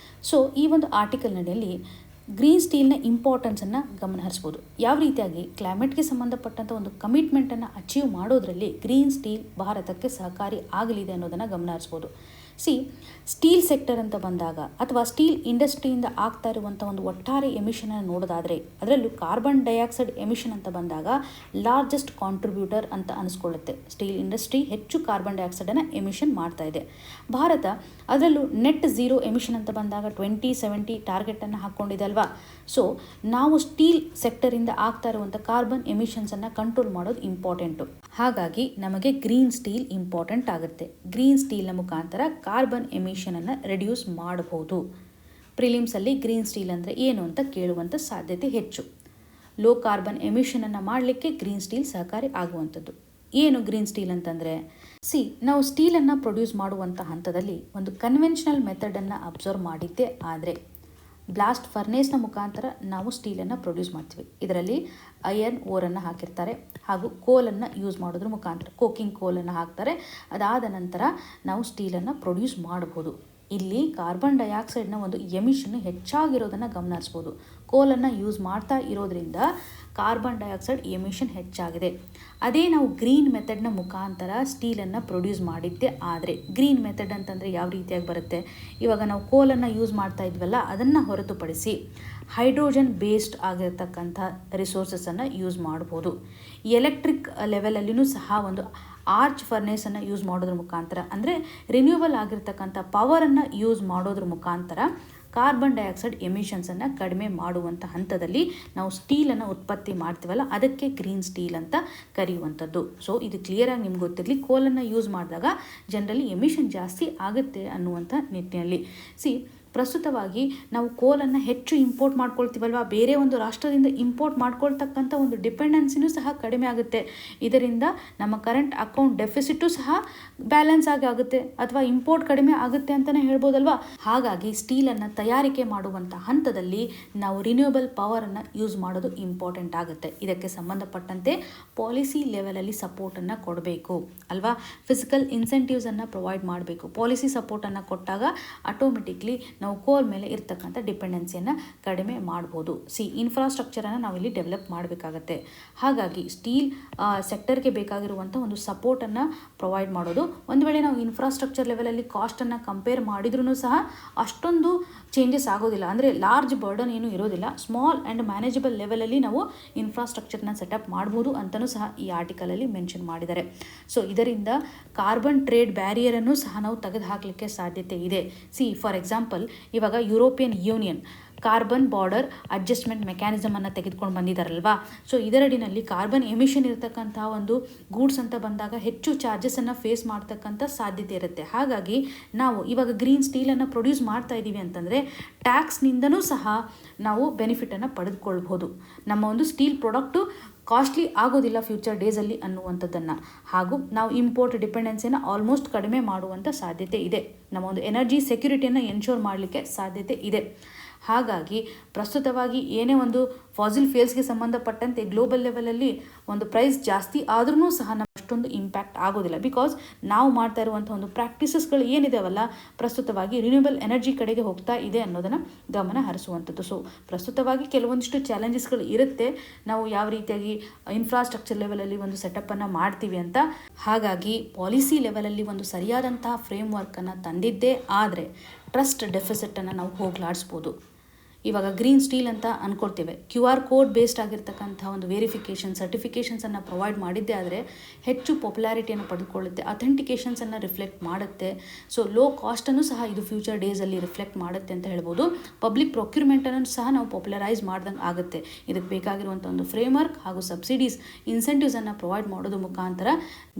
ಸೊ ಈ ಒಂದು ಆರ್ಟಿಕಲ್ ನಡಿಯಲ್ಲಿ ಗ್ರೀನ್ ಸ್ಟೀಲ್ನ ಇಂಪಾರ್ಟೆನ್ಸನ್ನು ಗಮನ ಹರಿಸ್ಬೋದು. ಯಾವ ರೀತಿಯಾಗಿ ಕ್ಲೈಮೇಟ್ಗೆ ಸಂಬಂಧಪಟ್ಟಂಥ ಒಂದು ಕಮಿಟ್ಮೆಂಟನ್ನು ಅಚೀವ್ ಮಾಡೋದರಲ್ಲಿ ಗ್ರೀನ್ ಸ್ಟೀಲ್ ಭಾರತಕ್ಕೆ ಸಹಕಾರಿ ಆಗಲಿದೆ ಅನ್ನೋದನ್ನು ಗಮನ ಹರಿಸ್ಬೋದು. ಸ್ಟೀಲ್ ಸೆಕ್ಟರ್ ಅಂತ ಬಂದಾಗ ಅಥವಾ ಸ್ಟೀಲ್ ಇಂಡಸ್ಟ್ರಿಯಿಂದ ಆಗ್ತಾ ಇರುವಂಥ ಒಂದು ಒಟ್ಟಾರೆ ಎಮಿಷನನ್ನು ನೋಡೋದಾದರೆ ಅದರಲ್ಲೂ ಕಾರ್ಬನ್ ಡೈಆಕ್ಸೈಡ್ ಎಮಿಷನ್ ಅಂತ ಬಂದಾಗ ಲಾರ್ಜೆಸ್ಟ್ ಕಾಂಟ್ರಿಬ್ಯೂಟರ್ ಅಂತ ಅನಿಸ್ಕೊಳ್ಳುತ್ತೆ. ಸ್ಟೀಲ್ ಇಂಡಸ್ಟ್ರಿ ಹೆಚ್ಚು ಕಾರ್ಬನ್ ಡೈಆಕ್ಸೈಡನ್ನು ಎಮಿಷನ್ ಮಾಡ್ತಾ ಇದೆ. ಭಾರತ ಅದರಲ್ಲೂ ನೆಟ್ ಝೀರೋ ಎಮಿಷನ್ ಅಂತ ಬಂದಾಗ 2070 ಟಾರ್ಗೆಟನ್ನು ಹಾಕ್ಕೊಂಡಿದೆ ಅಲ್ವಾ. ಸೊ ನಾವು ಸ್ಟೀಲ್ ಸೆಕ್ಟರಿಂದ ಆಗ್ತಾ ಇರುವಂಥ ಕಾರ್ಬನ್ ಎಮಿಷನ್ಸನ್ನು ಕಂಟ್ರೋಲ್ ಮಾಡೋದು ಇಂಪಾರ್ಟೆಂಟು. ಹಾಗಾಗಿ ನಮಗೆ ಗ್ರೀನ್ ಸ್ಟೀಲ್ ಇಂಪಾರ್ಟೆಂಟ್ ಆಗುತ್ತೆ. ಗ್ರೀನ್ ಸ್ಟೀಲ್ನ ಮುಖಾಂತರ ಕಾರ್ಬನ್ ಎಮಿಷನನ್ನು ರೆಡ್ಯೂಸ್ ಮಾಡಬಹುದು. ಪ್ರಿಲಿಮ್ಸಲ್ಲಿ ಗ್ರೀನ್ ಸ್ಟೀಲ್ ಅಂದರೆ ಏನು ಅಂತ ಕೇಳುವಂಥ ಸಾಧ್ಯತೆ ಹೆಚ್ಚು. ಲೋ ಕಾರ್ಬನ್ ಎಮಿಷನನ್ನು ಮಾಡಲಿಕ್ಕೆ ಗ್ರೀನ್ ಸ್ಟೀಲ್ ಸಹಕಾರಿ ಆಗುವಂಥದ್ದು. ಏನು ಗ್ರೀನ್ ಸ್ಟೀಲ್ ಅಂತಂದರೆ, ನಾವು ಸ್ಟೀಲನ್ನು ಪ್ರೊಡ್ಯೂಸ್ ಮಾಡುವಂಥ ಹಂತದಲ್ಲಿ ಒಂದು ಕನ್ವೆನ್ಷನಲ್ ಮೆಥಡನ್ನು ಅಬ್ಸರ್ವ್ ಮಾಡಿದ್ದೇ ಆದರೆ ಬ್ಲಾಸ್ಟ್ ಫರ್ನೇಸ್ನ ಮುಖಾಂತರ ನಾವು ಸ್ಟೀಲನ್ನು ಪ್ರೊಡ್ಯೂಸ್ ಮಾಡ್ತೀವಿ. ಇದರಲ್ಲಿ ಐರನ್ ಓರನ್ನು ಹಾಕಿರ್ತಾರೆ ಹಾಗೂ ಕೋಲನ್ನು ಯೂಸ್ ಮಾಡೋದ್ರ ಮುಖಾಂತರ ಕೋಕಿಂಗ್ ಕೋಲನ್ನು ಹಾಕ್ತಾರೆ. ಅದಾದ ನಂತರ ನಾವು ಸ್ಟೀಲನ್ನು ಪ್ರೊಡ್ಯೂಸ್ ಮಾಡಬಹುದು. ಇಲ್ಲಿ ಕಾರ್ಬನ್ ಡೈಆಕ್ಸೈಡ್ನ ಒಂದು ಎಮಿಷನ್ ಹೆಚ್ಚಾಗಿರೋದನ್ನು ಗಮನಿಸ್ಬೋದು. ಕೋಲನ್ನು ಯೂಸ್ ಮಾಡ್ತಾ ಇರೋದ್ರಿಂದ ಕಾರ್ಬನ್ ಡೈಆಕ್ಸೈಡ್ ಎಮಿಷನ್ ಹೆಚ್ಚಾಗಿದೆ. ಅದೇ ನಾವು ಗ್ರೀನ್ ಮೆಥಡ್ನ ಮುಖಾಂತರ ಸ್ಟೀಲನ್ನು ಪ್ರೊಡ್ಯೂಸ್ ಮಾಡಿದ್ದೆ ಆದರೆ, ಗ್ರೀನ್ ಮೆಥಡ್ ಅಂತಂದರೆ ಯಾವ ರೀತಿಯಾಗಿ ಬರುತ್ತೆ, ಇವಾಗ ನಾವು ಕೋಲನ್ನು ಯೂಸ್ ಮಾಡ್ತಾ ಇದ್ವಲ್ಲ, ಅದನ್ನು ಹೊರತುಪಡಿಸಿ ಹೈಡ್ರೋಜನ್ ಬೇಸ್ಡ್ ಆಗಿರತಕ್ಕಂಥ ರಿಸೋರ್ಸಸನ್ನು ಯೂಸ್ ಮಾಡ್ಬೋದು. ಎಲೆಕ್ಟ್ರಿಕ್ ಲೆವೆಲಲ್ಲಿಯೂ ಸಹ ಒಂದು ಆರ್ಚ್ ಫರ್ನೇಸನ್ನು ಯೂಸ್ ಮಾಡೋದ್ರ ಮುಖಾಂತರ, ಅಂದರೆ ರಿನ್ಯೂವಲ್ ಆಗಿರ್ತಕ್ಕಂಥ ಪವರನ್ನು ಯೂಸ್ ಮಾಡೋದ್ರ ಮುಖಾಂತರ ಕಾರ್ಬನ್ ಡೈಆಕ್ಸೈಡ್ ಎಮಿಷನ್ಸನ್ನು ಕಡಿಮೆ ಮಾಡುವಂಥ ಹಂತದಲ್ಲಿ ನಾವು ಸ್ಟೀಲನ್ನು ಉತ್ಪತ್ತಿ ಮಾಡ್ತೀವಲ್ಲ, ಅದಕ್ಕೆ ಗ್ರೀನ್ ಸ್ಟೀಲ್ ಅಂತ ಕರೆಯುವಂಥದ್ದು. ಸೊ ಇದು ಕ್ಲಿಯರಾಗಿ ನಿಮ್ಗೆ ಗೊತ್ತಿರಲಿ. ಕೋಲನ್ನು ಯೂಸ್ ಮಾಡಿದಾಗ ಜನರಲಿ ಎಮಿಷನ್ ಜಾಸ್ತಿ ಆಗುತ್ತೆ ಅನ್ನುವಂಥ ನಿಟ್ಟಿನಲ್ಲಿ. ಪ್ರಸ್ತುತವಾಗಿ ನಾವು ಕೋಲನ್ನು ಹೆಚ್ಚು ಇಂಪೋರ್ಟ್ ಮಾಡ್ಕೊಳ್ತೀವಲ್ವ, ಬೇರೆ ಒಂದು ರಾಷ್ಟ್ರದಿಂದ ಇಂಪೋರ್ಟ್ ಮಾಡ್ಕೊಳ್ತಕ್ಕಂಥ ಒಂದು ಡಿಪೆಂಡೆನ್ಸಿನೂ ಸಹ ಕಡಿಮೆ ಆಗುತ್ತೆ. ಇದರಿಂದ ನಮ್ಮ ಕರೆಂಟ್ ಅಕೌಂಟ್ ಡೆಫಿಸಿಟು ಸಹ ಬ್ಯಾಲೆನ್ಸ್ ಆಗುತ್ತೆ, ಅಥವಾ ಇಂಪೋರ್ಟ್ ಕಡಿಮೆ ಆಗುತ್ತೆ ಅಂತಲೇ ಹೇಳ್ಬೋದಲ್ವಾ. ಹಾಗಾಗಿ ಸ್ಟೀಲನ್ನು ತಯಾರಿಕೆ ಮಾಡುವಂಥ ಹಂತದಲ್ಲಿ ನಾವು ರಿನ್ಯೂಯಬಲ್ ಪವರನ್ನು ಯೂಸ್ ಮಾಡೋದು ಇಂಪಾರ್ಟೆಂಟ್ ಆಗುತ್ತೆ. ಇದಕ್ಕೆ ಸಂಬಂಧಪಟ್ಟಂತೆ ಪಾಲಿಸಿ ಲೆವೆಲಲ್ಲಿ ಸಪೋರ್ಟನ್ನು ಕೊಡಬೇಕು ಅಲ್ವಾ. ಫಿಸಿಕಲ್ ಇನ್ಸೆಂಟಿವ್ಸನ್ನು ಪ್ರೊವೈಡ್ ಮಾಡಬೇಕು. ಪಾಲಿಸಿ ಸಪೋರ್ಟನ್ನು ಕೊಟ್ಟಾಗ ಆಟೋಮೆಟಿಕ್ಲಿ ನಾವು ಕೋಲ್ ಮೇಲೆ ಇರ್ತಕ್ಕಂಥ ಡಿಪೆಂಡೆನ್ಸಿಯನ್ನು ಕಡಿಮೆ ಮಾಡ್ಬೋದು. ಇನ್ಫ್ರಾಸ್ಟ್ರಕ್ಚರನ್ನು ನಾವಿಲ್ಲಿ ಡೆವಲಪ್ ಮಾಡಬೇಕಾಗತ್ತೆ. ಹಾಗಾಗಿ ಸ್ಟೀಲ್ ಸೆಕ್ಟರ್ಗೆ ಬೇಕಾಗಿರುವಂಥ ಒಂದು ಸಪೋರ್ಟನ್ನು ಪ್ರೊವೈಡ್ ಮಾಡೋದು. ಒಂದು ವೇಳೆ ನಾವು ಇನ್ಫ್ರಾಸ್ಟ್ರಕ್ಚರ್ ಲೆವೆಲಲ್ಲಿ ಕಾಸ್ಟನ್ನು ಕಂಪೇರ್ ಮಾಡಿದ್ರೂ ಸಹ ಅಷ್ಟೊಂದು ಚೇಂಜಸ್ ಆಗೋದಿಲ್ಲ, ಅಂದರೆ ಲಾರ್ಜ್ ಬರ್ಡನ್ ಏನೂ ಇರೋದಿಲ್ಲ. ಸ್ಮಾಲ್ ಆ್ಯಂಡ್ ಮ್ಯಾನೇಜಬಲ್ ಲೆವೆಲಲ್ಲಿ ನಾವು ಇನ್ಫ್ರಾಸ್ಟ್ರಕ್ಚರ್ನ ಸೆಟಪ್ ಮಾಡ್ಬೋದು ಅಂತಲೂ ಸಹ ಈ ಆರ್ಟಿಕಲಲ್ಲಿ ಮೆನ್ಷನ್ ಮಾಡಿದ್ದಾರೆ. ಸೊ ಇದರಿಂದ ಕಾರ್ಬನ್ ಟ್ರೇಡ್ ಬ್ಯಾರಿಯರನ್ನು ಸಹ ನಾವು ತೆಗೆದುಹಾಕಲಿಕ್ಕೆ ಸಾಧ್ಯತೆ ಇದೆ. ಫಾರ್ ಎಕ್ಸಾಂಪಲ್, ಇವಾಗ European union carbon border adjustment ಮೆಕ್ಯಾನಿಸಮನ್ನು ತೆಗೆದುಕೊಂಡು ಬಂದಿದ್ದಾರಲ್ವಾ. ಸೊ ಇದರಡಿನಲ್ಲಿ ಕಾರ್ಬನ್ ಎಮಿಷನ್ ಇರತಕ್ಕಂಥ ಒಂದು ಗೂಡ್ಸ್ ಅಂತ ಬಂದಾಗ ಹೆಚ್ಚು ಚಾರ್ಜಸನ್ನು ಫೇಸ್ ಮಾಡ್ತಕ್ಕಂಥ ಸಾಧ್ಯತೆ ಇರುತ್ತೆ. ಹಾಗಾಗಿ ನಾವು ಇವಾಗ ಗ್ರೀನ್ ಸ್ಟೀಲನ್ನು ಪ್ರೊಡ್ಯೂಸ್ ಮಾಡ್ತಾ ಇದ್ದೀವಿ ಅಂತಂದರೆ ಟ್ಯಾಕ್ಸ್ನಿಂದನೂ ಸಹ ನಾವು ಬೆನಿಫಿಟನ್ನು ಪಡೆದುಕೊಳ್ಬೋದು. ನಮ್ಮ ಒಂದು ಸ್ಟೀಲ್ ಪ್ರಾಡಕ್ಟು ಕಾಸ್ಟ್ಲಿ ಆಗೋದಿಲ್ಲ ಫ್ಯೂಚರ್ ಡೇಸಲ್ಲಿ ಅನ್ನುವಂಥದ್ದನ್ನು, ಹಾಗೂ ನಾವು ಇಂಪೋರ್ಟ್ ಡಿಪೆಂಡೆನ್ಸಿಯನ್ನು ಆಲ್ಮೋಸ್ಟ್ ಕಡಿಮೆ ಮಾಡುವಂಥ ಸಾಧ್ಯತೆ ಇದೆ. ನಮ್ಮ ಒಂದು ಎನರ್ಜಿ ಸೆಕ್ಯೂರಿಟಿಯನ್ನು ಎನ್ಶೋರ್ ಮಾಡಲಿಕ್ಕೆ ಸಾಧ್ಯತೆ ಇದೆ. ಹಾಗಾಗಿ ಪ್ರಸ್ತುತವಾಗಿ ಏನೇ ಒಂದು ಫಾಸಿಲ್ ಫ್ಯೂಯಲ್ಸ್ಗೆ ಸಂಬಂಧಪಟ್ಟಂತೆ ಗ್ಲೋಬಲ್ ಲೆವೆಲಲ್ಲಿ ಒಂದು ಪ್ರೈಸ್ ಜಾಸ್ತಿ ಆದ್ರೂ ಸಹ ನಮ್ಗೆ ಅಷ್ಟೊಂದು ಇಂಪ್ಯಾಕ್ಟ್ ಆಗೋದಿಲ್ಲ. ಬಿಕಾಸ್ ನಾವು ಮಾಡ್ತಾ ಇರುವಂಥ ಒಂದು ಪ್ರಾಕ್ಟೀಸಸ್ಗಳು ಏನಿದಾವಲ್ಲ, ಪ್ರಸ್ತುತವಾಗಿ ರಿನ್ಯೂಬಲ್ ಎನರ್ಜಿ ಕಡೆಗೆ ಹೋಗ್ತಾ ಇದೆ ಅನ್ನೋದನ್ನು ಗಮನ ಹರಿಸುವಂಥದ್ದು. ಸೊ ಪ್ರಸ್ತುತವಾಗಿ ಕೆಲವೊಂದಿಷ್ಟು ಚಾಲೆಂಜಸ್ಗಳು ಇರುತ್ತೆ, ನಾವು ಯಾವ ರೀತಿಯಾಗಿ ಇನ್ಫ್ರಾಸ್ಟ್ರಕ್ಚರ್ ಲೆವೆಲಲ್ಲಿ ಒಂದು ಸೆಟಪ್ಪನ್ನು ಮಾಡ್ತೀವಿ ಅಂತ. ಹಾಗಾಗಿ ಪಾಲಿಸಿ ಲೆವೆಲಲ್ಲಿ ಒಂದು ಸರಿಯಾದಂತಹ ಫ್ರೇಮ್ ವರ್ಕನ್ನು ತಂದಿದ್ದೇ ಆದರೆ ಟ್ರಸ್ಟ್ ಡೆಫಿಸಿಟನ್ನು ನಾವು ಹೋಗಲಾಡಿಸ್ಬೋದು. ಇವಾಗ ಗ್ರೀನ್ ಸ್ಟೀಲ್ ಅಂತ ಅಂದ್ಕೊಳ್ತೇವೆ, QR ಕೋಡ್ ಬೇಸ್ಡ್ ಆಗಿರ್ತಕ್ಕಂಥ ಒಂದು ವೆರಿಫಿಕೇಷನ್ ಸರ್ಟಿಫಿಕೇಷನ್ಸನ್ನು ಪ್ರೊವೈಡ್ ಮಾಡಿದ್ದೆ ಆದರೆ ಹೆಚ್ಚು ಪಾಪ್ಯುಲಾರಿಟಿಯನ್ನು ಪಡೆದುಕೊಳ್ಳುತ್ತೆ, ಅಥೆಂಟಿಕೇಷನ್ಸನ್ನು ರಿಫ್ಲೆಕ್ಟ್ ಮಾಡುತ್ತೆ. ಸೊ ಲೋ ಕಾಸ್ಟನ್ನು ಸಹ ಇದು ಫ್ಯೂಚರ್ ಡೇಸಲ್ಲಿ ರಿಫ್ಲೆಕ್ಟ್ ಮಾಡುತ್ತೆ ಅಂತ ಹೇಳ್ಬೋದು. ಪಬ್ಲಿಕ್ ಪ್ರೊಕ್ಯೂರ್ಮೆಂಟನ್ನು ಸಹ ನಾವು ಪಾಪ್ಯುಲರೈಸ್ ಮಾಡ್ದಂಗೆ ಆಗುತ್ತೆ. ಇದಕ್ಕೆ ಬೇಕಾಗಿರುವಂಥ ಒಂದು ಫ್ರೇಮ್ವರ್ಕ್ ಹಾಗೂ ಸಬ್ಸಿಡೀಸ್ ಇನ್ಸೆಂಟಿವ್ಸನ್ನು ಪ್ರೊವೈಡ್ ಮಾಡೋದ್ರ ಮುಖಾಂತರ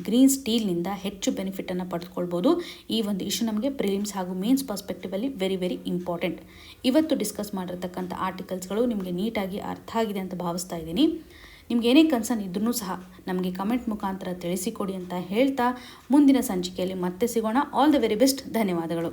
ಗ್ರೀನ್ ಸ್ಟೀಲ್ನಿಂದ ಹೆಚ್ಚು ಬೆನಿಫಿಟನ್ನು ಪಡೆದುಕೊಳ್ಬೋದು. ಈ ಒಂದು ಇಶ್ಯೂ ನಮಗೆ ಪ್ರಿಲಿಮ್ಸ್ ಹಾಗೂ ಮೇನ್ಸ್ ಪರ್ಸ್ಪೆಕ್ಟಿವಲ್ಲಿ ವೆರಿ ಇಂಪಾರ್ಟೆಂಟ್. ಇವತ್ತು ಡಿಸ್ಕಸ್ ಮಾಡಿರ್ತಕ್ಕಂಥ ಆರ್ಟಿಕಲ್ಸ್ಗಳು ನಿಮಗೆ ನೀಟಾಗಿ ಅರ್ಥ ಆಗಿದೆ ಅಂತ ಭಾವಿಸ್ತಾ ಇದ್ದೀನಿ. ನಿಮ್ಗೆ ಏನೇ ಕನ್ಸರ್ನ್ ಇದ್ರೂ ಸಹ ನಮಗೆ ಕಮೆಂಟ್ ಮುಖಾಂತರ ತಿಳಿಸಿಕೊಡಿ ಅಂತ ಹೇಳ್ತಾ ಮುಂದಿನ ಸಂಚಿಕೆಯಲ್ಲಿ ಮತ್ತೆ ಸಿಗೋಣ. All the very best. ಧನ್ಯವಾದಗಳು.